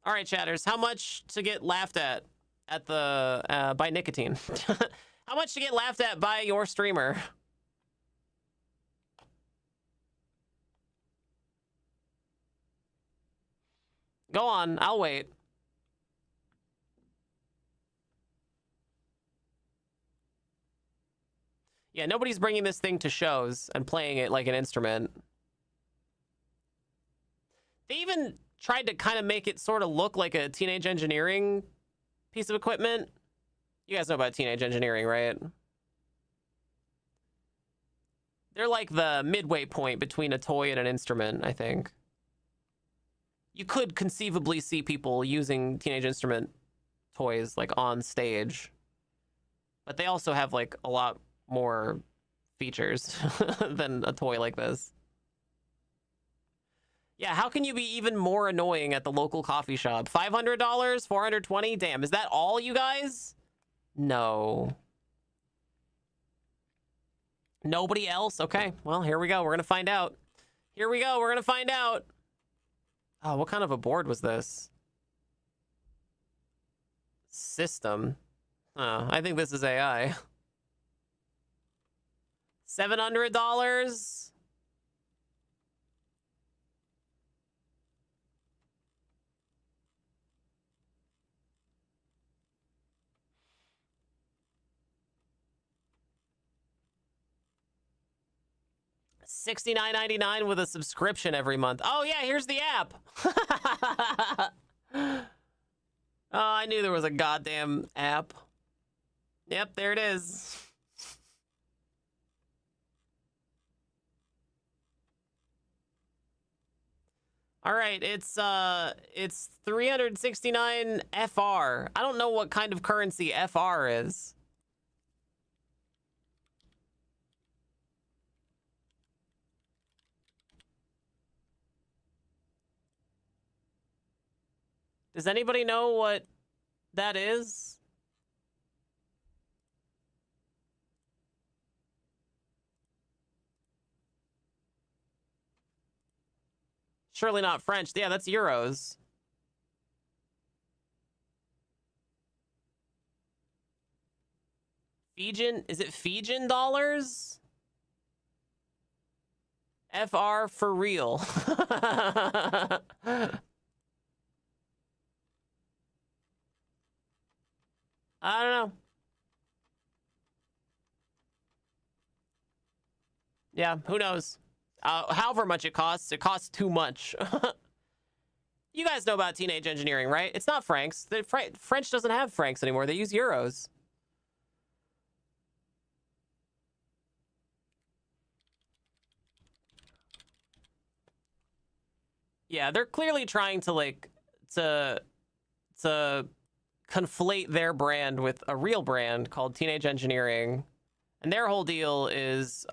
All right, chatters, how much to get laughed at the by nicotine? How much to get laughed at by your streamer? Go on, I'll wait. Yeah, nobody's bringing this thing to shows and playing it like an instrument. They even tried to kind of make it sort of look like a Teenage Engineering piece of equipment. You guys know about Teenage Engineering, right? They're like the midway point between a toy and an instrument, I think. You could conceivably see people using Teenage Instrument toys like on stage, but they also have like a lot more features than a toy like this. Yeah, how can you be even more annoying at the local coffee shop? $500? $420? Damn, is that all, you guys? No. Nobody else? Okay, well, here we go. We're gonna find out. Here we go. We're gonna find out. Oh, what kind of a board was this? System. Oh, I think this is AI. $700? $69.99 with a subscription every month. Oh yeah, here's the app. Oh, I knew there was a goddamn app. Yep, there it is. All right, it's 369 FR. I don't know what kind of currency FR is. Does anybody know what that is? Surely not French. Yeah, that's euros. Fijian? Is it Fijian dollars? FR for real. I don't know. Yeah, who knows? However much it costs too much. You guys know about teenage engineering, right? It's not francs. French doesn't have francs anymore. They use euros. Yeah, they're clearly trying to like to conflate their brand with a real brand called Teenage Engineering, and their whole deal is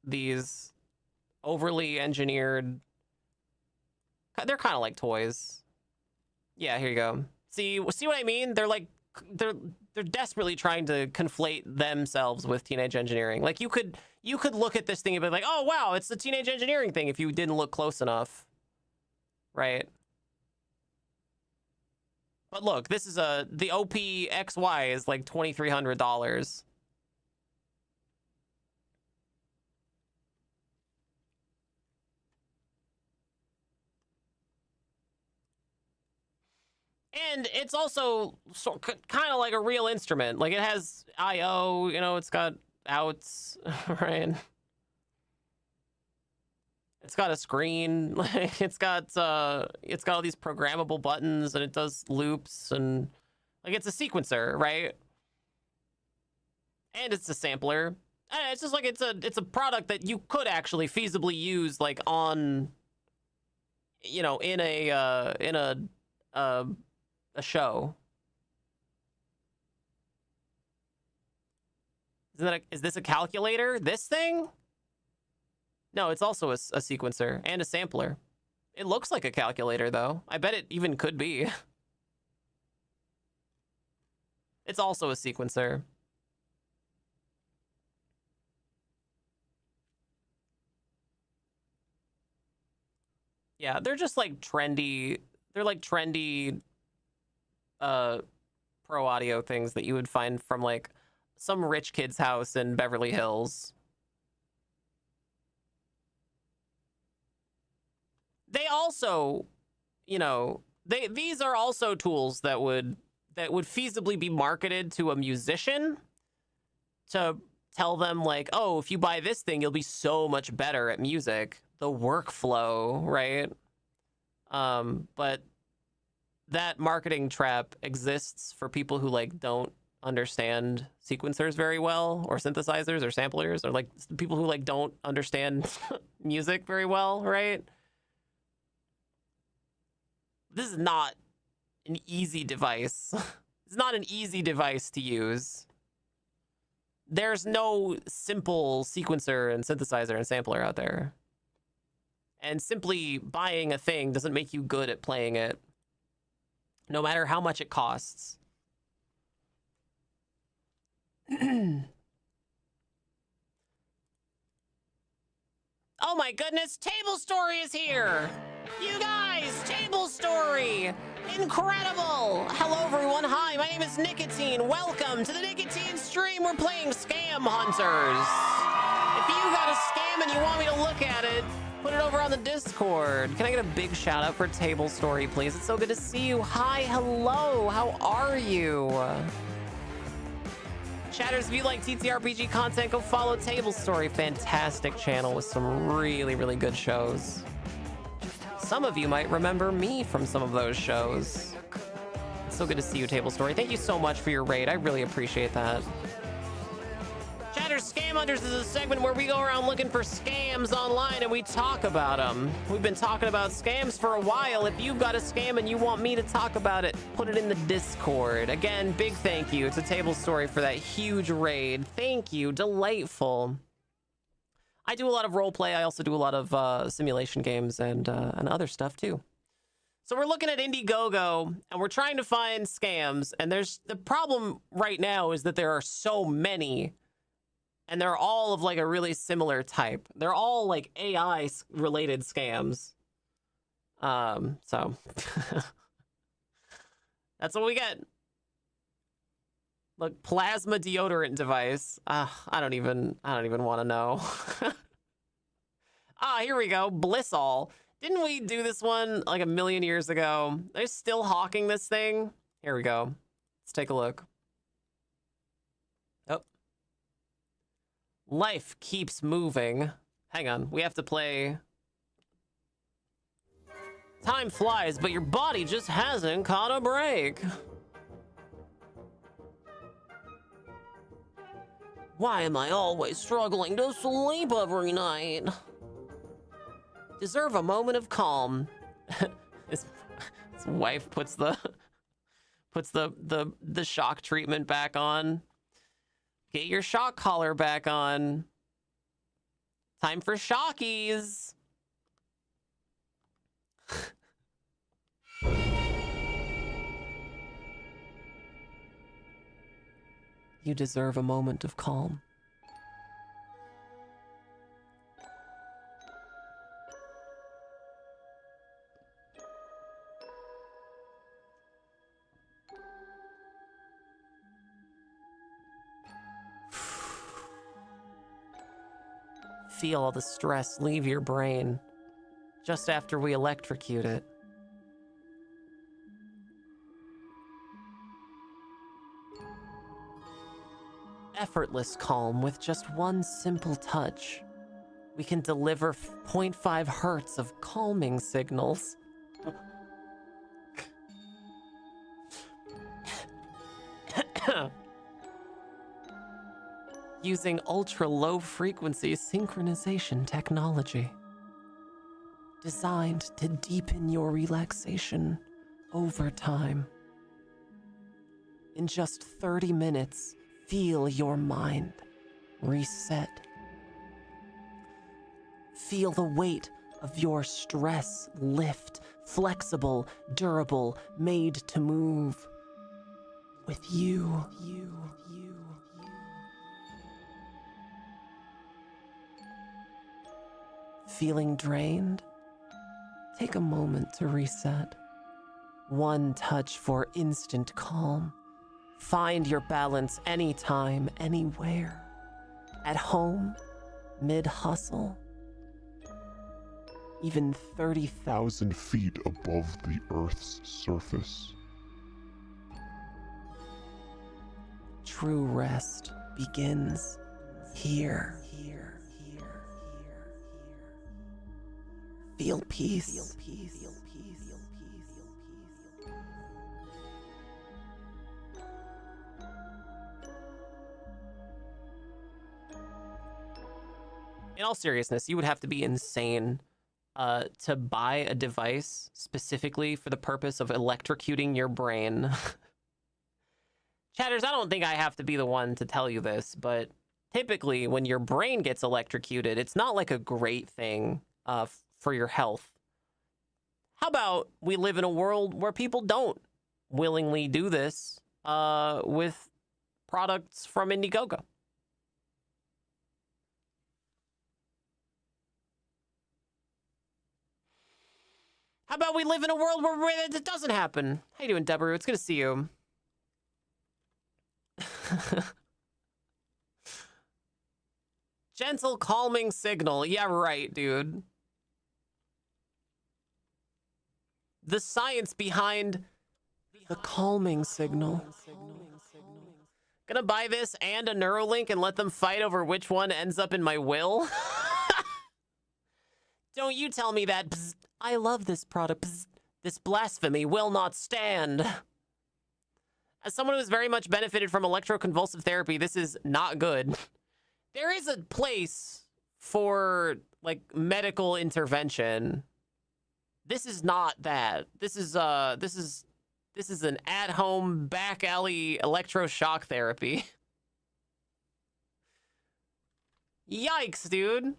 these overly engineered. They're kind of like toys. Yeah, here you go. See what I mean? They're like they're desperately trying to conflate themselves with Teenage Engineering. Like you could look at this thing and be like, oh wow, it's the Teenage Engineering thing if you didn't look close enough, right? But look, this is the OPXY is like $2,300. And it's also kind of like a real instrument. Like it has I/O, you know, it's got outs, right? It's got a screen. Like it's got all these programmable buttons, and it does loops, and like it's a sequencer, right? And it's a sampler. And it's just like it's a product that you could actually feasibly use like on, you know, in a show. Is this a calculator? This thing? No, it's also a sequencer and a sampler. It looks like a calculator, though. I bet it even could be. It's also a sequencer. Yeah, they're just like trendy. They're like trendy pro audio things that you would find from like some rich kid's house in Beverly Hills. They also, you know, these are also tools that would feasibly be marketed to a musician to tell them like, oh, if you buy this thing, you'll be so much better at music. The workflow, right? But that marketing trap exists for people who like don't understand sequencers very well, or synthesizers or samplers, or like people who like don't understand music very well, right? This is not an easy device. It's not an easy device to use. There's no simple sequencer and synthesizer and sampler out there. And simply buying a thing doesn't make you good at playing it, no matter how much it costs. Oh my goodness, Table Story is here! You guys, Table Story! Incredible! Hello everyone, hi, my name is Nicotine. Welcome to the Nicotine stream. We're playing Scamhunters. If you got a scam and you want me to look at it, put it over on the Discord. Can I get a big shout out for Table Story, please? It's so good to see you. Hi, hello, how are you? Chatters, if you like TTRPG content, go follow Table Story. Fantastic channel with some really, really good shows. Some of you might remember me from some of those shows. It's so good to see you, Table Story. Thank you so much for your raid. I really appreciate that. Chatters, Scamhunters is a segment where we go around looking for scams online and we talk about them. We've been talking about scams for a while. If you've got a scam and you want me to talk about it, put it in the Discord. Again, big thank you to Table Story for that huge raid. Thank you. Delightful. I do a lot of roleplay. I also do a lot of simulation games and other stuff too. So we're looking at Indiegogo and we're trying to find scams. And the problem right now is that there are so many. And they're all of like a really similar type. They're all like AI related scams. So that's what we get. Look, plasma deodorant device. I don't even want to know. Here we go. Blissall. Didn't we do this one like a million years ago? They're still hawking this thing. Here we go. Let's take a look. Life keeps moving. Hang on, we have to play. Time flies, but your body just hasn't caught a break. Why am I always struggling to sleep every night? Deserve a moment of calm. his wife puts the shock treatment back on. Get your shock collar back on. Time for shockies. You deserve a moment of calm. Feel all the stress leave your brain just after we electrocute it. Effortless calm with just one simple touch. We can deliver 0.5 hertz of calming signals. Using ultra-low frequency synchronization technology. Designed to deepen your relaxation over time. In just 30 minutes, feel your mind reset. Feel the weight of your stress lift, flexible, durable, made to move. With you. Feeling drained? Take a moment to reset. One touch for instant calm. Find your balance anytime, anywhere. At home, mid-hustle. Even 30,000 feet above the Earth's surface. True rest begins here. Feel peace. In all seriousness, you would have to be insane to buy a device specifically for the purpose of electrocuting your brain. Chatters, I don't think I have to be the one to tell you this, but typically when your brain gets electrocuted, it's not like a great thing for your health. How about we live in a world where people don't willingly do this with products from Indiegogo? How about we live in a world where it doesn't happen? How you doing, Deborah? It's good to see you. Gentle, calming signal. Yeah, right, dude. The science behind the calming signal. Gonna buy this and a Neuralink and let them fight over which one ends up in my will? Don't you tell me that. Bzz, I love this product. Bzz, this blasphemy will not stand. As someone who's very much benefited from electroconvulsive therapy, this is not good. There is a place for, like, medical intervention. This is not that. This is an at-home back alley electroshock therapy. Yikes, dude.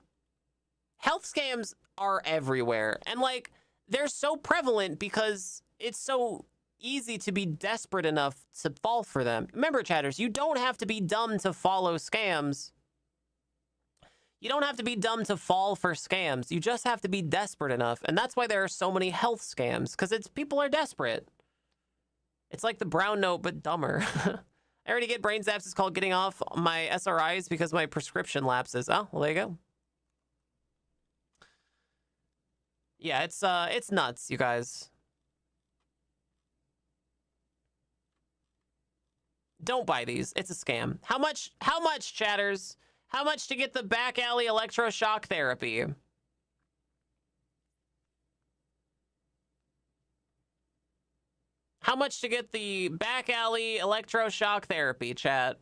Health scams are everywhere. And, like, they're so prevalent because it's so easy to be desperate enough to fall for them. Remember, chatters, you don't have to be dumb to follow scams. You don't have to be dumb to fall for scams. You just have to be desperate enough. And that's why there are so many health scams, because people are desperate. It's like the brown note, but dumber. I already get brain zaps. It's called getting off my SRIs because my prescription lapses. Oh, well, there you go. Yeah, it's nuts, you guys. Don't buy these. It's a scam. How much, chatters? How much to get the back alley electroshock therapy? How much to get the back alley electroshock therapy, chat?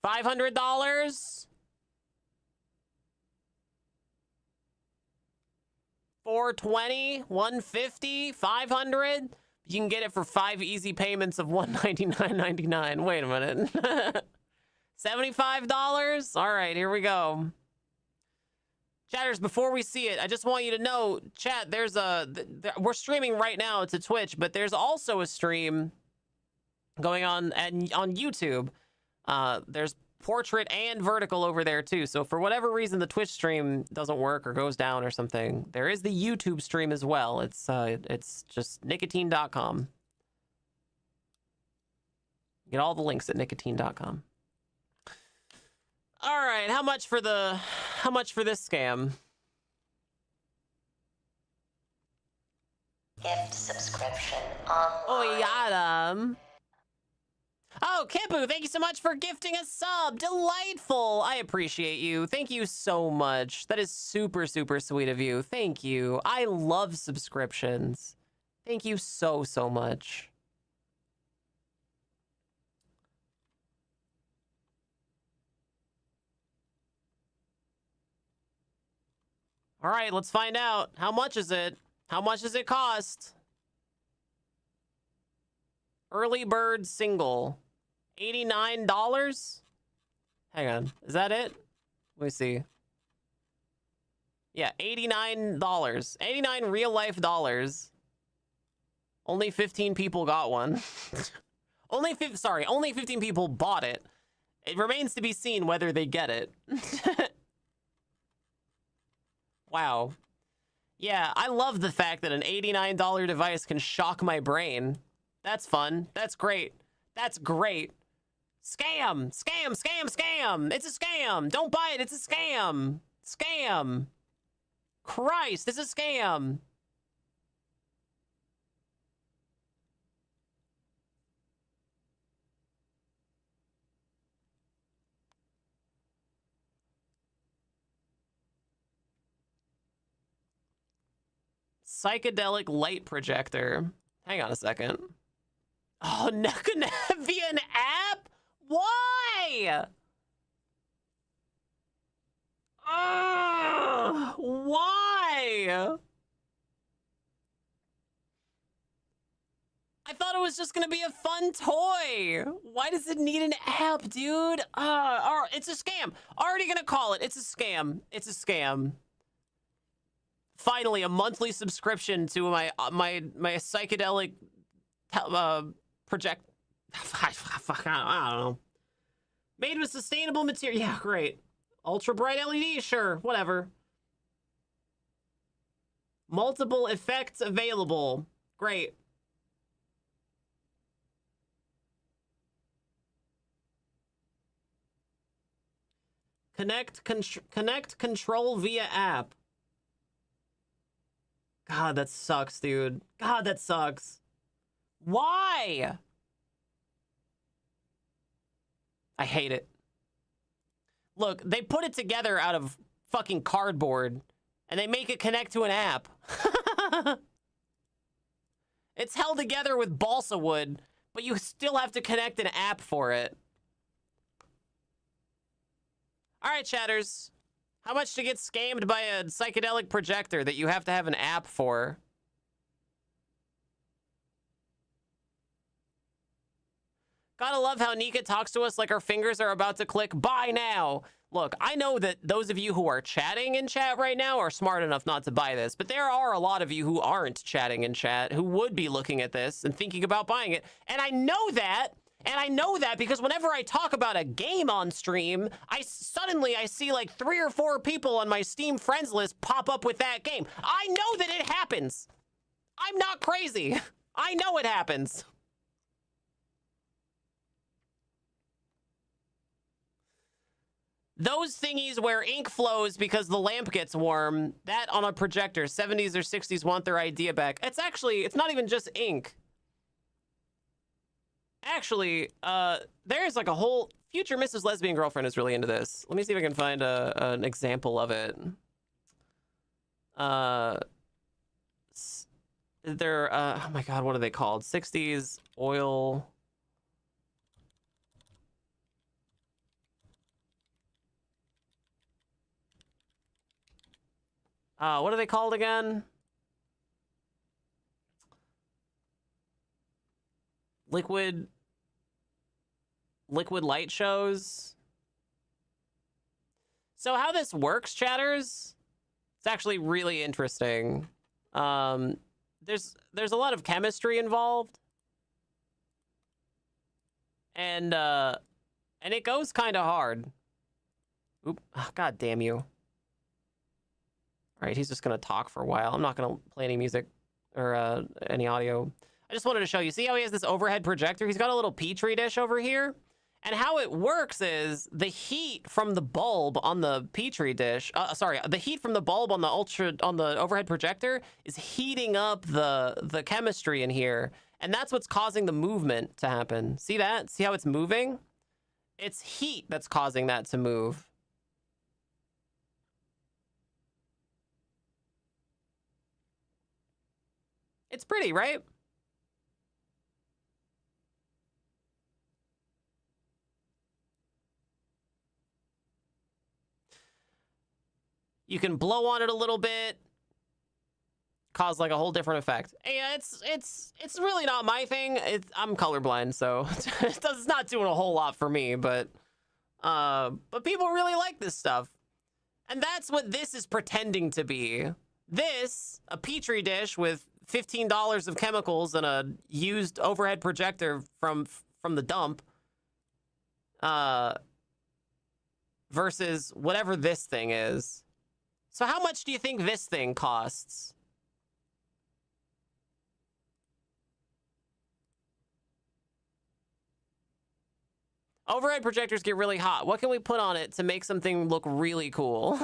$500? $420? $150? $500? You can get it for 5 easy payments of $199.99. Wait a minute. $75? All right, here we go. Chatters, before we see it, I just want you to know, chat, we're streaming right now to Twitch, but there's also a stream going on on YouTube. There's portrait and vertical over there too. So for whatever reason the Twitch stream doesn't work or goes down or something, there is the YouTube stream as well. It's just nicotine.com. Get all the links at nicotine.com. All right, how much for this scam? Gift subscription online. Oh, yeah. Oh, Kipu, thank you so much for gifting a sub. Delightful. I appreciate you. Thank you so much. That is super, super sweet of you. Thank you. I love subscriptions. Thank you so, so much. All right, let's find out. How much is it? How much does it cost? Early bird single. $89? Hang on. Is that it? Let me see. Yeah, $89. 89 real life dollars. Only 15 people got one. Only 15 people bought it. It remains to be seen whether they get it. Wow. Yeah, I love the fact that an $89 device can shock my brain. That's fun. That's great. That's great. Scam! Scam! Scam! Scam! It's a scam! Don't buy it! It's a scam! Scam! Christ, it's a scam! Psychedelic light projector. Hang on a second. Oh, no, can that be an app? Why? Why? I thought it was just gonna be a fun toy. Why does it need an app, dude? It's a scam. Already gonna call it. It's a scam. It's a scam. Finally, a monthly subscription to my psychedelic project. Fuck, I don't know. Made with sustainable material. Yeah, great. Ultra bright LED, sure, whatever. Multiple effects available. Great. Connect control via app. God, that sucks, dude. God, that sucks. Why? I hate it. Look, they put it together out of fucking cardboard, and they make it connect to an app. It's held together with balsa wood, but you still have to connect an app for it. All right, chatters. How much to get scammed by a psychedelic projector that you have to have an app for? Gotta love how Nika talks to us like our fingers are about to click buy now. Look, I know that those of you who are chatting in chat right now are smart enough not to buy this, but there are a lot of you who aren't chatting in chat who would be looking at this and thinking about buying it. And I know that, because whenever I talk about a game on stream, I suddenly see like 3 or 4 people on my Steam friends list pop up with that game. I know that it happens. I'm not crazy. I know it happens. Those thingies where ink flows because the lamp gets warm, that on a projector, 70s or 60s want their idea back. It's not even just ink. Actually, there's like a whole... Future Mrs. Lesbian Girlfriend is really into this. Let me see if I can find an example of it. Oh my god, what are they called? 60s oil... what are they called again? Liquid light shows. So how this works, chatters, it's actually really interesting. There's a lot of chemistry involved. And it goes kind of hard. Oop, oh, god damn you. All right, he's just going to talk for a while. I'm not going to play any music or any audio. I just wanted to show you. See how he has this overhead projector? He's got a little petri dish over here. And how it works is the heat from the bulb on the petri dish, the heat from the bulb on the overhead projector is heating up the chemistry in here. And that's what's causing the movement to happen. See that? See how it's moving? It's heat that's causing that to move. It's pretty, right? You can blow on it a little bit, cause like a whole different effect. Yeah, it's really not my thing. I'm colorblind, so it's not doing a whole lot for me. But people really like this stuff, and that's what this is pretending to be. This, a petri dish with $15 of chemicals and a used overhead projector from the dump, versus whatever this thing is. So how much do you think this thing costs? Overhead projectors get really hot. What can we put on it to make something look really cool?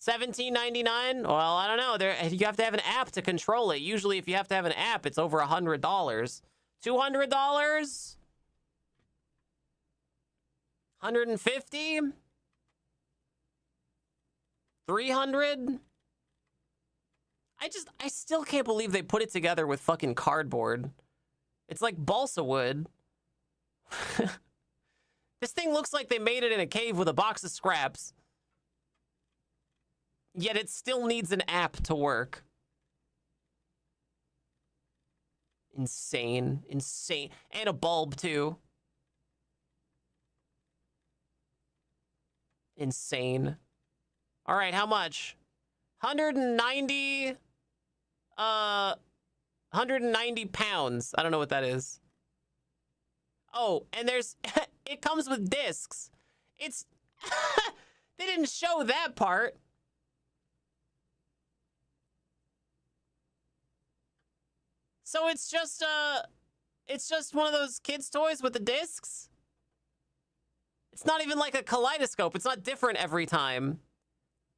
$17.99? Well, I don't know. You have to have an app to control it. Usually, if you have to have an app, it's over $100. $200? $150? $300? I still can't believe they put it together with fucking cardboard. It's like balsa wood. This thing looks like they made it in a cave with a box of scraps. Yet it still needs an app to work. Insane. Insane. And a bulb, too. Insane. All right, how much? 190 pounds. I don't know what that is. Oh, and there's it comes with discs. It's they didn't show that part. So it's just one of those kids' toys with the discs. It's not even like a kaleidoscope. It's not different every time.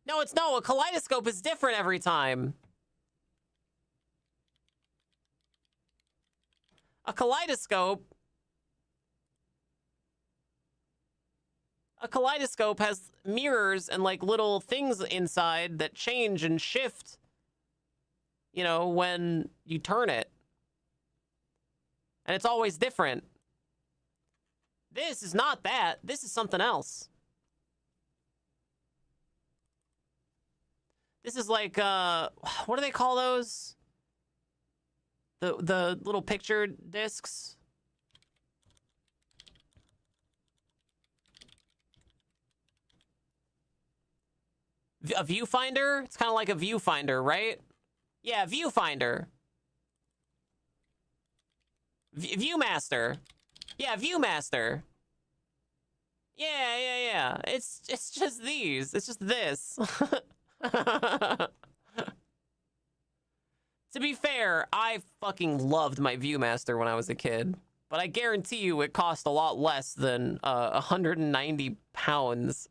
No, a kaleidoscope is different every time. A kaleidoscope. A kaleidoscope has mirrors and like little things inside that change and shift, you know, when you turn it. And it's always different. This is not that. This is something else. This is like, what do they call those? The little picture discs? A viewfinder? It's kind of like a viewfinder, right? Yeah, viewfinder. Viewmaster. Yeah, Viewmaster. Yeah. It's just these. It's just this. To be fair, I fucking loved my Viewmaster when I was a kid. But I guarantee you it cost a lot less than 190 pounds.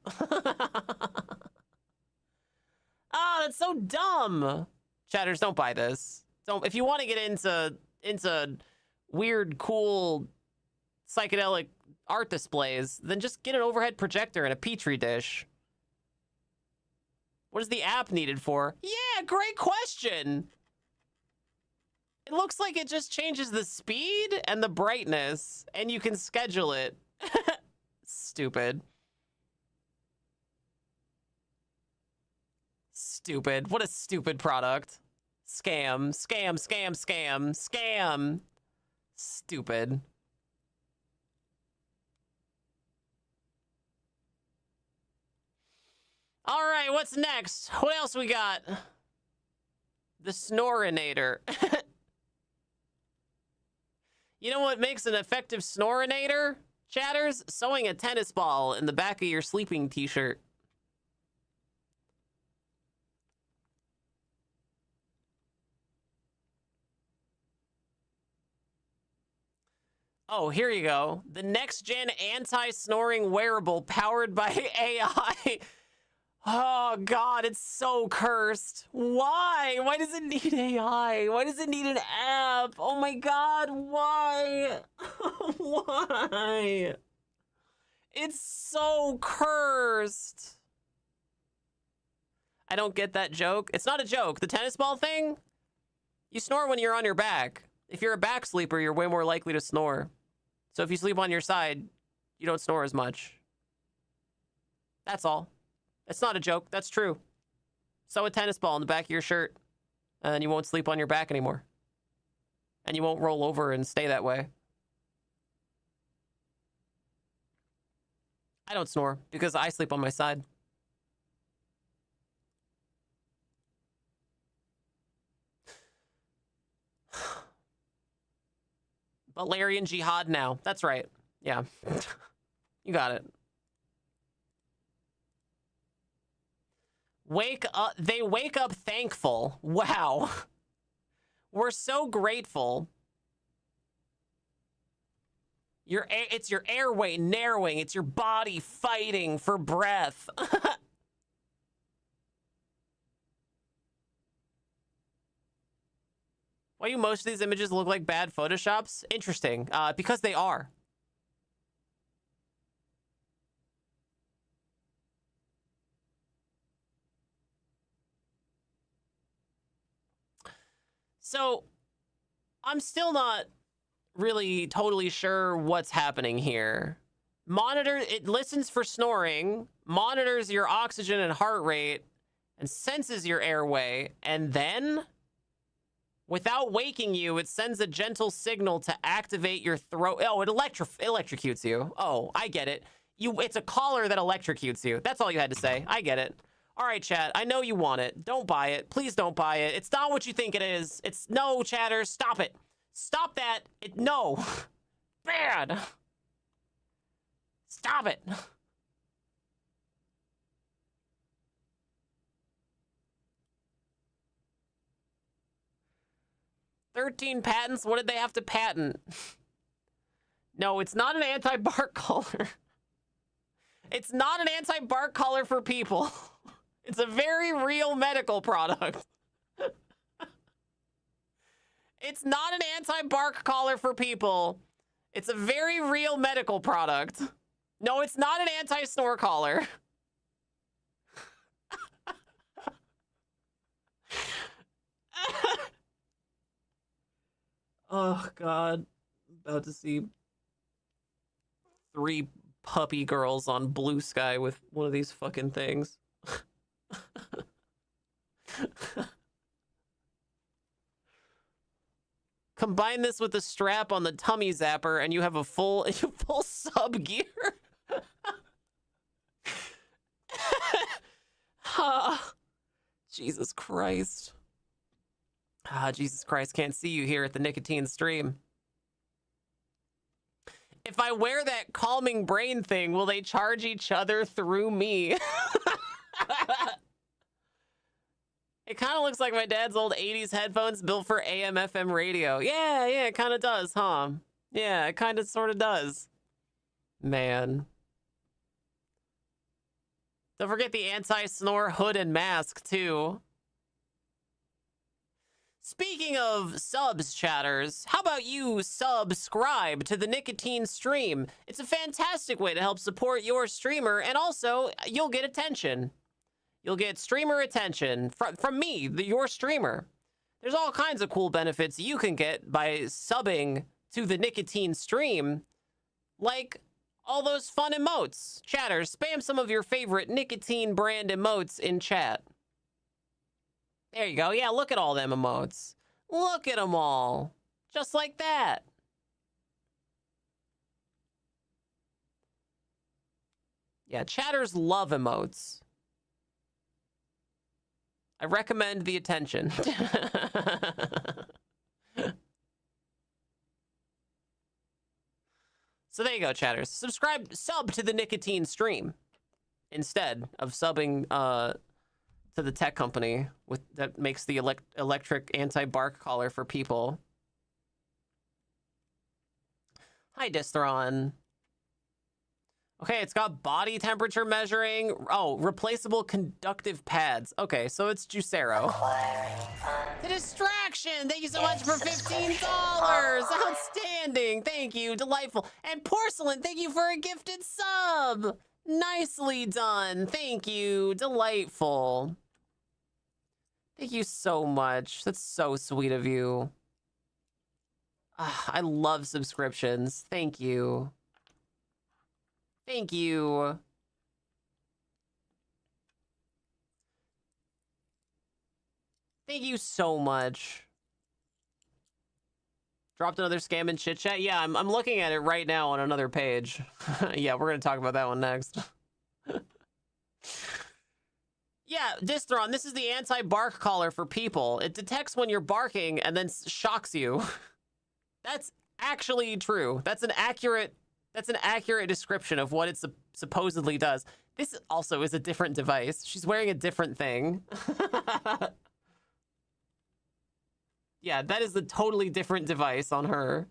Ah, that's so dumb. Chatters, don't buy this. Don't. If you want to get into weird, cool, psychedelic art displays, then just get an overhead projector and a petri dish. What is the app needed for? Yeah, great question. It looks like it just changes the speed and the brightness, and you can schedule it. Stupid. Stupid. What a stupid product. Scam. Stupid. All right, what's next? What else we got? The Snorinator. You know what makes an effective Snorinator, chatters? Sewing a tennis ball in the back of your sleeping t-shirt. Oh, here you go. The next-gen anti-snoring wearable powered by AI. Oh, God, it's so cursed. Why? Why does it need AI? Why does it need an app? Oh, my God, why? Why? It's so cursed. I don't get that joke. It's not a joke. The tennis ball thing? You snore when you're on your back. If you're a back sleeper, you're way more likely to snore. So if you sleep on your side, you don't snore as much. That's all. It's not a joke. That's true. Sew a tennis ball in the back of your shirt, and then you won't sleep on your back anymore. And you won't roll over and stay that way. I don't snore because I sleep on my side. Valerian Jihad now. That's right. Yeah. You got it. Wake up. They wake up thankful. Wow. We're so grateful. It's your airway narrowing. It's your body fighting for breath. Why do most of these images look like bad Photoshops? Interesting. Because they are. So, I'm still not really totally sure what's happening here. It listens for snoring, monitors your oxygen and heart rate, and senses your airway, and then, without waking you, it sends a gentle signal to activate your throat. Oh, it electrocutes you. Oh, I get it. It's a collar that electrocutes you. That's all you had to say. I get it. All right, chat. I know you want it. Don't buy it. Please don't buy it. It's not what you think it is. No, chatter. Stop it. Stop that. No. Bad. Stop it. "13 patents? What did they have to patent?" No, it's not an anti-bark collar. It's not an anti-bark collar for people. It's a very real medical product. It's not an anti-bark collar for people. It's a very real medical product. No, it's not an anti-snore collar. Oh, God. I'm about to see 3 puppy girls on Blue Sky with one of these fucking things. Combine this with the strap on the tummy zapper, and you have a full sub gear. Jesus Christ. Jesus Christ, can't see you here at the nicotine stream. If I wear that calming brain thing, will they charge each other through me? It kind of looks like my dad's old 80s headphones built for AM FM radio. Yeah, it kind of does, huh? Yeah, it kind of sort of does. Man. Don't forget the anti-snore hood and mask, too. Speaking of subs, chatters, how about you subscribe to the Nicotine Stream? It's a fantastic way to help support your streamer, and also, you'll get attention. You'll get streamer attention from me, your streamer. There's all kinds of cool benefits you can get by subbing to the Nicotine Stream, like all those fun emotes. Chatters, spam some of your favorite nicotine brand emotes in chat. There you go. Yeah, look at all them emotes. Look at them all. Just like that. Yeah, chatters love emotes. I recommend the attention. So there you go, chatters. Sub to the Nicotine Stream instead of subbing to the tech company that makes the electric anti-bark collar for people. Hi, Distron. Okay, it's got body temperature measuring. Oh, replaceable conductive pads. Okay, so it's Juicero. The distraction. Thank you so much for $15. Outstanding. Thank you. Delightful. And Porcelain, thank you for a gifted sub. Nicely done. Thank you. Delightful. Thank you so much. That's so sweet of you. I love subscriptions. Thank you. Thank you. Thank you so much. Dropped another scam in chit chat. Yeah, I'm looking at it right now on another page. Yeah, we're gonna talk about that one next. Yeah, Distron, this is the anti-bark collar for people. It detects when you're barking and then shocks you. That's actually true. That's an accurate description of what it supposedly does. This also is a different device. She's wearing a different thing. Yeah, that is a totally different device on her.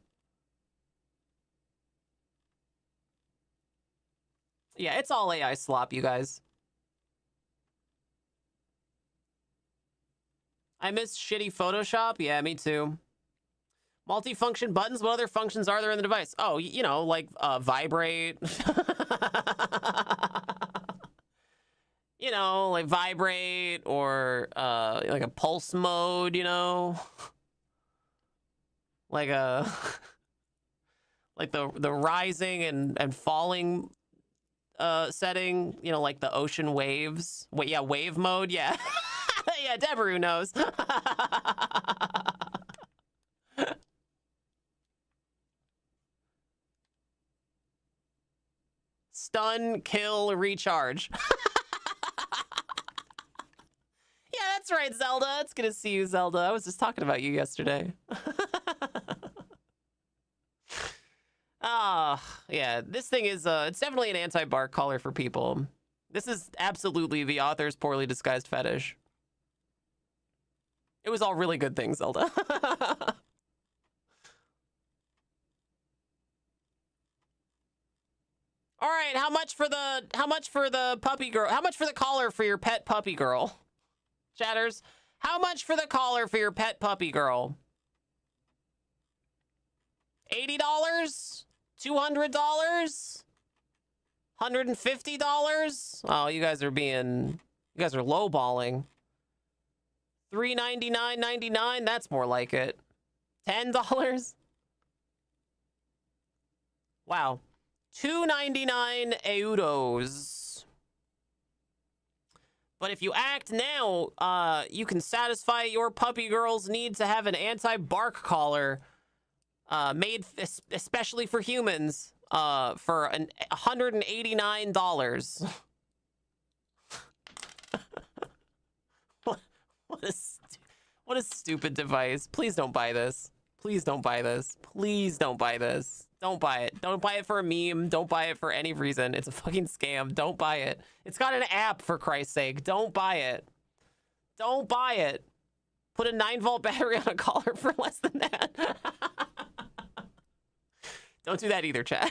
Yeah, it's all AI slop, you guys. I miss shitty Photoshop. Yeah, me too. Multi-function buttons. What other functions are there in the device? Oh, you know, like vibrate. You know, like vibrate or like a pulse mode, you know? Like a like the rising and falling setting, you know, like the ocean waves. Wait, yeah, wave mode, yeah. Yeah, Deborah knows. Stun, kill, recharge. Yeah, that's right, Zelda. It's good to see you, Zelda. I was just talking about you yesterday. Yeah, this thing is, it's definitely an anti-bark collar for people. This is absolutely the author's poorly disguised fetish. It was all really good things, Zelda. All right, how much for the puppy girl? How much for the collar for your pet puppy girl? Chatters, how much for the collar for your pet puppy girl? $80? $200? $150? Oh, you guys are lowballing. $399.99? That's more like it. $10? Wow. $2.99 euros. But if you act now, you can satisfy your puppy girl's need to have an anti-bark collar made especially for humans for $189. What a stupid device. Please don't buy this. Please don't buy this. Please don't buy this. Don't buy it. Don't buy it for a meme. Don't buy it for any reason. It's a fucking scam. Don't buy it. It's got an app, for Christ's sake. Don't buy it. Don't buy it. Put a 9-volt battery on a collar for less than that. Don't do that either, chat.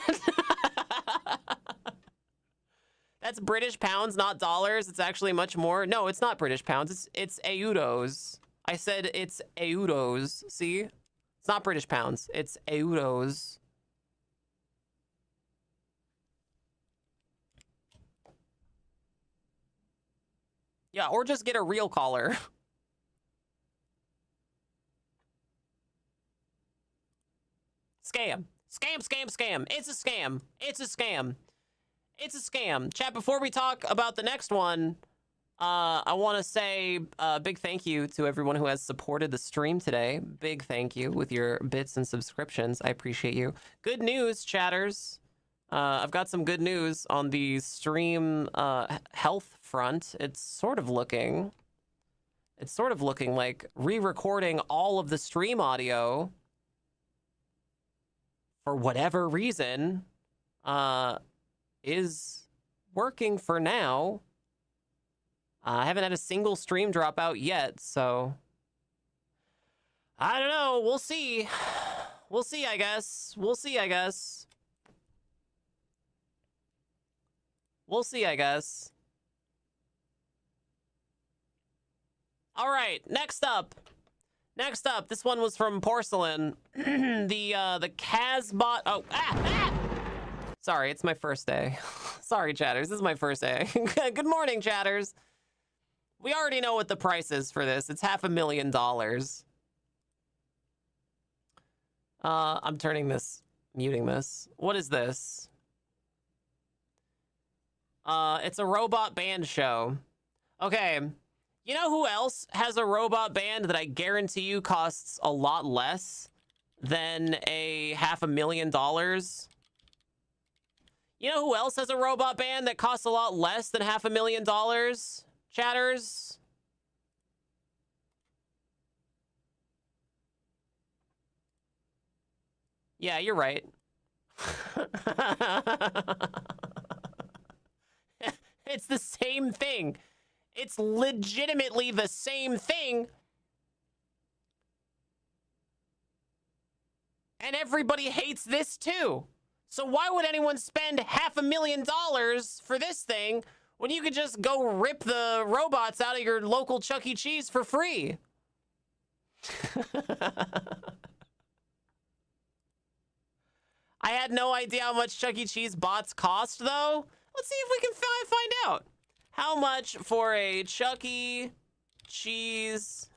That's British pounds, not dollars. It's actually much more. No, it's not British pounds. It's euros. I said it's euros. See? It's not British pounds. It's euros. Yeah, or just get a real collar. Scam. Scam, scam, scam. It's a scam. It's a scam. It's a scam. Chat, before we talk about the next one, I want to say a big thank you to everyone who has supported the stream today. Big thank you with your bits and subscriptions. I appreciate you. Good news, chatters. I've got some good news on the stream health front. It's sort of looking like re-recording all of the stream audio for whatever reason is working for now. I haven't had a single stream drop out yet, so I don't know. We'll see. We'll see, I guess. We'll see, I guess. We'll see, I guess. All right, next up. Next up, this one was from Porcelain. the Casbot. Oh, sorry, it's my first day. Sorry, chatters. This is my first day. Good morning, chatters. We already know what the price is for this. It's $500,000. I'm muting this. What is this? It's a robot band show. Okay. You know who else has a robot band that I guarantee you costs a lot less than a $500,000? You know who else has a robot band that costs a lot less than $500,000? Chatters? Yeah, you're right. It's the same thing. It's legitimately the same thing. And everybody hates this too. So why would anyone spend $500,000 for this thing when you could just go rip the robots out of your local Chuck E. Cheese for free? I had no idea how much Chuck E. Cheese bots cost, though. Let's see if we can find out. How much for a Chuck E. Cheese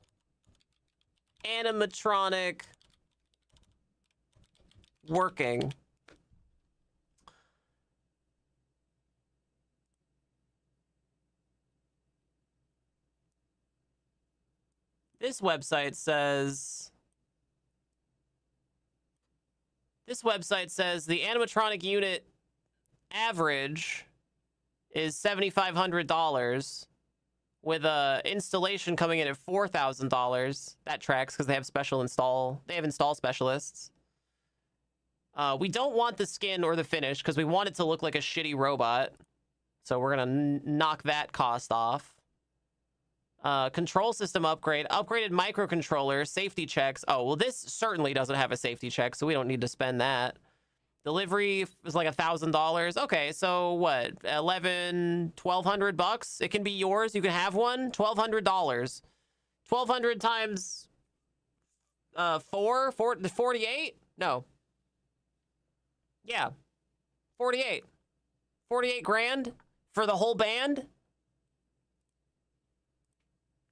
animatronic working? This website says the animatronic unit average is $7,500 with a installation coming in at $4,000. That tracks because they have install specialists. We don't want the skin or the finish because we want it to look like a shitty robot. So we're gonna knock that cost off. Control system upgrade, upgraded microcontroller, safety checks. Oh, well, this certainly doesn't have a safety check, so we don't need to spend that. Delivery is like $1,000. Okay, so what? $1,200? It can be yours. You can have one. $1,200. 1,200 times 48? No. Yeah, 48. 48 grand for the whole band?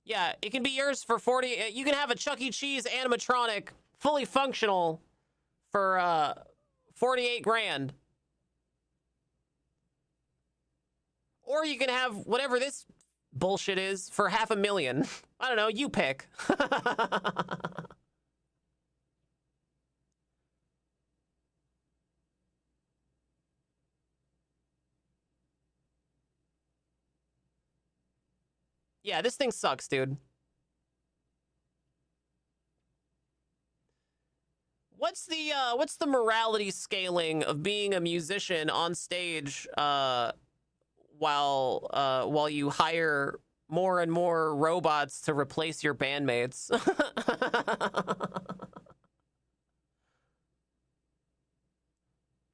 Yeah, it can be yours for 40. You can have a Chuck E. Cheese animatronic, fully functional, for 48 grand. Or you can have whatever this bullshit is for $500,000. I don't know, you pick. Yeah, this thing sucks, dude. What's the morality scaling of being a musician on stage while you hire more and more robots to replace your bandmates?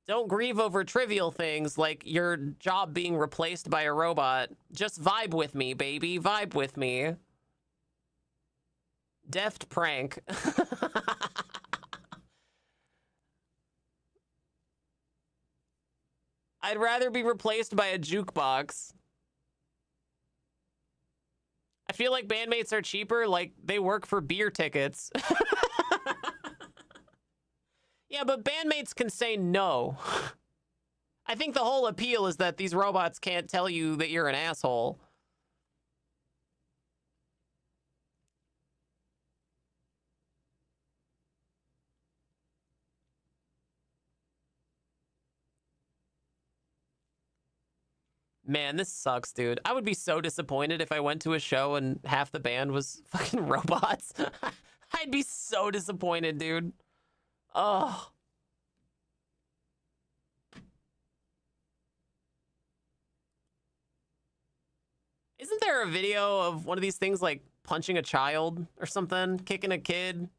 Don't grieve over trivial things like your job being replaced by a robot. Just vibe with me, baby. Vibe with me. Deft prank. I'd rather be replaced by a jukebox. I feel like bandmates are cheaper, like they work for beer tickets. Yeah, but bandmates can say no. I think the whole appeal is that these robots can't tell you that you're an asshole. Man, this sucks, dude. I would be so disappointed if I went to a show and half the band was fucking robots. I'd be so disappointed, dude. Oh. Isn't there a video of one of these things like punching a child or something? Kicking a kid?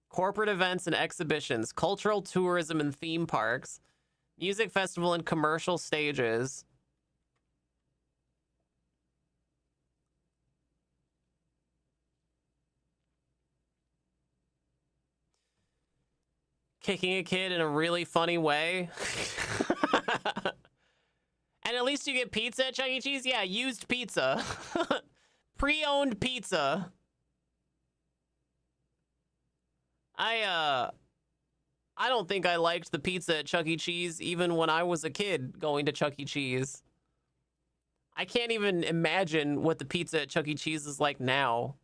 Corporate events and exhibitions, cultural tourism and theme parks, music festival and commercial stages. Kicking a kid in a really funny way. And at least you get pizza at Chuck E. Cheese? Yeah, used pizza. Pre-owned pizza. I don't think I liked the pizza at Chuck E. Cheese even when I was a kid going to Chuck E. Cheese. I can't even imagine what the pizza at Chuck E. Cheese is like now.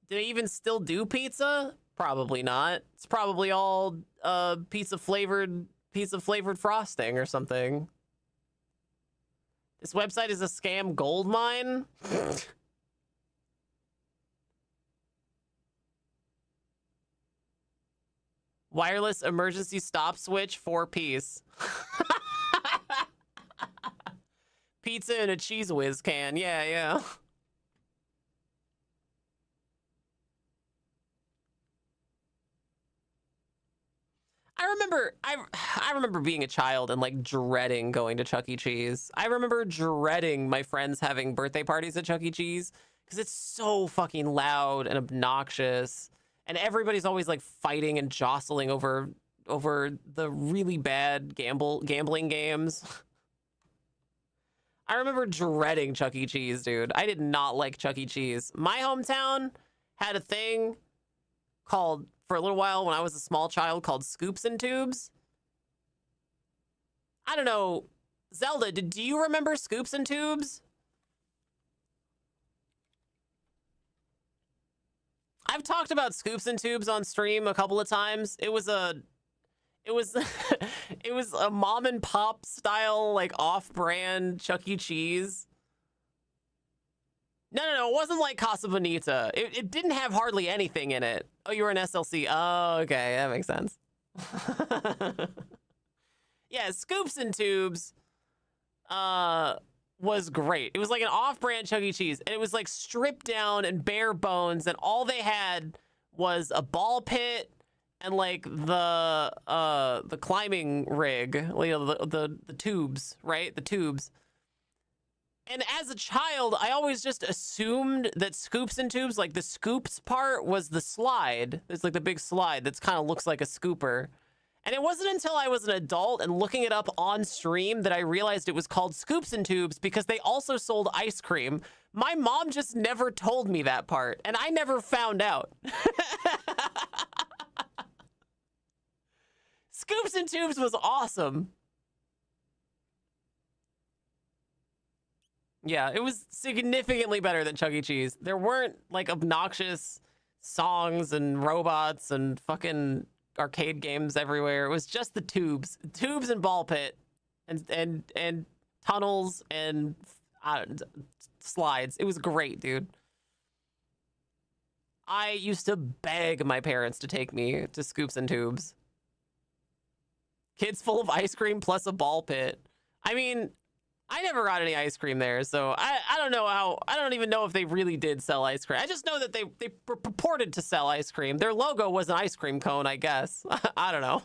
Do they even still do pizza? Probably not. It's probably all pizza flavored frosting or something. This website is a scam gold mine. Wireless emergency stop switch 4-piece. Pizza in a Cheese Whiz can. Yeah, yeah. I remember being a child and like dreading going to Chuck E. Cheese. I remember dreading my friends having birthday parties at Chuck E. Cheese because it's so fucking loud and obnoxious, and everybody's always like fighting and jostling over the really bad gambling games. I remember dreading Chuck E. Cheese, dude. I did not like Chuck E. Cheese. My hometown had a thing called, for a little while when I was a small child, called Scoops and Tubes. I don't know. Zelda, do you remember Scoops and Tubes? I've talked about Scoops and Tubes on stream a couple of times. It was a mom and pop style, like off-brand Chuck E. Cheese. No, it wasn't like Casa Bonita. It didn't have hardly anything in it. Oh, you were an SLC. Oh, okay, that makes sense. Yeah, Scoops and Tubes was great. It was like an off-brand Chuck E. Cheese, and it was like stripped down and bare bones, and all they had was a ball pit and like the climbing rig, you know, the tubes, right? The tubes. And as a child, I always just assumed that scoops and tubes, like the scoops part was the slide. It's like the big slide that's kind of looks like a scooper. And it wasn't until I was an adult and looking it up on stream that I realized it was called scoops and tubes because they also sold ice cream. My mom just never told me that part, and I never found out. Scoops and tubes was awesome. Yeah, it was significantly better than Chuck E. Cheese. There weren't like obnoxious songs and robots and fucking arcade games everywhere. It was just the tubes and ball pit and tunnels and slides. It was great, dude. I used to beg my parents to take me to Scoops and Tubes. Kids full of ice cream plus a ball pit. I mean, I never got any ice cream there, so I don't know how. I don't even know if they really did sell ice cream. I just know that they purported to sell ice cream. Their logo was an ice cream cone, I guess. I don't know.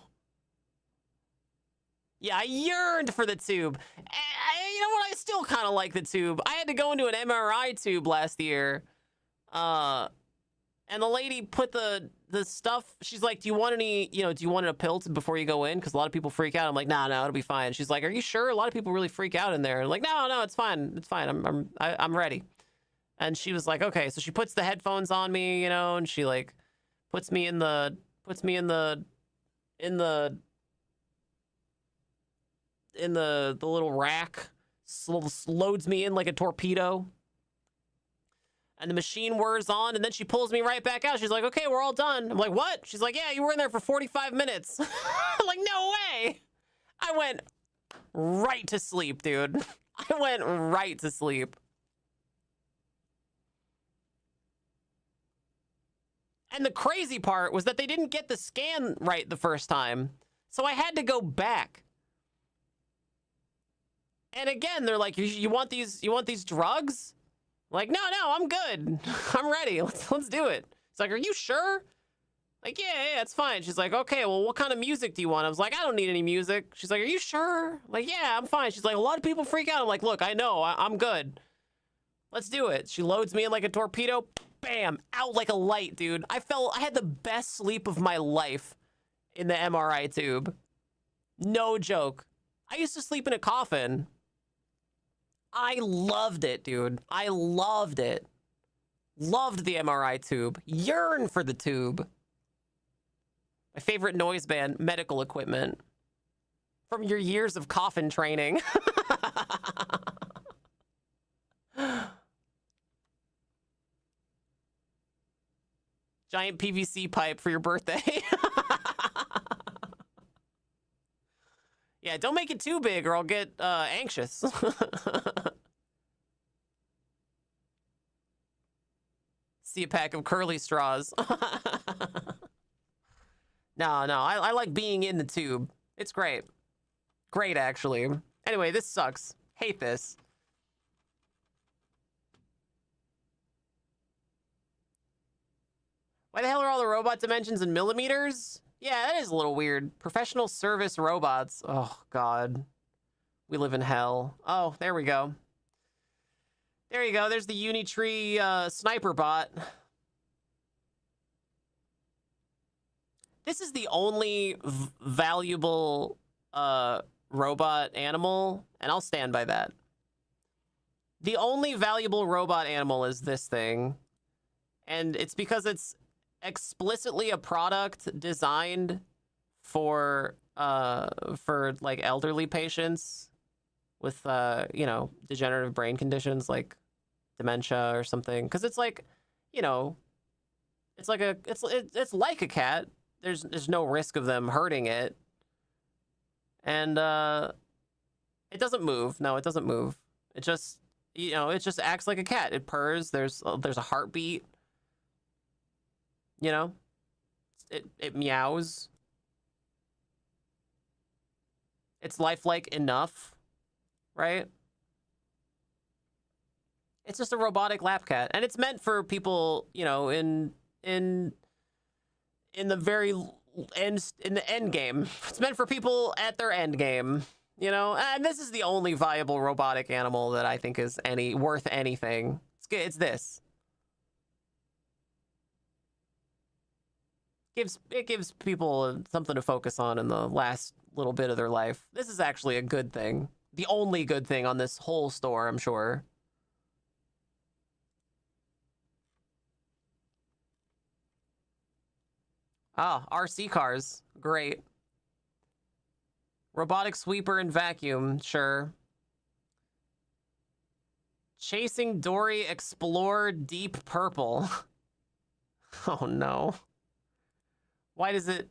Yeah, I yearned for the tube. You know what? I still kind of like the tube. I had to go into an MRI tube last year. And the lady put the stuff, she's like, do you want a pill before you go in? Because a lot of people freak out. I'm like, no, it'll be fine. She's like, are you sure? A lot of people really freak out in there. I'm like, no, it's fine. It's fine. I'm ready. And she was like, okay. So she puts the headphones on me, and she like puts me in the little rack, loads me in like a torpedo. And the machine whirs on, and then she pulls me right back out. She's like, okay, we're all done. I'm like, what? She's like, yeah, you were in there for 45 minutes. I'm like, no way. I went right to sleep, dude. I went right to sleep. And the crazy part was that they didn't get the scan right the first time. So I had to go back. And again, they're like, you want these drugs? Like, no, I'm good. I'm ready. Let's do it. It's like, are you sure? Like, yeah, it's fine. She's like, okay, well, what kind of music do you want? I was like, I don't need any music. She's like, are you sure? Like, yeah, I'm fine. She's like, a lot of people freak out. I'm like, look, I know, I'm good. Let's do it. She loads me in like a torpedo. Bam, out like a light, dude. I had the best sleep of my life in the MRI tube. No joke. I used to sleep in a coffin. I loved it, dude. I loved it. Loved the MRI tube. Yearn for the tube. My favorite noise band, Medical Equipment. From your years of coffin training. Giant PVC pipe for your birthday. Yeah, don't make it too big or I'll get anxious. See a pack of curly straws. No, I like being in the tube. It's great. Great, actually. Anyway, this sucks. Hate this. Why the hell are all the robot dimensions in millimeters? Yeah, that is a little weird. Professional service robots. Oh, God. We live in hell. Oh, there we go. There you go. There's the Unitree sniper bot. This is the only valuable robot animal, and I'll stand by that. The only valuable robot animal is this thing, and it's because it's explicitly a product designed for like elderly patients with degenerative brain conditions like dementia or something, because it's like, it's like it's like a cat. There's no risk of them hurting it, and it doesn't move. No, it doesn't move. It just it just acts like a cat. It purrs. There's a heartbeat. It meows. It's lifelike enough, right? It's just a robotic lap cat, and it's meant for people, in the very in the end game. It's meant for people at their end game, you know. And this is the only viable robotic animal that I think is worth anything. It's this. It gives people something to focus on in the last little bit of their life. This is actually a good thing. The only good thing on this whole store, I'm sure. Ah, RC cars. Great. Robotic sweeper and vacuum. Sure. Chasing Dory Explore Deep Purple. Oh no. Why does it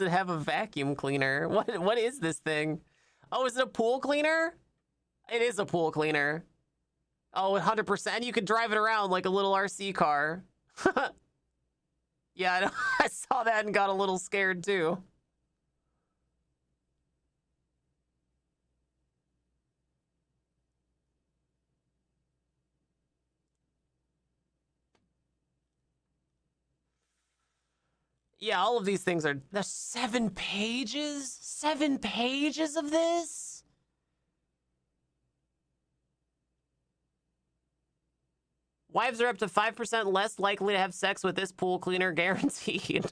have a vacuum cleaner? What is this thing? Oh, is it a pool cleaner? It is a pool cleaner. Oh, 100%. You could drive it around like a little RC car. Yeah, I saw that and got a little scared too. Yeah, all of these things there's 7 pages? 7 pages of this? Wives are up to 5% less likely to have sex with this pool cleaner, guaranteed.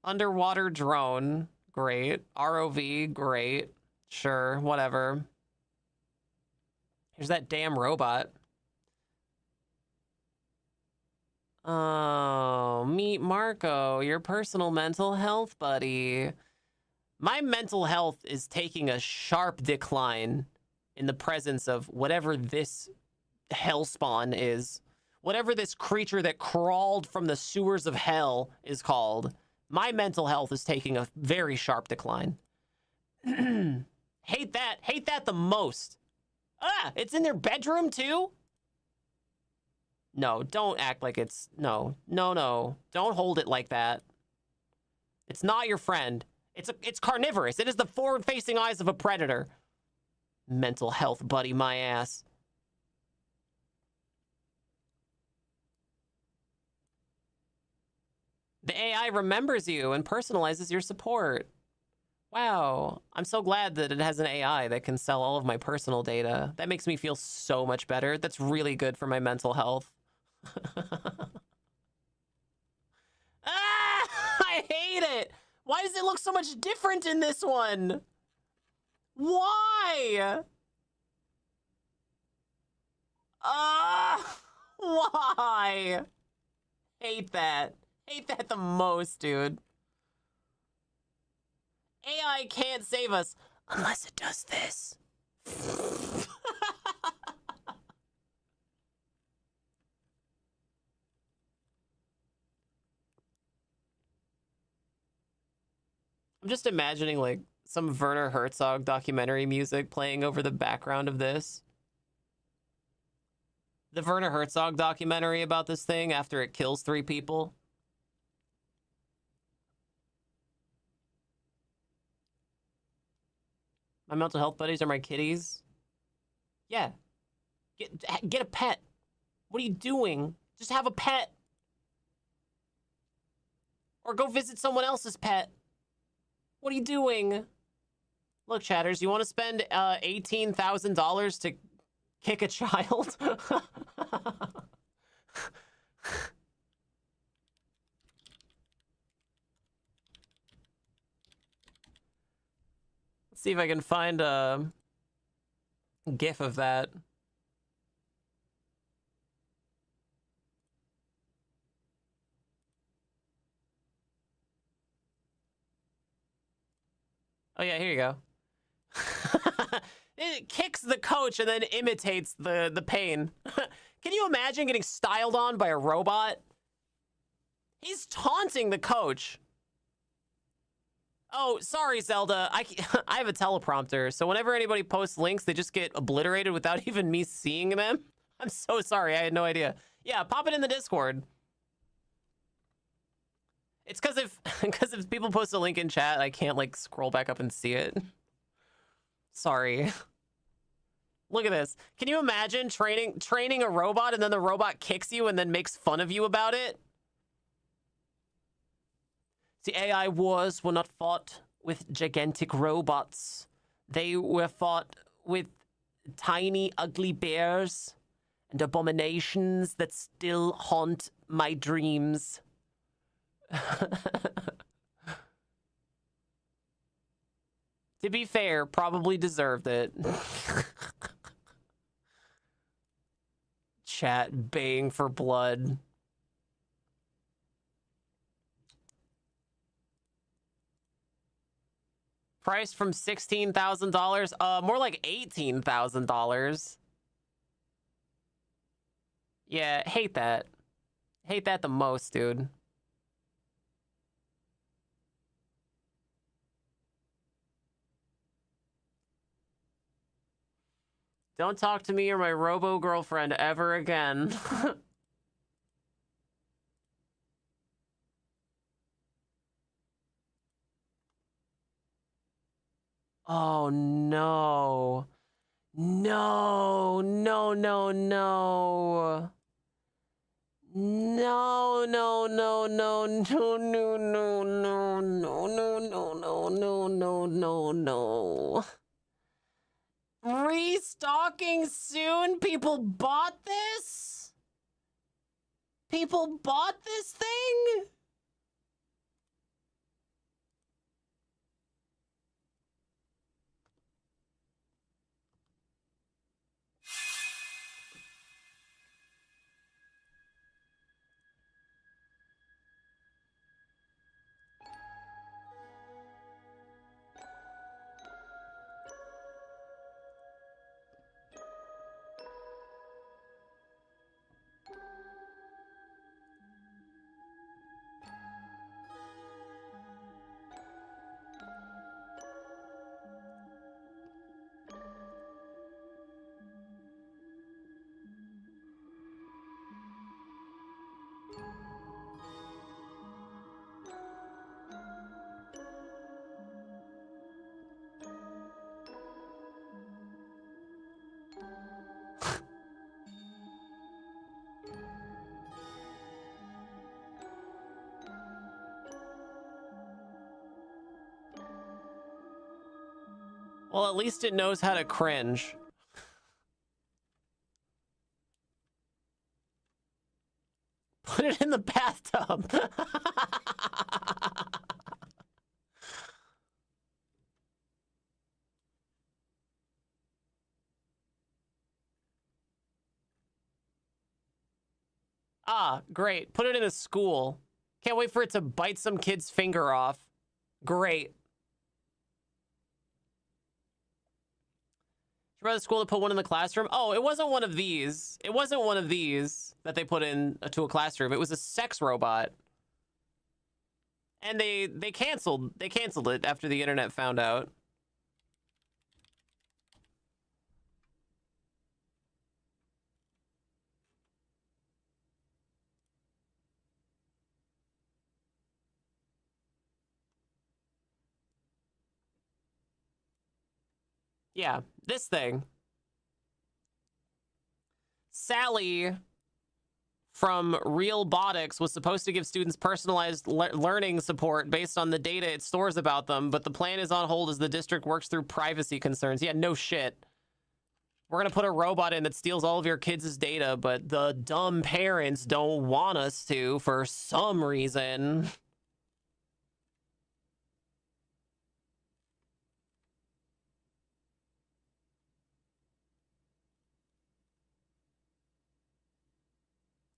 Underwater drone, great. ROV, great. Sure, whatever. Here's that damn robot. Oh, meet Marco, your personal mental health buddy. My mental health is taking a sharp decline in the presence of whatever this hellspawn is. Whatever this creature that crawled from the sewers of hell is called. My mental health is taking a very sharp decline. Hate that the most. Ah, it's in their bedroom too? No, don't act like it's... No. Don't hold it like that. It's not your friend. It's carnivorous. It is the forward-facing eyes of a predator. Mental health buddy, my ass. The AI remembers you and personalizes your support. Wow. I'm so glad that it has an AI that can sell all of my personal data. That makes me feel so much better. That's really good for my mental health. Ah! I hate it! Why does it look so much different in this one? Why? Why? Hate that. Hate that the most, dude. AI can't save us unless it does this. I'm just imagining like some Werner Herzog documentary music playing over the background of this. The Werner Herzog documentary about this thing after it kills 3 people. My mental health buddies are my kitties. Yeah. Get a pet. What are you doing? Just have a pet. Or go visit someone else's pet. What are you doing? Look, chatters, you want to spend $18,000 to kick a child? Let's see if I can find a GIF of that. Oh yeah, here you go. It kicks the coach and then imitates the pain. Can you imagine getting styled on by a robot? He's taunting the coach. Oh, sorry, Zelda. I have a teleprompter, so whenever anybody posts links, they just get obliterated without even me seeing them. I'm so sorry. I had no idea. Yeah, pop it in the Discord. It's because if people post a link in chat, I can't like scroll back up and see it. Sorry. Look at this. Can you imagine training a robot and then the robot kicks you and then makes fun of you about it? The AI wars were not fought with gigantic robots. They were fought with tiny, ugly bears and abominations that still haunt my dreams. To be fair, probably deserved it. Chat baying for blood. Price from $16,000? More like $18,000. Yeah, hate that. Hate that the most, dude. Don't talk to me or my robo-girlfriend ever again. Oh, no. No, no, no, no. No, no, no, no, no, no, no, no, no, no, no, no, no, no, no, no. Restocking soon? People bought this? People bought this thing? Well, at least it knows how to cringe. Put it in the bathtub. Ah, great. Put it in a school. Can't wait for it to bite some kid's finger off. Great. You rather school to put one in the classroom? Oh, it wasn't one of these. It wasn't one of these that they put in to a classroom. It was a sex robot. And they canceled it after the internet found out. Yeah, this thing. Sally from Realbotics was supposed to give students personalized learning support based on the data it stores about them, but the plan is on hold as the district works through privacy concerns. Yeah, no shit. We're gonna put a robot in that steals all of your kids' data, but the dumb parents don't want us to for some reason.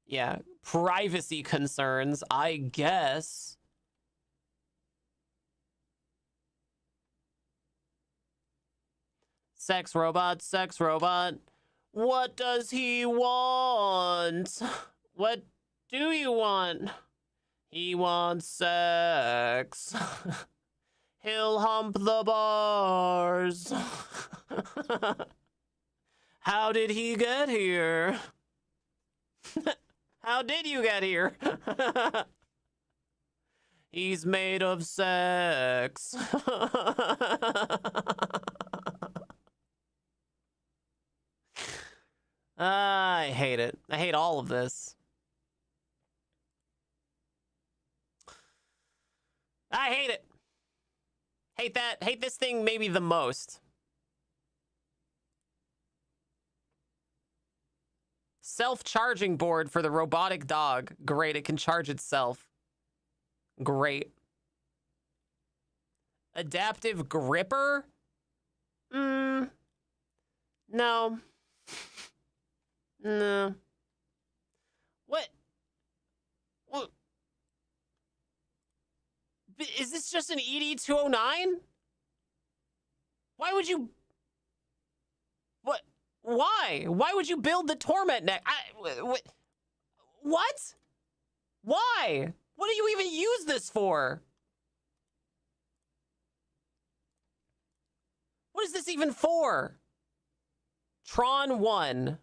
Yeah, privacy concerns, I guess. Sex robot, sex robot. What does he want? What do you want? He wants sex. He'll hump the bars. How did he get here? How did you get here? He's made of sex. I hate it. I hate all of this. I hate it. Hate that. Hate this thing maybe the most. Self-charging board for the robotic dog. Great, it can charge itself. Great. Adaptive gripper? No. No. What? What? Is this just an ED-209? Why would you... What? Why? Why would you build the Torment neck? What? Why? What do you even use this for? What is this even for? Tron 1.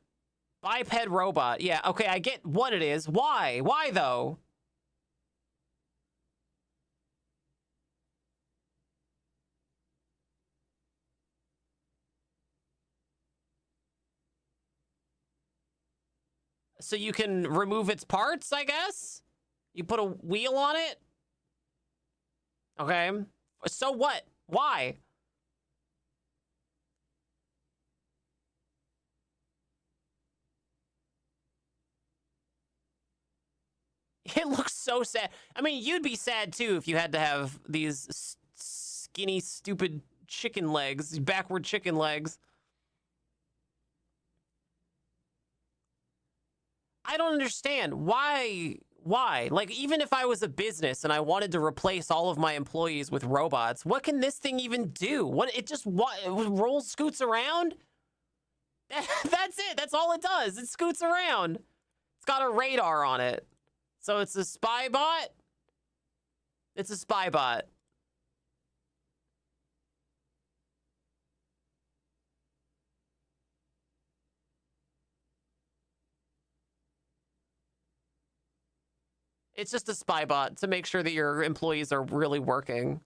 Biped robot. Yeah, okay, I get what it is. Why? Why, though? So you can remove its parts, I guess? You put a wheel on it? Okay. So what? Why? It looks so sad. I mean, you'd be sad too if you had to have these skinny, stupid chicken legs, backward chicken legs. I don't understand. Why? Why? Like, even if I was a business and I wanted to replace all of my employees with robots, what can this thing even do? What? It just it rolls, scoots around? That's it. That's all it does. It scoots around. It's got a radar on it. So it's a spy bot? It's a spy bot. It's just a spy bot to make sure that your employees are really working.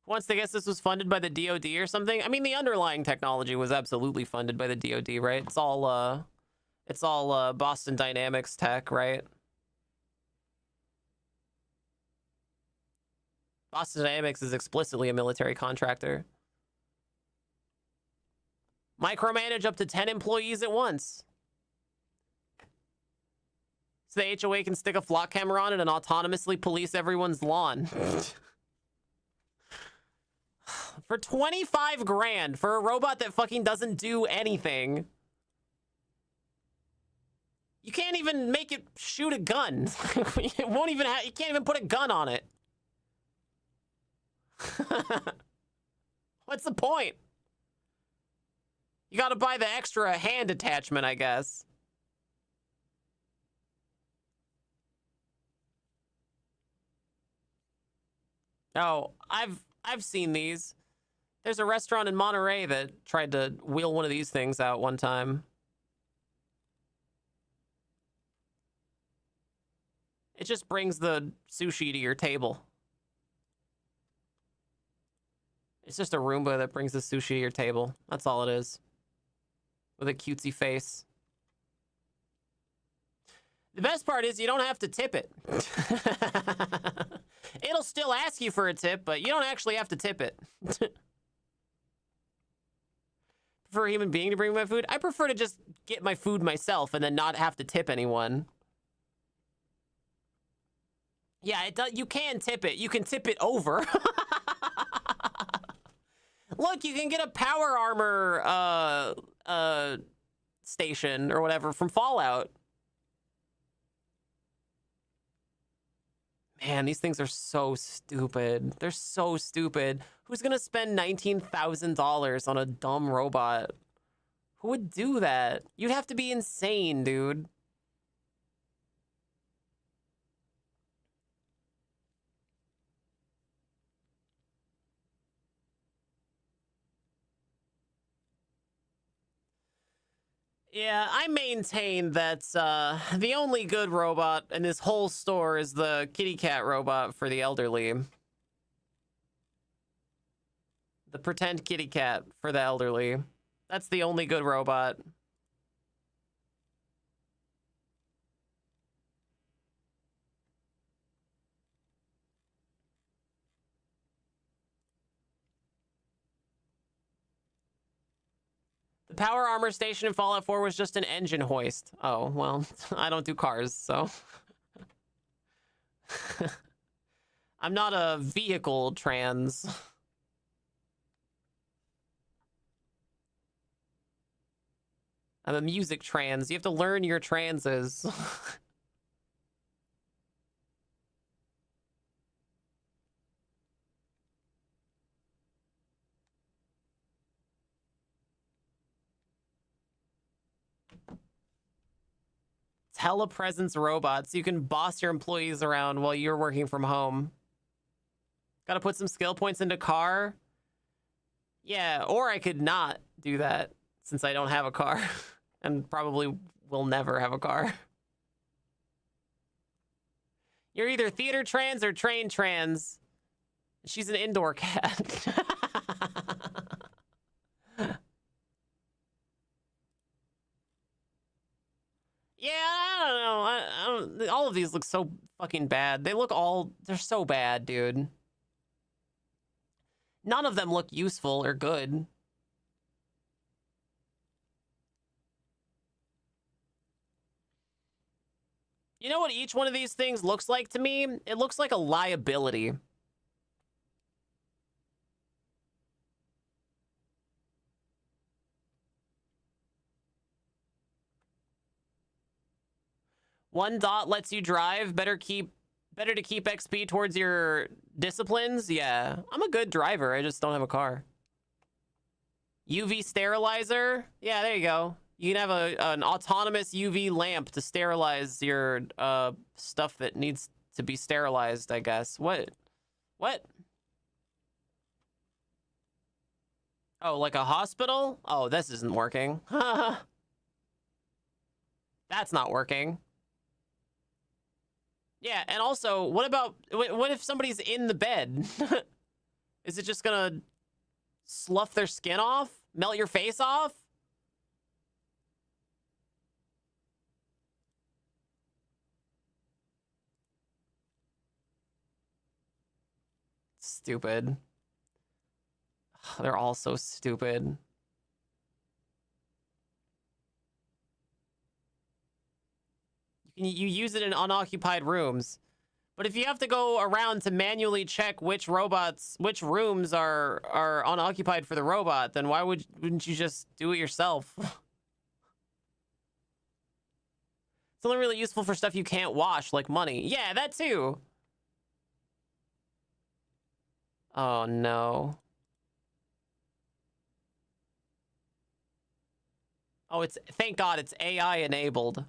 Once they guess this was funded by the DoD or something. I mean, the underlying technology was absolutely funded by the DoD, right? It's all Boston Dynamics tech, right? Boston Dynamics is explicitly a military contractor. Micromanage up to 10 employees at once. So the HOA can stick a flock camera on it and autonomously police everyone's lawn. For 25 grand for a robot that fucking doesn't do anything. You can't even make it shoot a gun. It won't even you can't even put a gun on it. What's the point? You gotta buy the extra hand attachment, I guess. Oh, I've seen these. There's a restaurant in Monterey that tried to wheel one of these things out one time. It just brings the sushi to your table. It's just a Roomba that brings the sushi to your table. That's all it is. With a cutesy face. The best part is you don't have to tip it. It'll still ask you for a tip, but you don't actually have to tip it. Prefer a human being to bring my food? I prefer to just get my food myself and then not have to tip anyone. Yeah, it does. You can tip it. You can tip it over. Look, you can get a power armor station or whatever from Fallout. Man, these things are so stupid. They're so stupid. Who's gonna spend $19,000 on a dumb robot? Who would do that? You'd have to be insane, dude. Yeah, I maintain that the only good robot in this whole store is the kitty cat robot for the elderly. The pretend kitty cat for the elderly. That's the only good robot. The power armor station in Fallout 4 was just an engine hoist. Oh, well, I don't do cars, so. I'm not a vehicle trans. I'm a music trans. You have to learn your transes. Telepresence robots. You can boss your employees around while you're working from home. Gotta put some skill points into car. Yeah, or I could not do that since I don't have a car and probably will never have a car. You're either theater trans or train trans. She's an indoor cat. Yeah, I don't know. I don't, all of these look so fucking bad. They're so bad, dude. None of them look useful or good. You know what each one of these things looks like to me? It looks like a liability. One dot lets you drive. Better to keep XP towards your disciplines. Yeah, I'm a good driver. I just don't have a car. UV sterilizer. Yeah, there you go. You can have an autonomous UV lamp to sterilize your stuff that needs to be sterilized, I guess. What? Oh, like a hospital? Oh, this isn't working. That's not working. Yeah, and also, what if somebody's in the bed? Is it just gonna slough their skin off? Melt your face off? Stupid. They're all so stupid. You use it in unoccupied rooms. But if you have to go around to manually check which rooms are unoccupied for the robot, then wouldn't you just do it yourself? It's only really useful for stuff you can't wash, like money. Yeah, that too. Oh no. Oh, thank God it's AI enabled.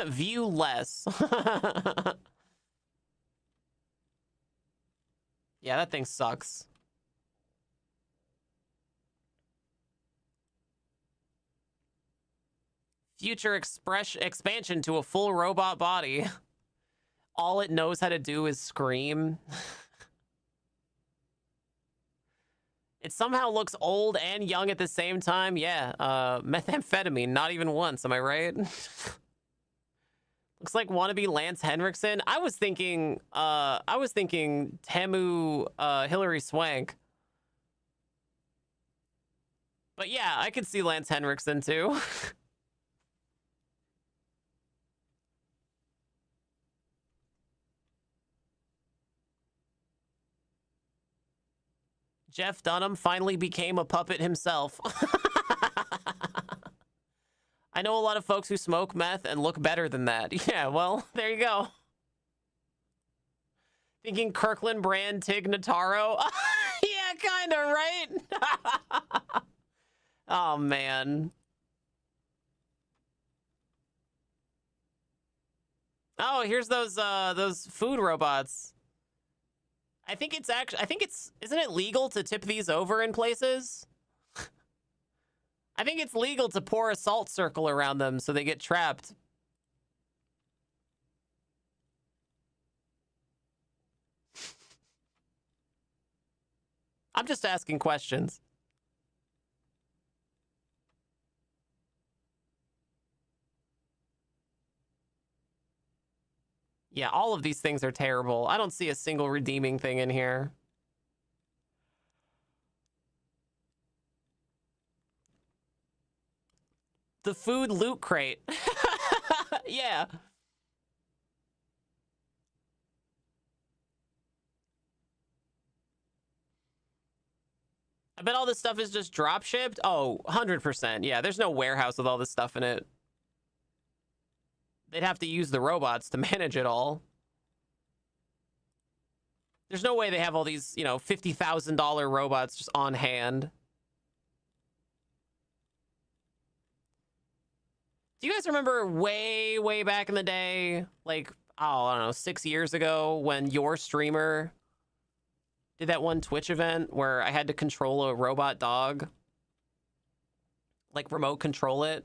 View less. Yeah, that thing sucks. Future expansion to a full robot body. All it knows how to do is scream. It somehow looks old and young at the same time. Yeah, methamphetamine, not even once, am I right? Looks like wannabe Lance Henriksen. I was thinking Temu Hillary Swank. But yeah, I could see Lance Henriksen too. Jeff Dunham finally became a puppet himself. I know a lot of folks who smoke meth and look better than that. Yeah, well, there you go. Thinking Kirkland brand Tig Notaro? Yeah, kind of, right? Oh, man. Oh, here's those food robots. I think isn't it legal to tip these over in places? I think it's legal to pour a salt circle around them so they get trapped. I'm just asking questions. Yeah, all of these things are terrible. I don't see a single redeeming thing in here. The food loot crate. Yeah. I bet all this stuff is just drop shipped. Oh, 100%. Yeah, there's no warehouse with all this stuff in it. They'd have to use the robots to manage it all. There's no way they have all these, you know, $50,000 robots just on hand. Do you guys remember way back in the day, like, oh, I don't know, 6 years ago, when your streamer did that one Twitch event where I had to control a robot dog? Like, remote control it?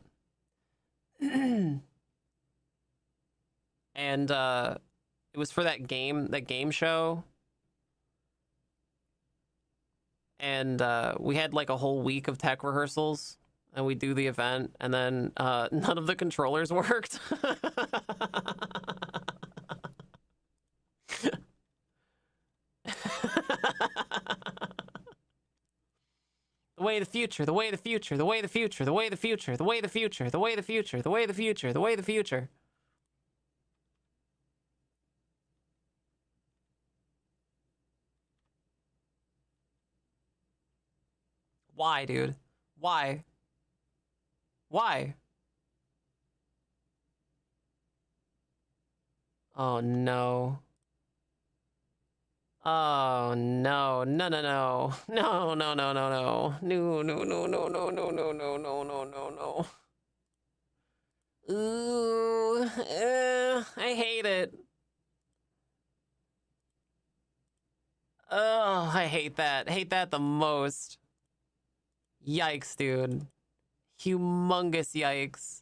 And it was for that game show. And we had like a whole week of tech rehearsals, and we do the event, and then none of the controllers worked. The way of the future, the way of the future, the way of the future, the way of the future, the way of the future, the way of the future, the way of the future, the way of the future. Why, dude? Why? Why? Oh no. Oh no. No, no, no. No, no, no, no, no. No, no, no, no, no, no, no, no, no, no, no, no. Ooh, I hate it. Oh, I hate that. Hate that the most. Yikes, dude. Humongous yikes.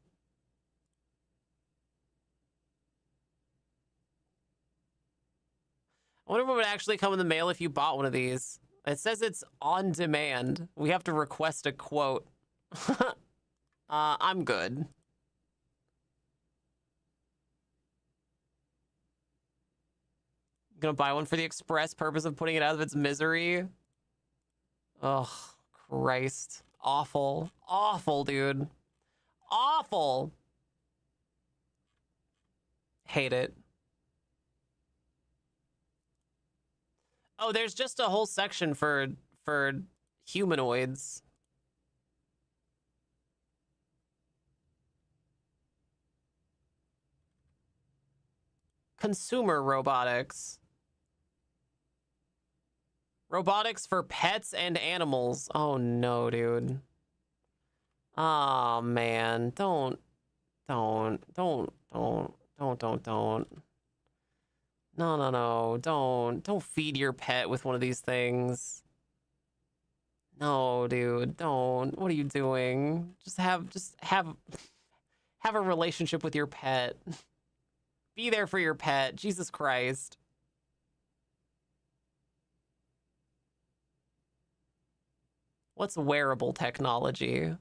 I wonder what would actually come in the mail if you bought one of these. It says it's on demand. We have to request a quote. I'm good. Gonna buy one for the express purpose of putting it out of its misery. Oh, Christ. Awful. Awful, dude. Awful. Hate it. Oh, there's just a whole section for humanoids. Consumer robotics. Robotics for pets and animals. Oh no, dude. Oh man, don't. No, don't feed your pet with one of these things. No, dude, don't. What are you doing? Just have a relationship with your pet. Be there for your pet. Jesus Christ. What's wearable technology?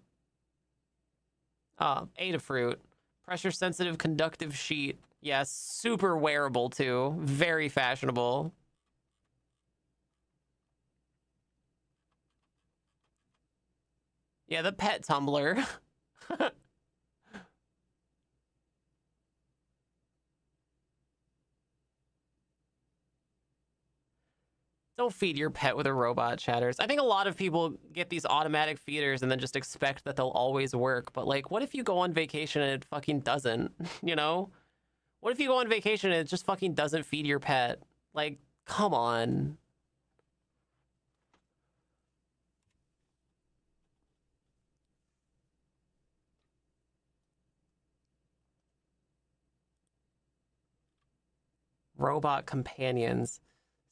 Adafruit. Pressure-sensitive conductive sheet. Yes, super wearable, too. Very fashionable. Yeah, the pet tumbler. Don't feed your pet with a robot, chatters. I think a lot of people get these automatic feeders and then just expect that they'll always work. But, like, what if you go on vacation and it fucking doesn't, you know? What if you go on vacation and it just fucking doesn't feed your pet? Like, come on. Robot companions.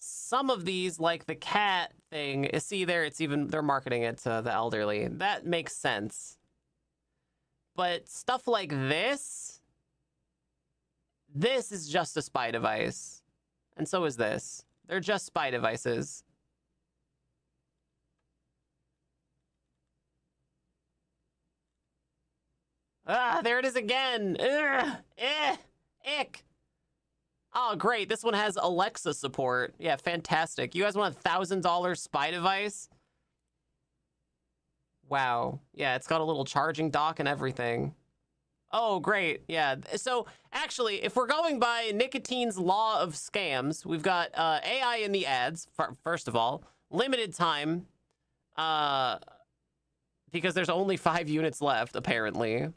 Some of these, like the cat thing, see there, it's even, they're marketing it to the elderly. That makes sense. But stuff like this is just a spy device. And so is this. They're just spy devices. Ah, there it is again. Ugh, ick. Oh, great. This one has Alexa support. Yeah, fantastic. You guys want a $1,000 spy device? Wow. Yeah, it's got a little charging dock and everything. Oh, great. Yeah. So, actually, if we're going by Nicotine's law of scams, we've got AI in the ads, first of all. Limited time, because there's only 5 units left, apparently.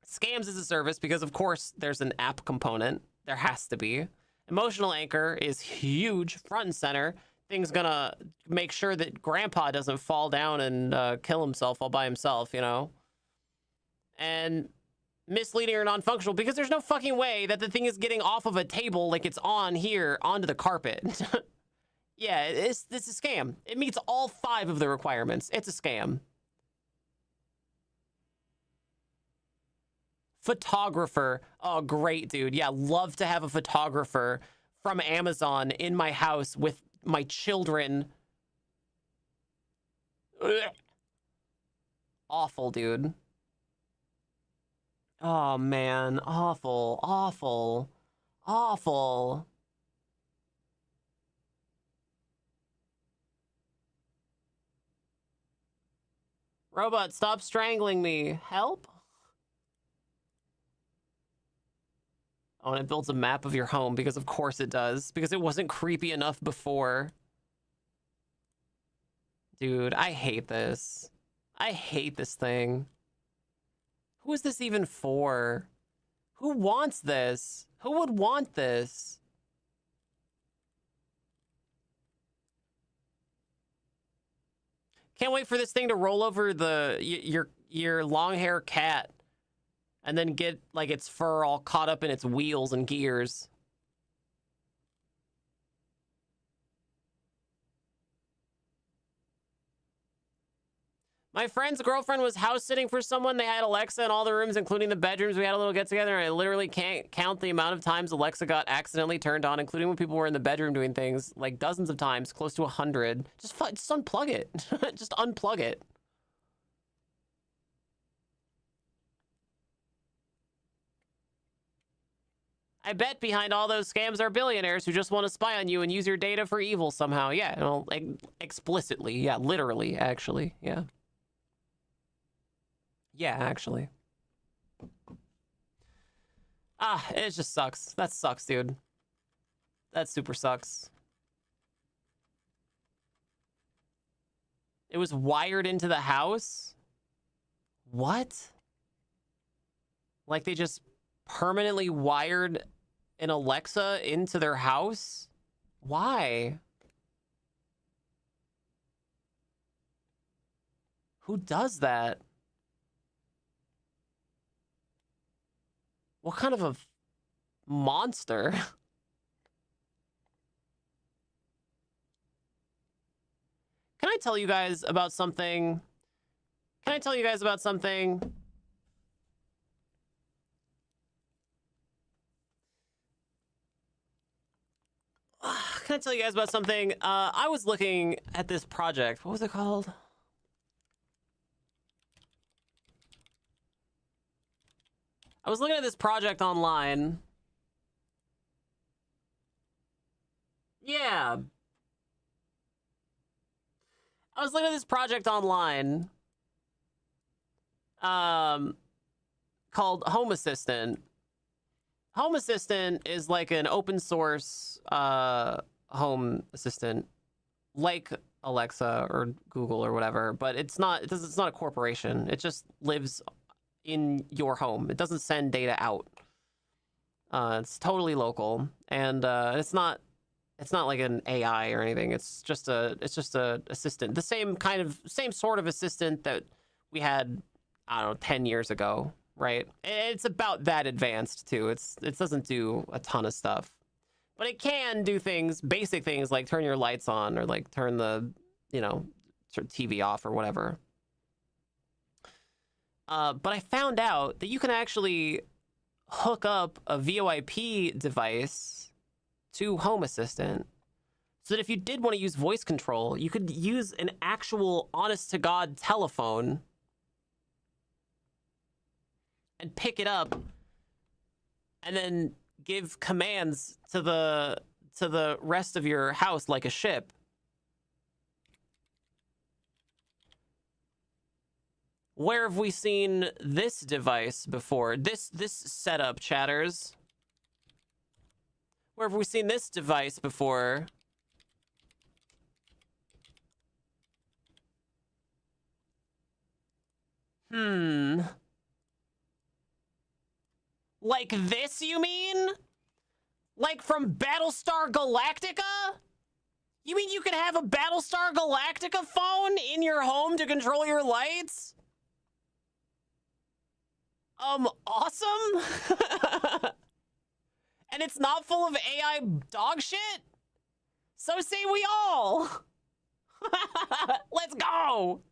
Scams as a service, because, of course, there's an app component. There has to be. Emotional anchor is huge, front and center. Thing's gonna make sure that Grandpa doesn't fall down and kill himself all by himself, you know? And misleading or non-functional, because there's no fucking way that the thing is getting off of a table like it's on here onto the carpet. Yeah, this is a scam. It meets all 5 of the requirements. It's a scam. Photographer. Oh, great, dude. Yeah, love to have a photographer from Amazon in my house with my children. Ugh. Awful, dude. Oh, man. Awful, awful, awful. Robot, stop strangling me. Help? Oh, and it builds a map of your home, because of course it does. Because it wasn't creepy enough before. Dude, I hate this. I hate this thing. Who is this even for? Who wants this? Who would want this? Can't wait for this thing to roll over your long hair cat and then get like its fur all caught up in its wheels and gears. My friend's girlfriend was house sitting for someone. They had Alexa in all the rooms, including the bedrooms. We had a little get together, and I literally can't count the amount of times Alexa got accidentally turned on, including when people were in the bedroom doing things, like dozens of times, close to 100. Just unplug it. Just unplug it. I bet behind all those scams are billionaires who just want to spy on you and use your data for evil somehow. Yeah, well, explicitly. Yeah, literally, actually. Yeah. Yeah, actually. Ah, it just sucks. That sucks, dude. That super sucks. It was wired into the house? What? Like they just permanently wired an Alexa into their house? Why? Who does that? What kind of a monster? Can I tell you guys about something? Can I tell you guys about something? Can I tell you guys about something? I was looking at this project. What was it called? I was looking at this project online. Yeah. I was looking at this project online. Called Home Assistant. Home Assistant is like an open source home assistant, like Alexa or Google or whatever, but it's not a corporation. It just lives in your home. It doesn't send data out. It's totally local, and it's not like an AI or anything. It's just a assistant. The same sort of assistant that we had, I don't know, 10 years ago, right? It's about that advanced too. It doesn't do a ton of stuff, but it can do things, basic things like turn your lights on or like turn the, TV off or whatever. But I found out that you can actually hook up a VoIP device to Home Assistant so that if you did want to use voice control, you could use an actual honest-to-God telephone and pick it up and then give commands to the rest of your house like a ship. Where have we seen this device before? This setup, chatters. Where have we seen this device before? Like this, you mean? Like from Battlestar Galactica? You mean you can have a Battlestar Galactica phone in your home to control your lights? Awesome? And it's not full of AI dog shit? So say we all. Let's go.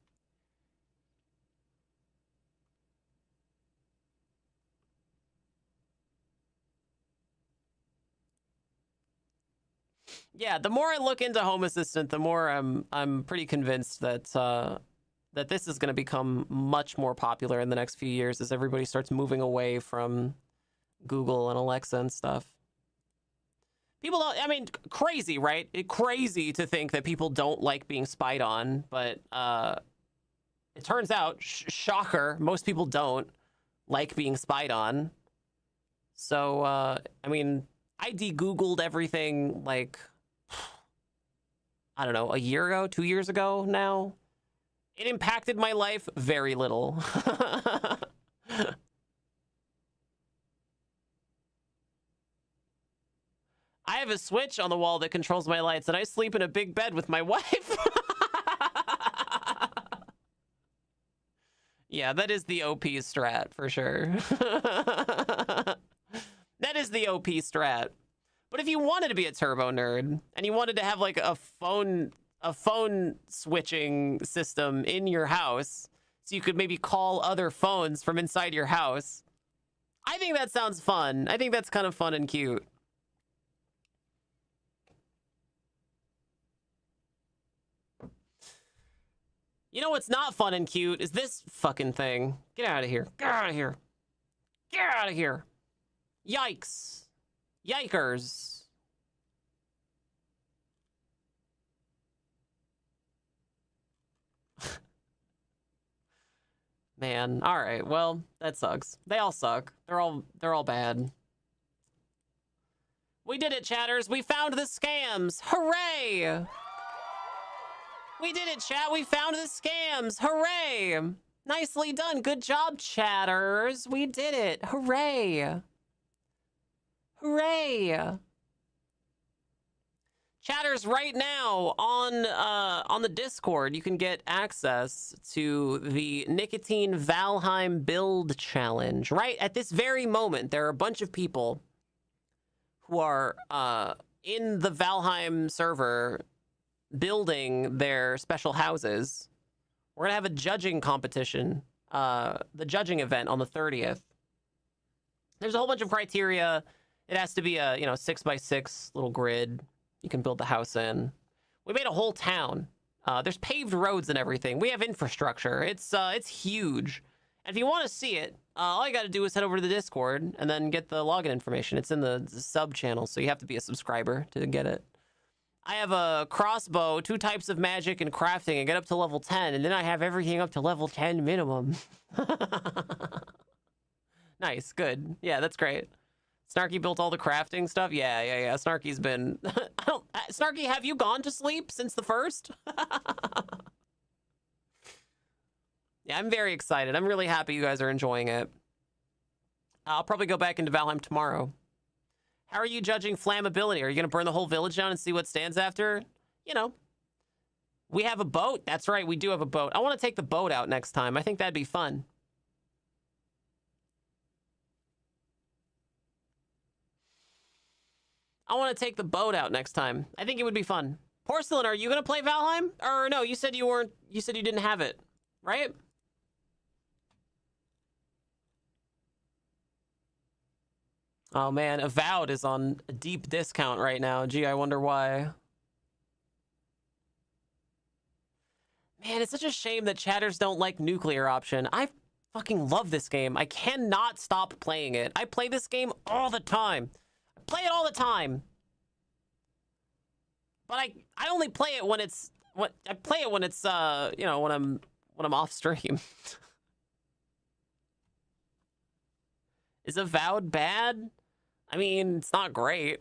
Yeah, the more I look into Home Assistant, the more I'm pretty convinced that that this is going to become much more popular in the next few years as everybody starts moving away from Google and Alexa and stuff. People don't, I mean, crazy, right? Crazy to think that people don't like being spied on, but it turns out, shocker, most people don't like being spied on. So, I mean, I de-Googled everything like, I don't know, a year ago, 2 years ago now. It impacted my life very little. I have a switch on the wall that controls my lights, and I sleep in a big bed with my wife. Yeah, that is the OP strat for sure. That is the OP strat. But if you wanted to be a turbo nerd and you wanted to have like a phone switching system in your house so you could maybe call other phones from inside your house, I think that sounds fun. I think that's kind of fun and cute. You know what's not fun and cute is this fucking thing. Get out of here. Get out of here. Get out of here. Yikes. Yikers. Man, all right. Well, that sucks. They all suck. They're all bad. We did it, chatters. We found the scams. Hooray! We did it, chat. We found the scams. Hooray! Nicely done. Good job, chatters. We did it. Hooray! Hooray! Chatters, right now on the Discord, you can get access to the Nicotine Valheim Build Challenge. Right at this very moment, there are a bunch of people who are in the Valheim server building their special houses. We're gonna have a judging competition, the judging event on the 30th. There's a whole bunch of criteria. It has to be a 6x6 little grid you can build the house in. We made a whole town. There's paved roads and everything. We have infrastructure. It's huge. And if you want to see it, all you got to do is head over to the Discord and then get the login information. It's in the sub channel, so you have to be a subscriber to get it. I have a crossbow, 2 types of magic, and crafting. I get up to level 10, and then I have everything up to level 10 minimum. Nice, good. Yeah, that's great. Snarky built all the crafting stuff? Yeah. Snarky's been... Snarky, have you gone to sleep since the first? Yeah, I'm very excited. I'm really happy you guys are enjoying it. I'll probably go back into Valheim tomorrow. How are you judging flammability? Are you going to burn the whole village down and see what stands after? You know. We have a boat. That's right, we do have a boat. I want to take the boat out next time. I think that'd be fun. I want to take the boat out next time. I think it would be fun. Porcelain, are you going to play Valheim? Or no, you said you weren't. You said you didn't have it, right? Oh man, Avowed is on a deep discount right now. Gee, I wonder why. Man, it's such a shame that chatters don't like nuclear option. I fucking love this game. I cannot stop playing it. I play this game all the time. I play it all the time. But I only play it when it's when you know, when I'm off stream. Is Avowed bad? I mean, it's not great.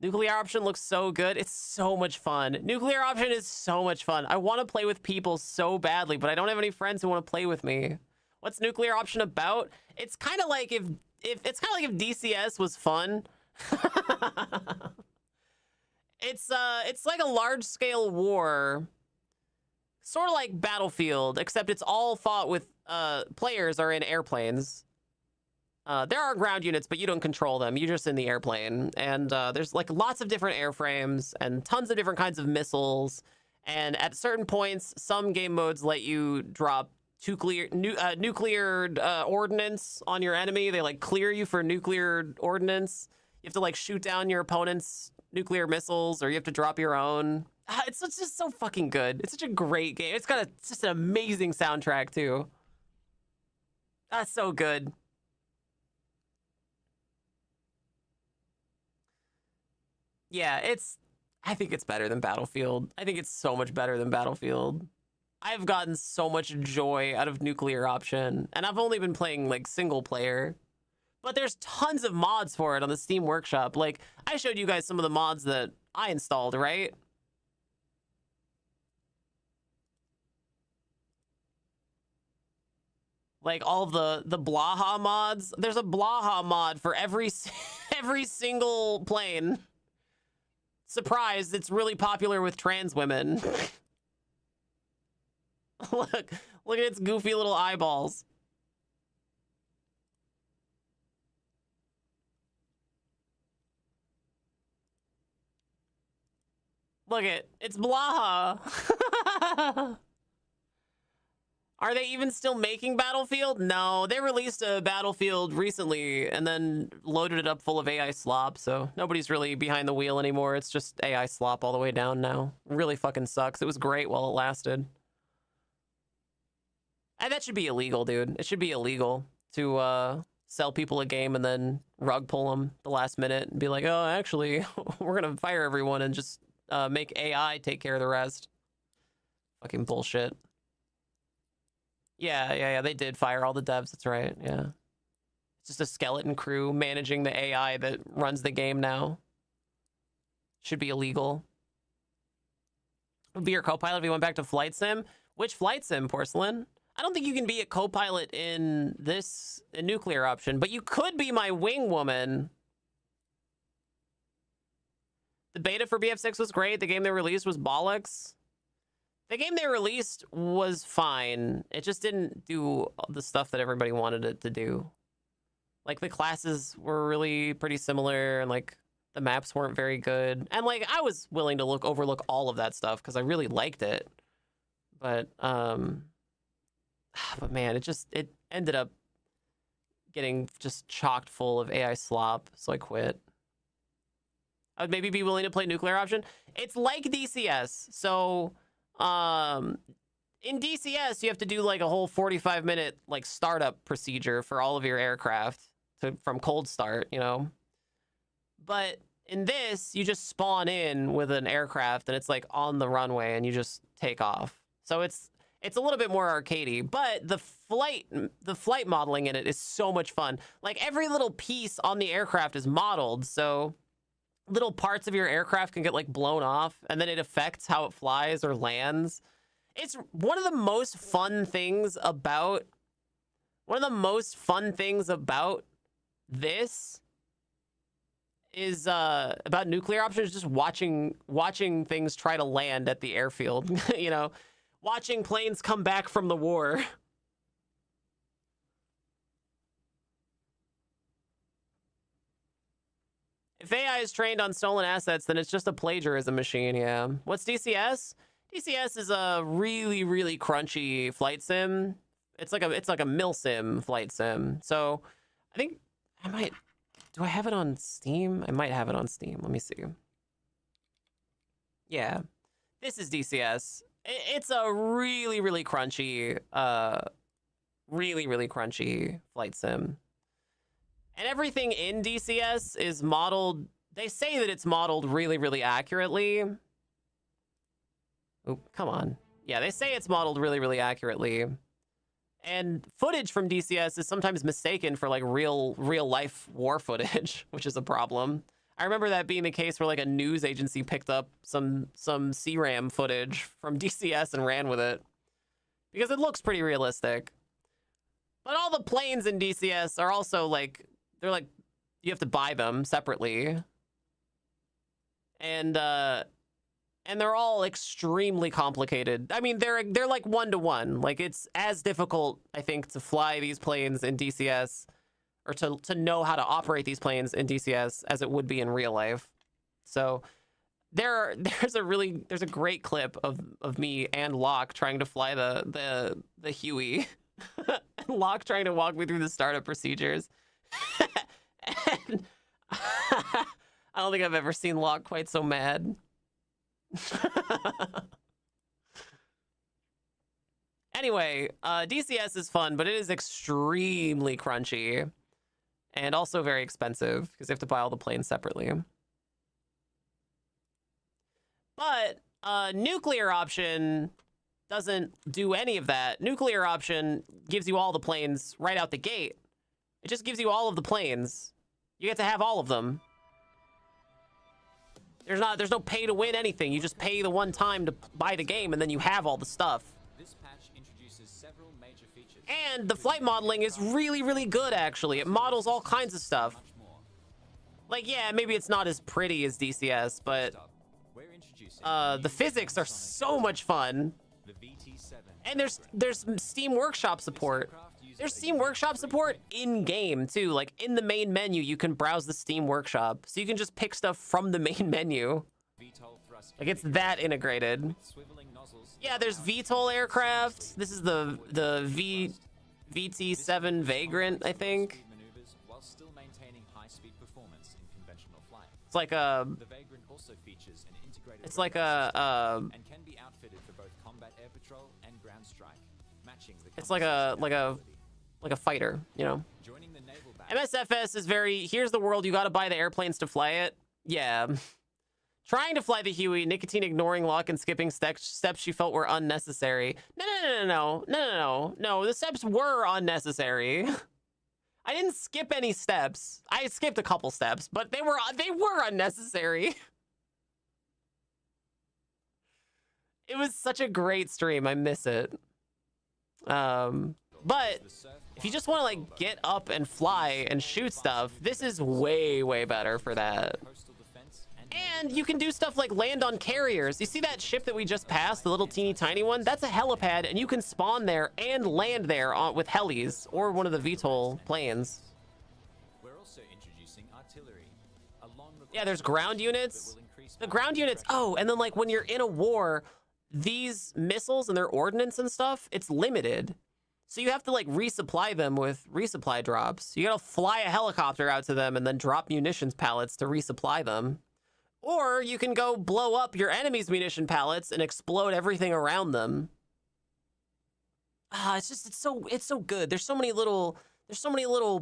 Nuclear Option looks so good. It's so much fun. Nuclear Option is so much fun. I want to play with people so badly, but I don't have any friends who want to play with me. What's Nuclear Option about? It's kind of like if DCS was fun. It's like a large-scale war, sort of like Battlefield, except it's all fought with players are in airplanes. There are ground units, but you don't control them. You're just in the airplane. And there's like lots of different airframes and tons of different kinds of missiles. And at certain points, some game modes let you drop nuclear ordnance on your enemy. They like clear you for nuclear ordnance. You have to like shoot down your opponent's nuclear missiles, or you have to drop your own. It's just so fucking good. It's such a great game. It's got just an amazing soundtrack too. That's so good. Yeah, I think it's better than Battlefield. I think it's so much better than Battlefield. I've gotten so much joy out of Nuclear Option, and I've only been playing like single player. But there's tons of mods for it on the Steam Workshop. Like, I showed you guys some of the mods that I installed, right? Like all of the Blaha mods. There's a Blaha mod for every single plane. Surprise, it's really popular with trans women. Look at its goofy little eyeballs. Look it's Blaha. Are they even still making Battlefield? No, they released a Battlefield recently and then loaded it up full of AI slop, so nobody's really behind the wheel anymore. It's just AI slop all the way down now. Really fucking sucks. It was great while it lasted. And that should be illegal, dude. It should be illegal to sell people a game and then rug pull them the last minute and be like, oh, actually, we're gonna fire everyone and just make AI take care of the rest. Fucking bullshit. Yeah, they did fire all the devs, that's right, yeah. It's just a skeleton crew managing the AI that runs the game now. Should be illegal. Would be your co-pilot if you went back to Flight Sim? Which Flight Sim, Porcelain? I don't think you can be a co-pilot in this Nuclear Option, but you could be my wing woman. The beta for BF6 was great. The game they released was bollocks. The game they released was fine. It just didn't do the stuff that everybody wanted it to do. Like, the classes were really pretty similar, and, like, the maps weren't very good. And, like, I was willing to overlook all of that stuff because I really liked it. But man, it ended up getting just chocked full of AI slop, so I quit. I would maybe be willing to play Nuclear Option. It's like DCS, so in DCS you have to do like a whole 45-minute like startup procedure for all of your aircraft from cold start, you know. But in this, you just spawn in with an aircraft and it's like on the runway and you just take off. So it's a little bit more arcadey, but the flight modeling in it is so much fun. Like, every little piece on the aircraft is modeled, so little parts of your aircraft can get like blown off and then it affects how it flies or lands. It's one of the most fun things about this is about Nuclear Option is just watching things try to land at the airfield. You know, watching planes come back from the war. If AI is trained on stolen assets, then it's just a plagiarism machine, yeah. What's DCS? DCS is a really, really crunchy flight sim. It's like a mil sim flight sim. So I think do I have it on Steam? I might have it on Steam. Let me see. Yeah, this is DCS. It's a really, really crunchy, really crunchy flight sim. And everything in DCS is modeled, they say that it's modeled really, really accurately. Oh, come on. Yeah, they say it's modeled really, really accurately. And footage from DCS is sometimes mistaken for like real life war footage, which is a problem. I remember that being the case where like a news agency picked up some CRAM footage from DCS and ran with it because it looks pretty realistic. But all the planes in DCS are also like, they're like, you have to buy them separately. And they're all extremely complicated. I mean, they're like 1-to-1. Like it's as difficult, I think, to fly these planes in DCS or to know how to operate these planes in DCS as it would be in real life. So there's a great clip of me and Locke trying to fly the Huey. And Locke trying to walk me through the startup procedures. And I don't think I've ever seen Locke quite so mad. Anyway, DCS is fun, but it is extremely crunchy and also very expensive because you have to buy all the planes separately. But nuclear option doesn't do any of that. Nuclear option gives you all the planes right out the gate. It just gives you all of the planes. You get to have all of them. There's no pay to win anything. You just pay the one time to buy the game, and then you have all the stuff. This patch introduces several major features. And the flight modeling is really, really good, actually. It models all kinds of stuff. Like, yeah, maybe it's not as pretty as DCS, but the physics are so much fun. And there's Steam Workshop support. There's Steam Workshop support in-game, too. Like, in the main menu, you can browse the Steam Workshop. So you can just pick stuff from the main menu. Like, it's that integrated. Yeah, there's VTOL aircraft. This is the VT-7 Vagrant, I think. It's like a... It's like a... and can be outfitted for both combat air patrol and ground strike, matching the it's like a fighter, you know. MSFS is very, here's the world, you gotta buy the airplanes to fly it. Yeah. Trying to fly the Huey, Nicotine ignoring Locke and skipping steps she felt were unnecessary. No, the steps were unnecessary. I didn't skip any steps. I skipped a couple steps, but they were unnecessary. It was such a great stream. I miss it. But if you just want to like get up and fly and shoot stuff, this is way better for that. And you can do stuff like land on carriers. You see that ship that we just passed, the little teeny tiny one? That's a helipad, and you can spawn there and land there with helis or one of the VTOL planes. We're also introducing artillery. Yeah, there's ground units. The ground units. Oh, and then like when you're in a war, these missiles and their ordnance and stuff, it's limited. So you have to like resupply them with resupply drops. You gotta fly a helicopter out to them and then drop munitions pallets to resupply them. Or you can go blow up your enemy's munition pallets and explode everything around them. It's so good. There's so many little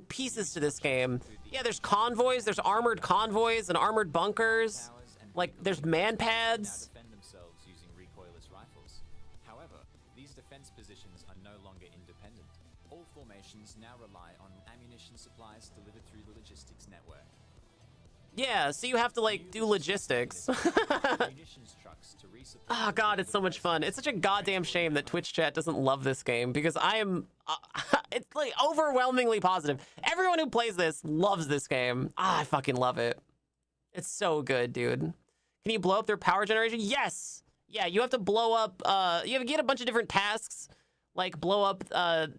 pieces to this game. Yeah, there's convoys, there's armored convoys and armored bunkers. Like there's man pads. Defense positions are no longer independent. All formations now rely on ammunition supplies delivered through the logistics network. Yeah, so you have to like do logistics. Oh god, it's so much fun. It's such a goddamn shame that Twitch chat doesn't love this game because I am it's like overwhelmingly positive. Everyone who plays this loves this game. I fucking love it. It's so good, dude. Can you blow up their power generation? Yes. Yeah, you have to blow up, you have to get a bunch of different tasks, like blow up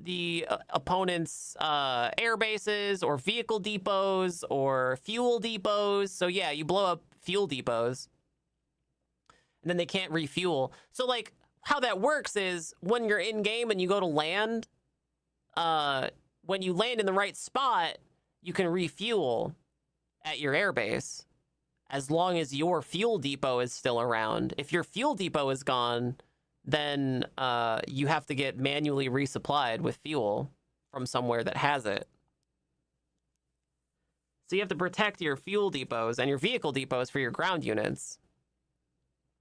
the opponent's air bases or vehicle depots or fuel depots. So yeah, you blow up fuel depots and then they can't refuel. So like how that works is when you're in game and you go to land, when you land in the right spot, you can refuel at your air base. As long as your fuel depot is still around. If your fuel depot is gone, then you have to get manually resupplied with fuel from somewhere that has it. So you have to protect your fuel depots and your vehicle depots for your ground units.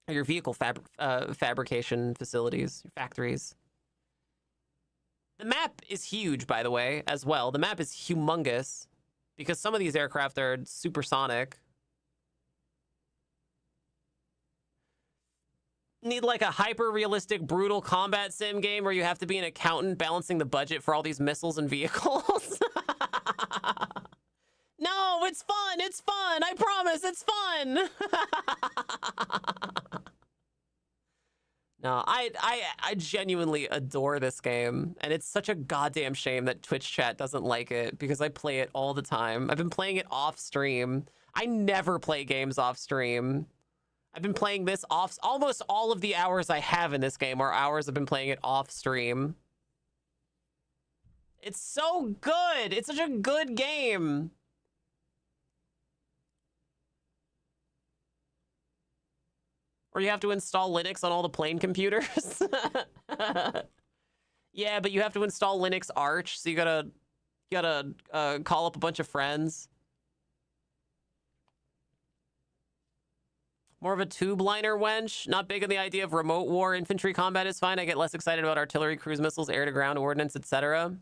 Or your vehicle fabrication facilities, your factories. The map is huge, by the way, as well. The map is humongous because some of these aircraft are supersonic. Need like a hyper-realistic, brutal combat sim game where you have to be an accountant balancing the budget for all these missiles and vehicles. No, it's fun. It's fun. I promise, it's fun. No, I genuinely adore this game, and it's such a goddamn shame that Twitch chat doesn't like it because I play it all the time. I've been playing it off stream. I never play games off stream. I've been playing this off. Almost all of the hours I have in this game are hours I've been playing it off stream. It's so good. It's such a good game. Or you have to install Linux on all the plane computers. Yeah, but you have to install Linux Arch, so you gotta call up a bunch of friends. More of a tube liner wench. Not big on the idea of remote war. Infantry combat is fine. I get less excited about artillery, cruise missiles, air-to-ground ordnance, etc.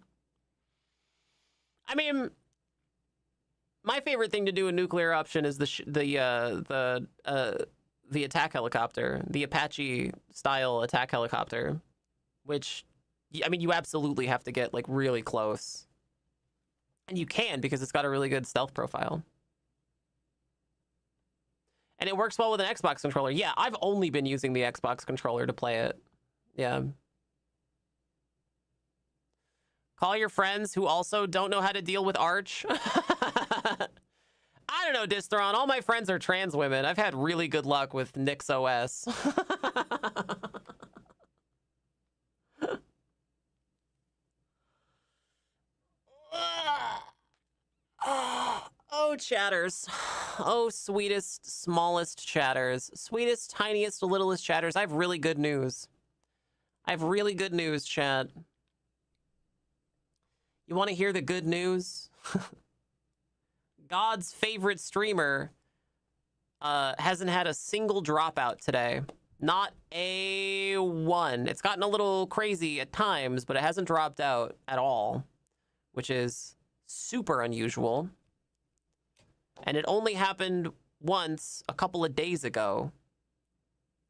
I mean, my favorite thing to do in nuclear option is the attack helicopter, the Apache style attack helicopter, which, I mean, you absolutely have to get like really close, and you can because it's got a really good stealth profile, and it works well with an Xbox controller. Yeah, I've only been using the Xbox controller to play it. Yeah. Call your friends who also don't know how to deal with Arch. I don't know, Distron. All my friends are trans women. I've had really good luck with Nix OS. Oh, chatters. Oh, sweetest, smallest chatters. Sweetest, tiniest, littlest chatters. I have really good news. I have really good news, chat. You want to hear the good news? God's favorite streamer hasn't had a single dropout today. Not a one. It's gotten a little crazy at times, but it hasn't dropped out at all, which is super unusual. And it only happened once a couple of days ago.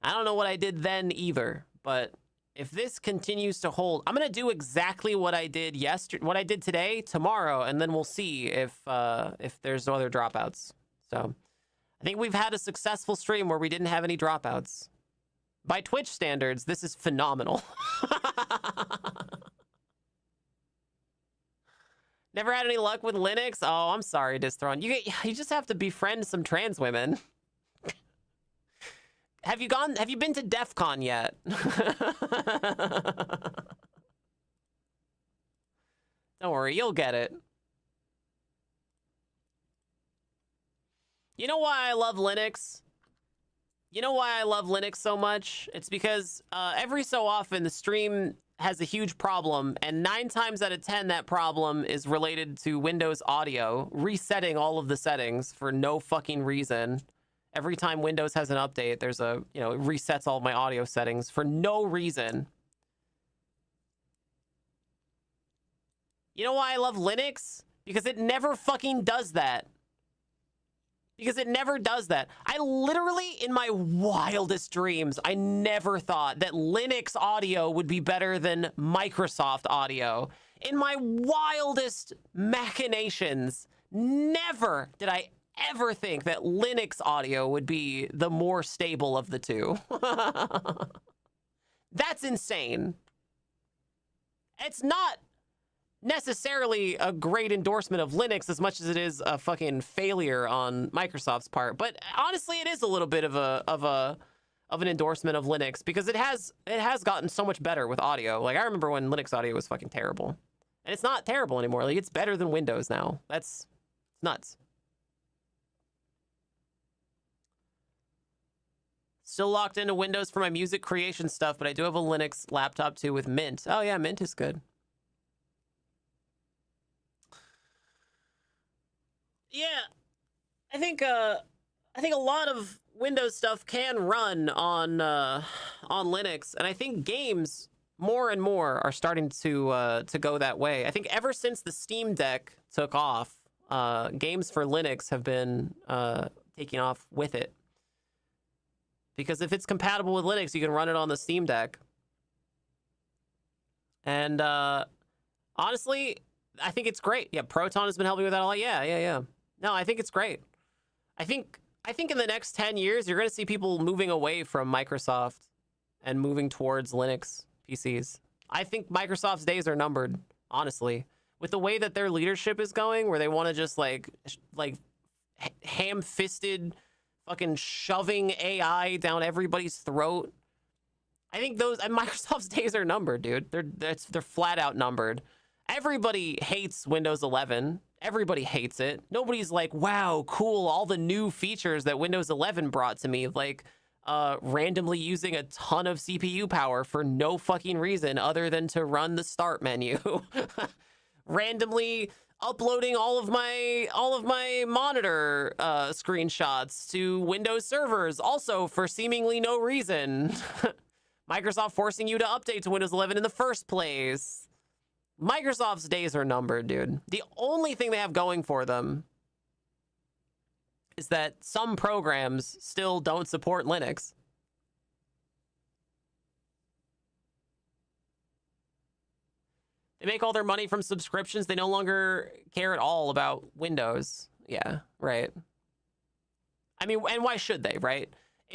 I don't know what I did then either, but if this continues to hold, I'm gonna do exactly what I did yesterday, what I did today, tomorrow, and then we'll see if there's no other dropouts. So I think we've had a successful stream where we didn't have any dropouts. By Twitch standards, this is phenomenal. Never had any luck with Linux? Oh, I'm sorry, Distron. You just have to befriend some trans women. Have you been to DEF CON yet? Don't worry, you'll get it. You know why I love Linux? You know why I love Linux so much? It's because every so often the stream has a huge problem, and 9 times out of 10 that problem is related to Windows audio, resetting all of the settings for no fucking reason. Every time Windows has an update, there's a, it resets all of my audio settings for no reason. You know why I love Linux? Because it never fucking does that. Because it never does that. I literally, in my wildest dreams, I never thought that Linux audio would be better than Microsoft audio. In my wildest machinations, never did I ever think that Linux audio would be the more stable of the two. That's insane. It's not necessarily a great endorsement of Linux as much as it is a fucking failure on Microsoft's part, but honestly it is a little bit of an endorsement of Linux because it has gotten so much better with audio. Like I remember when Linux audio was fucking terrible, and it's not terrible anymore. Like it's better than Windows now. That's nuts. still locked into Windows for my music creation stuff, but I do have a Linux laptop too with Mint. Oh yeah, Mint is good. Yeah, I think a lot of Windows stuff can run on Linux, and I think games more and more are starting to go that way. I think ever since the Steam Deck took off, games for Linux have been taking off with it. Because if it's compatible with Linux, you can run it on the Steam Deck. And honestly, I think it's great. Yeah, Proton has been helping with that a lot. Yeah. No, I think it's great. I think in the next 10 years, you're going to see people moving away from Microsoft and moving towards Linux PCs. I think Microsoft's days are numbered, honestly. With the way that their leadership is going, where they want to just like ham-fisted fucking shoving AI down everybody's throat. I think Microsoft's days are numbered, dude. They're flat out numbered. Everybody hates Windows 11. Everybody hates it. Nobody's like, wow, cool, all the new features that Windows 11 brought to me, like randomly using a ton of CPU power for no fucking reason other than to run the start menu. Randomly uploading all of my monitor screenshots to Windows servers, also for seemingly no reason. Microsoft forcing you to update to Windows 11 in the first place. Microsoft's days are numbered, dude. The only thing they have going for them is that some programs still don't support Linux. They make all their money from subscriptions. They no longer care at all about Windows. Yeah, right. I mean, and why should they, right?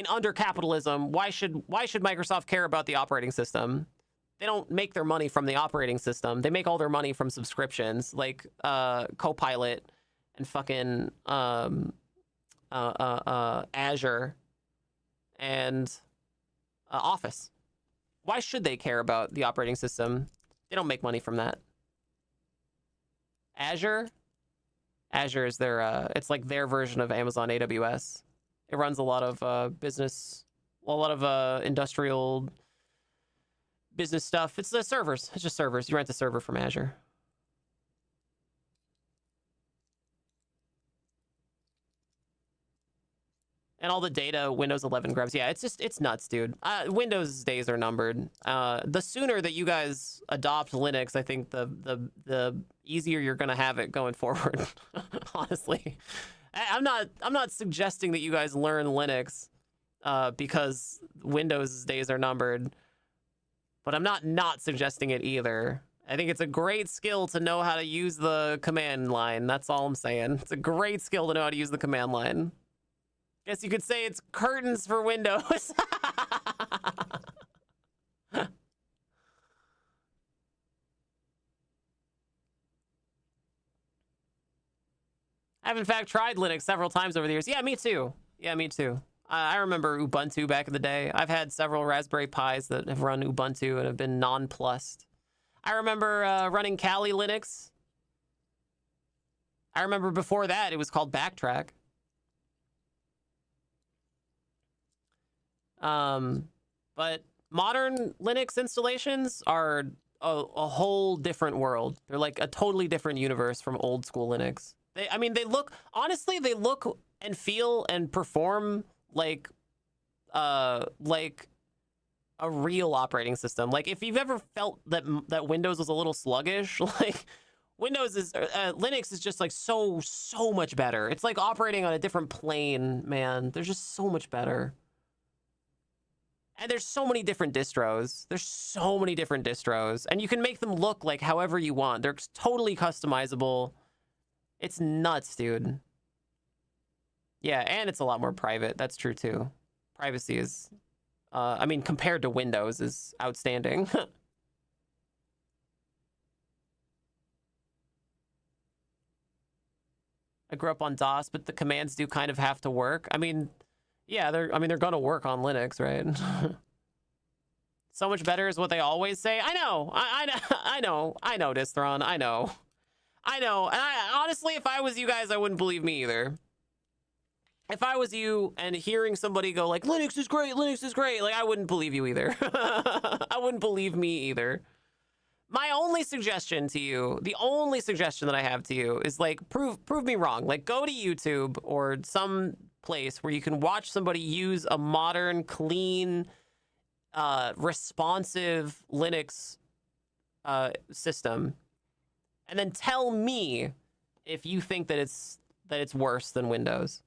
Under capitalism, why should Microsoft care about the operating system? They don't make their money from the operating system. They make all their money from subscriptions, like Copilot and fucking Azure and Office. Why should they care about the operating system? They don't make money from that. Azure is their it's like their version of Amazon AWS. It runs a lot of business, a lot of industrial business stuff. It's the servers. It's just servers. You rent a server from Azure. And all the data Windows 11 grabs. Yeah, it's nuts, dude. Windows days are numbered. The sooner that you guys adopt Linux, I think the easier you're gonna have it going forward. Honestly, I'm not suggesting that you guys learn Linux because Windows days are numbered, but I'm not suggesting it either. I think it's a great skill to know how to use the command line. That's all I'm saying. It's a great skill to know how to use the command line. Guess you could say it's curtains for Windows. I've in fact tried Linux several times over the years. Yeah, me too. I remember Ubuntu back in the day. I've had several Raspberry Pis that have run Ubuntu and have been nonplussed. I remember running Kali Linux. I remember before that it was called Backtrack. But modern Linux installations are a whole different world. They're like a totally different universe from old school Linux. They look and feel and perform like a real operating system. Like if you've ever felt that Windows was a little sluggish, like Linux is just like so much better. It's like operating on a different plane, man. They're just so much better. And there's so many different distros. And you can make them look like however you want. They're totally customizable. It's nuts, dude. Yeah, and it's a lot more private. That's true, too. Privacy is, compared to Windows, is outstanding. I grew up on DOS, but the commands do kind of have to work. Yeah, they're gonna work on Linux, right? So much better is what they always say. I know, Distron. I know. And honestly, if I was you guys, I wouldn't believe me either. If I was you and hearing somebody go like, Linux is great, like, I wouldn't believe you either. I wouldn't believe me either. My only suggestion to you, the only suggestion that I have to you is like, prove me wrong. Like, go to YouTube or some place where you can watch somebody use a modern, clean, responsive Linux system, and then tell me if you think that it's worse than Windows.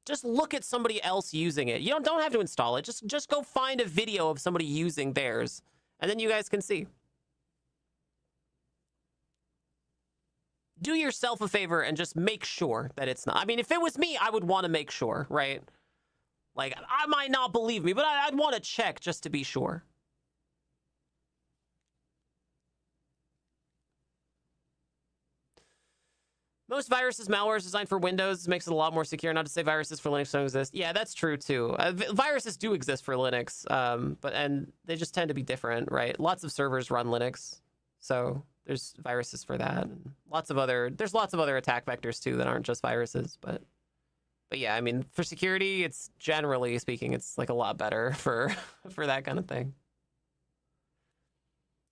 Just look at somebody else using it. You don't have to install it. Just go find a video of somebody using theirs, and then you guys can see. Do yourself a favor and just make sure that it's not. I mean, if it was me, I would want to make sure, right? Like, I might not believe me, but I'd want to check just to be sure. Most viruses, malware is designed for Windows. Makes it a lot more secure. Not to say viruses for Linux don't exist. Yeah, that's true too. Viruses do exist for Linux, and they just tend to be different, right? Lots of servers run Linux, so there's viruses for that. And there's lots of other attack vectors too that aren't just viruses, but yeah, I mean, for security, it's generally speaking, it's like a lot better for that kind of thing.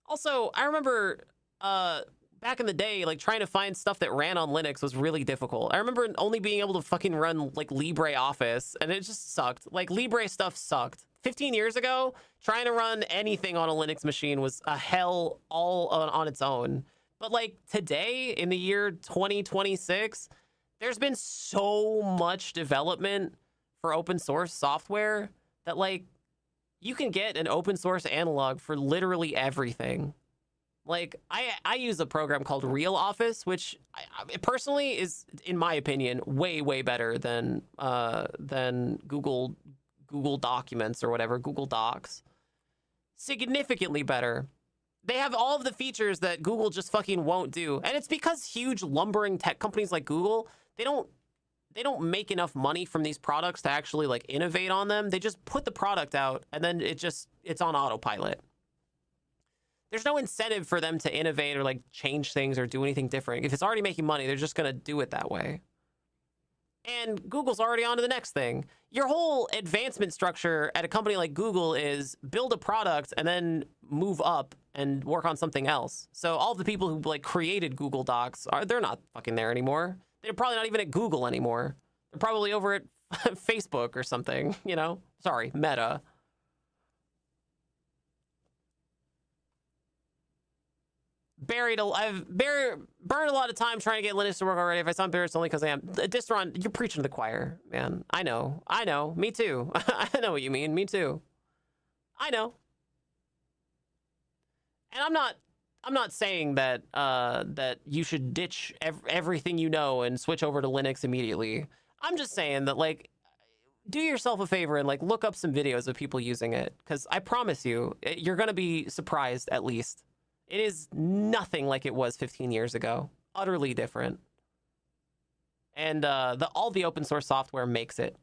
Also, I remember back in the day, like, trying to find stuff that ran on Linux was really difficult. I remember only being able to fucking run like LibreOffice, and it just sucked. Like, Libre stuff sucked. 15 years ago, trying to run anything on a Linux machine was a hell all on its own. But like today, in the year 2026, there's been so much development for open source software that, like, you can get an open source analog for literally everything. Like, I use a program called RealOffice, which personally is, in my opinion, way better than Google Documents or whatever, Google Docs. Significantly better. They have all of the features that Google just fucking won't do. And it's because huge lumbering tech companies like Google, they don't make enough money from these products to actually like innovate on them. They just put the product out and then it's on autopilot. There's no incentive for them to innovate or like change things or do anything different. If it's already making money, they're just going to do it that way. And Google's already on to the next thing. Your whole advancement structure at a company like Google is build a product and then move up and work on something else. So all the people who like created Google Docs, they're not fucking there anymore. They're probably not even at Google anymore. They're probably over at Facebook or something, you know? Sorry, Meta. I've burned a lot of time trying to get Linux to work already. If I sound embarrassed, only because I am. Distron, you're preaching to the choir, man. I know. Me too. I know what you mean. Me too. I know. And I'm not saying that that you should ditch everything you know and switch over to Linux immediately. I'm just saying that, like, do yourself a favor and like look up some videos of people using it, because I promise you, you're gonna be surprised at least. It is nothing like it was 15 years ago. Utterly different. And all the open source software makes it.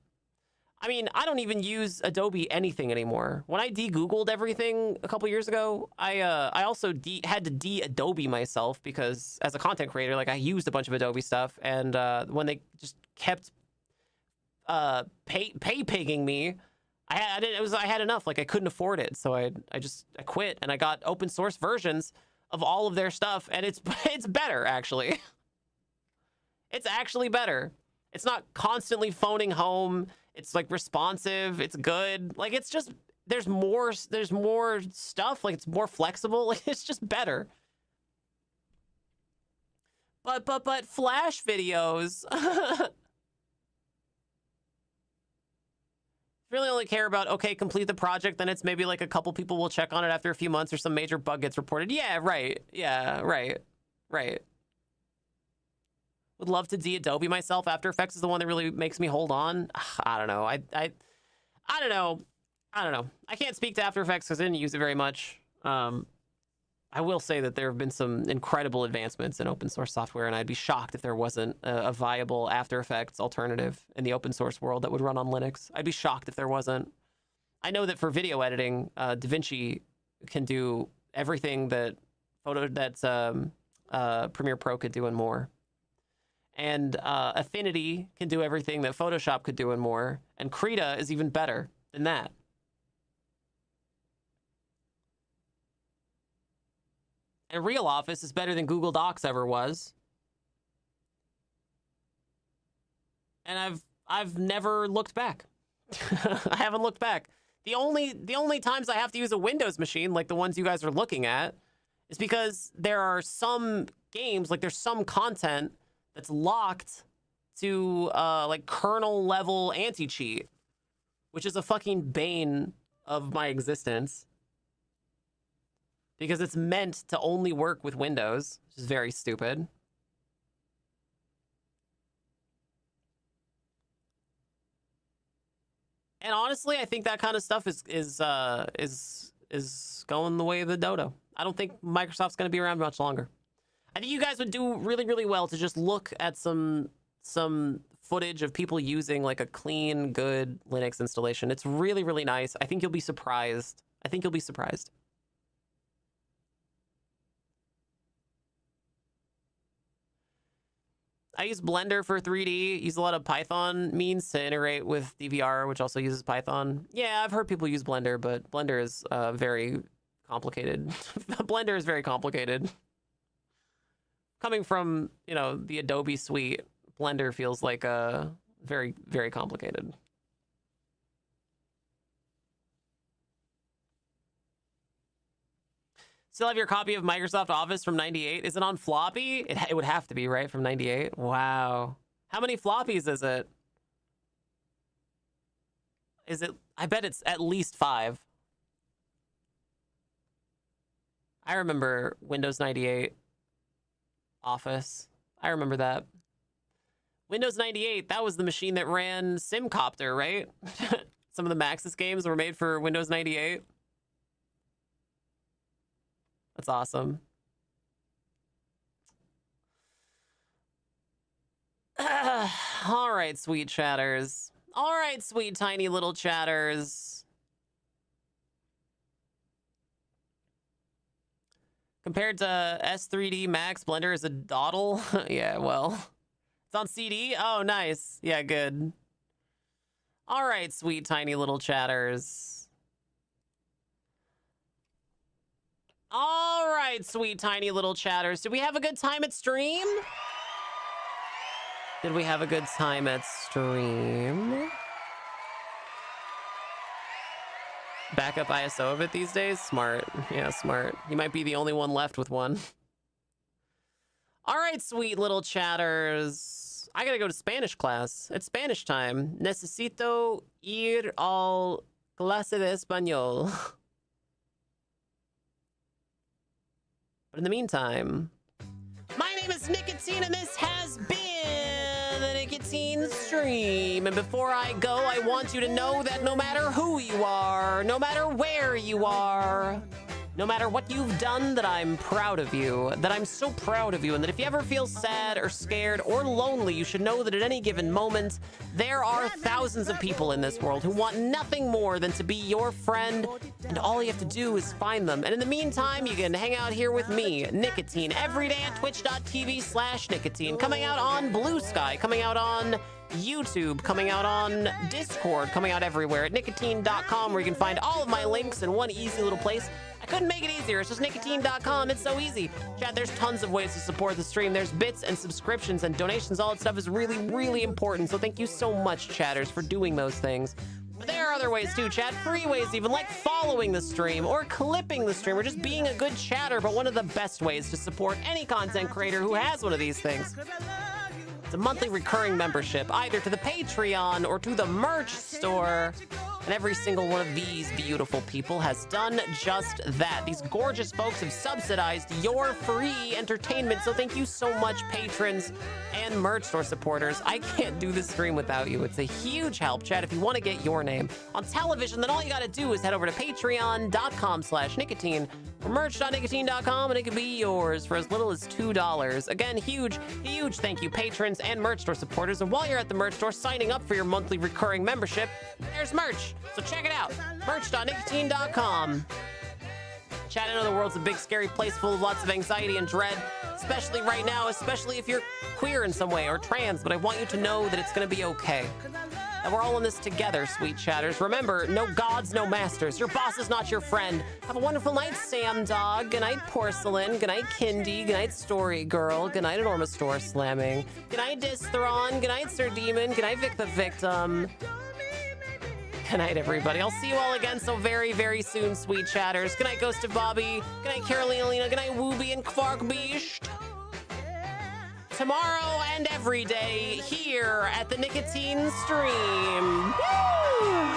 I mean, I don't even use Adobe anything anymore. When I de-Googled everything a couple years ago, I also had to de-Adobe myself, because as a content creator, like, I used a bunch of Adobe stuff, and when they just kept pay-pigging me, I had enough. Like, I couldn't afford it, so I quit, and I got open source versions of all of their stuff, and it's better, actually. It's actually better. It's not constantly phoning home. It's like responsive. It's good. Like, it's just, there's more stuff. Like, it's more flexible. Like, it's just better. But Flash videos. Really only care about, okay, complete the project, then it's maybe like a couple people will check on it after a few months or some major bug gets reported. Yeah, right. Yeah, right. Would love to de-Adobe myself. After Effects is the one that really makes me hold on. I don't know. I don't know. I can't speak to After Effects because I didn't use it very much. I will say that there have been some incredible advancements in open source software, and I'd be shocked if there wasn't a viable After Effects alternative in the open source world that would run on Linux. I'd be shocked if there wasn't. I know that for video editing, DaVinci can do everything that Premiere Pro could do and more. And Affinity can do everything that Photoshop could do and more. And Krita is even better than that. And Real Office is better than Google Docs ever was. And I've never looked back. I haven't looked back. The only times I have to use a Windows machine, like the ones you guys are looking at, is because there are some games, like there's some content that's locked to like kernel level anti-cheat, which is a fucking bane of my existence. Because it's meant to only work with Windows, which is very stupid. And honestly, I think that kind of stuff is going the way of the dodo. I don't think Microsoft's going to be around much longer. I think you guys would do really, really well to just look at some footage of people using like a clean, good Linux installation. It's really, really nice. I think you'll be surprised. I think you'll be surprised. I use Blender for 3D, use a lot of Python means to integrate with DVR, which also uses Python. Yeah, I've heard people use Blender, but Blender is very complicated. Blender is very complicated. Coming from, you know, the Adobe suite, Blender feels like very, very complicated. Still have your copy of Microsoft Office from 98? Is it on floppy? It would have to be, right? From 98? Wow. How many floppies is it? Is it? I bet it's at least 5. I remember Windows 98 Office. I remember that. Windows 98, that was the machine that ran Simcopter, right? Some of the Maxis games were made for Windows 98. That's awesome. All right, sweet chatters. All right, sweet tiny little chatters. Compared to S3D Max, Blender is a dawdle. Yeah, well, it's on CD. Oh, nice. Yeah, good. All right, sweet tiny little chatters. All right, sweet tiny little chatters. Did we have a good time at stream? Did we have a good time at stream? Backup ISO of it these days? Smart. Yeah, smart. You might be the only one left with one. All right, sweet little chatters. I gotta go to Spanish class. It's Spanish time. Necesito ir al clase de español. But in the meantime, my name is Nicotine, and this has been the Nicotine Stream. And before I go, I want you to know that no matter who you are, no matter where you are, no matter what you've done, that I'm proud of you, that I'm so proud of you, and that if you ever feel sad or scared or lonely, you should know that at any given moment, there are thousands of people in this world who want nothing more than to be your friend, and all you have to do is find them. And in the meantime, you can hang out here with me, Nicotine, every day at twitch.tv/Nicotine, coming out on Blue Sky, coming out on YouTube, coming out on Discord, coming out everywhere at nicotine.com, where you can find all of my links in one easy little place. I couldn't make it easier. It's just nicotine.com. It's so easy. Chat, there's tons of ways to support the stream. There's bits and subscriptions and donations. All that stuff is really, really important. So thank you so much, chatters, for doing those things. But there are other ways too, chat. Free ways even, like following the stream or clipping the stream or just being a good chatter. But one of the best ways to support any content creator who has one of these things, it's a monthly recurring membership, either to the Patreon or to the merch store. And every single one of these beautiful people has done just that. These gorgeous folks have subsidized your free entertainment. So thank you so much, patrons and merch store supporters. I can't do this stream without you. It's a huge help, chat. If you want to get your name on television, then all you got to do is head over to patreon.com/nicotine or merch.nicotine.com, and it can be yours for as little as $2. Again, huge thank you, patrons and merch store supporters. And while you're at the merch store signing up for your monthly recurring membership, there's merch. So check it out, merch.nicotine.com. Chat, I know the world's a big, scary place full of lots of anxiety and dread, especially right now, especially if you're queer in some way or trans, but I want you to know that it's going to be okay. And we're all in this together, sweet chatters. Remember, no gods, no masters. Your boss is not your friend. Have a wonderful night, Sam Dog. Good night, Porcelain. Good night, Kindy. Good night, Story Girl. Good night, Enormous Store Slamming. Good night, Distheron. Good night, Sir Demon. Good night, Vic the Victim. Good night, everybody. I'll see you all again so very, very soon, sweet chatters. Good night, Ghost of Bobby. Good night, Carolina. Good night, Wooby and Quark Beast. Tomorrow and every day here at the Nicotine Stream. Woo!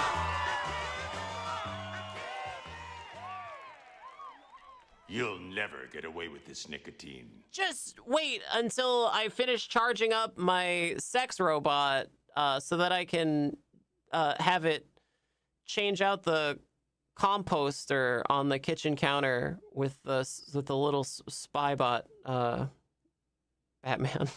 You'll never get away with this nicotine. Just wait until I finish charging up my sex robot so that I can have it change out the composter on the kitchen counter with the little spy bot Batman.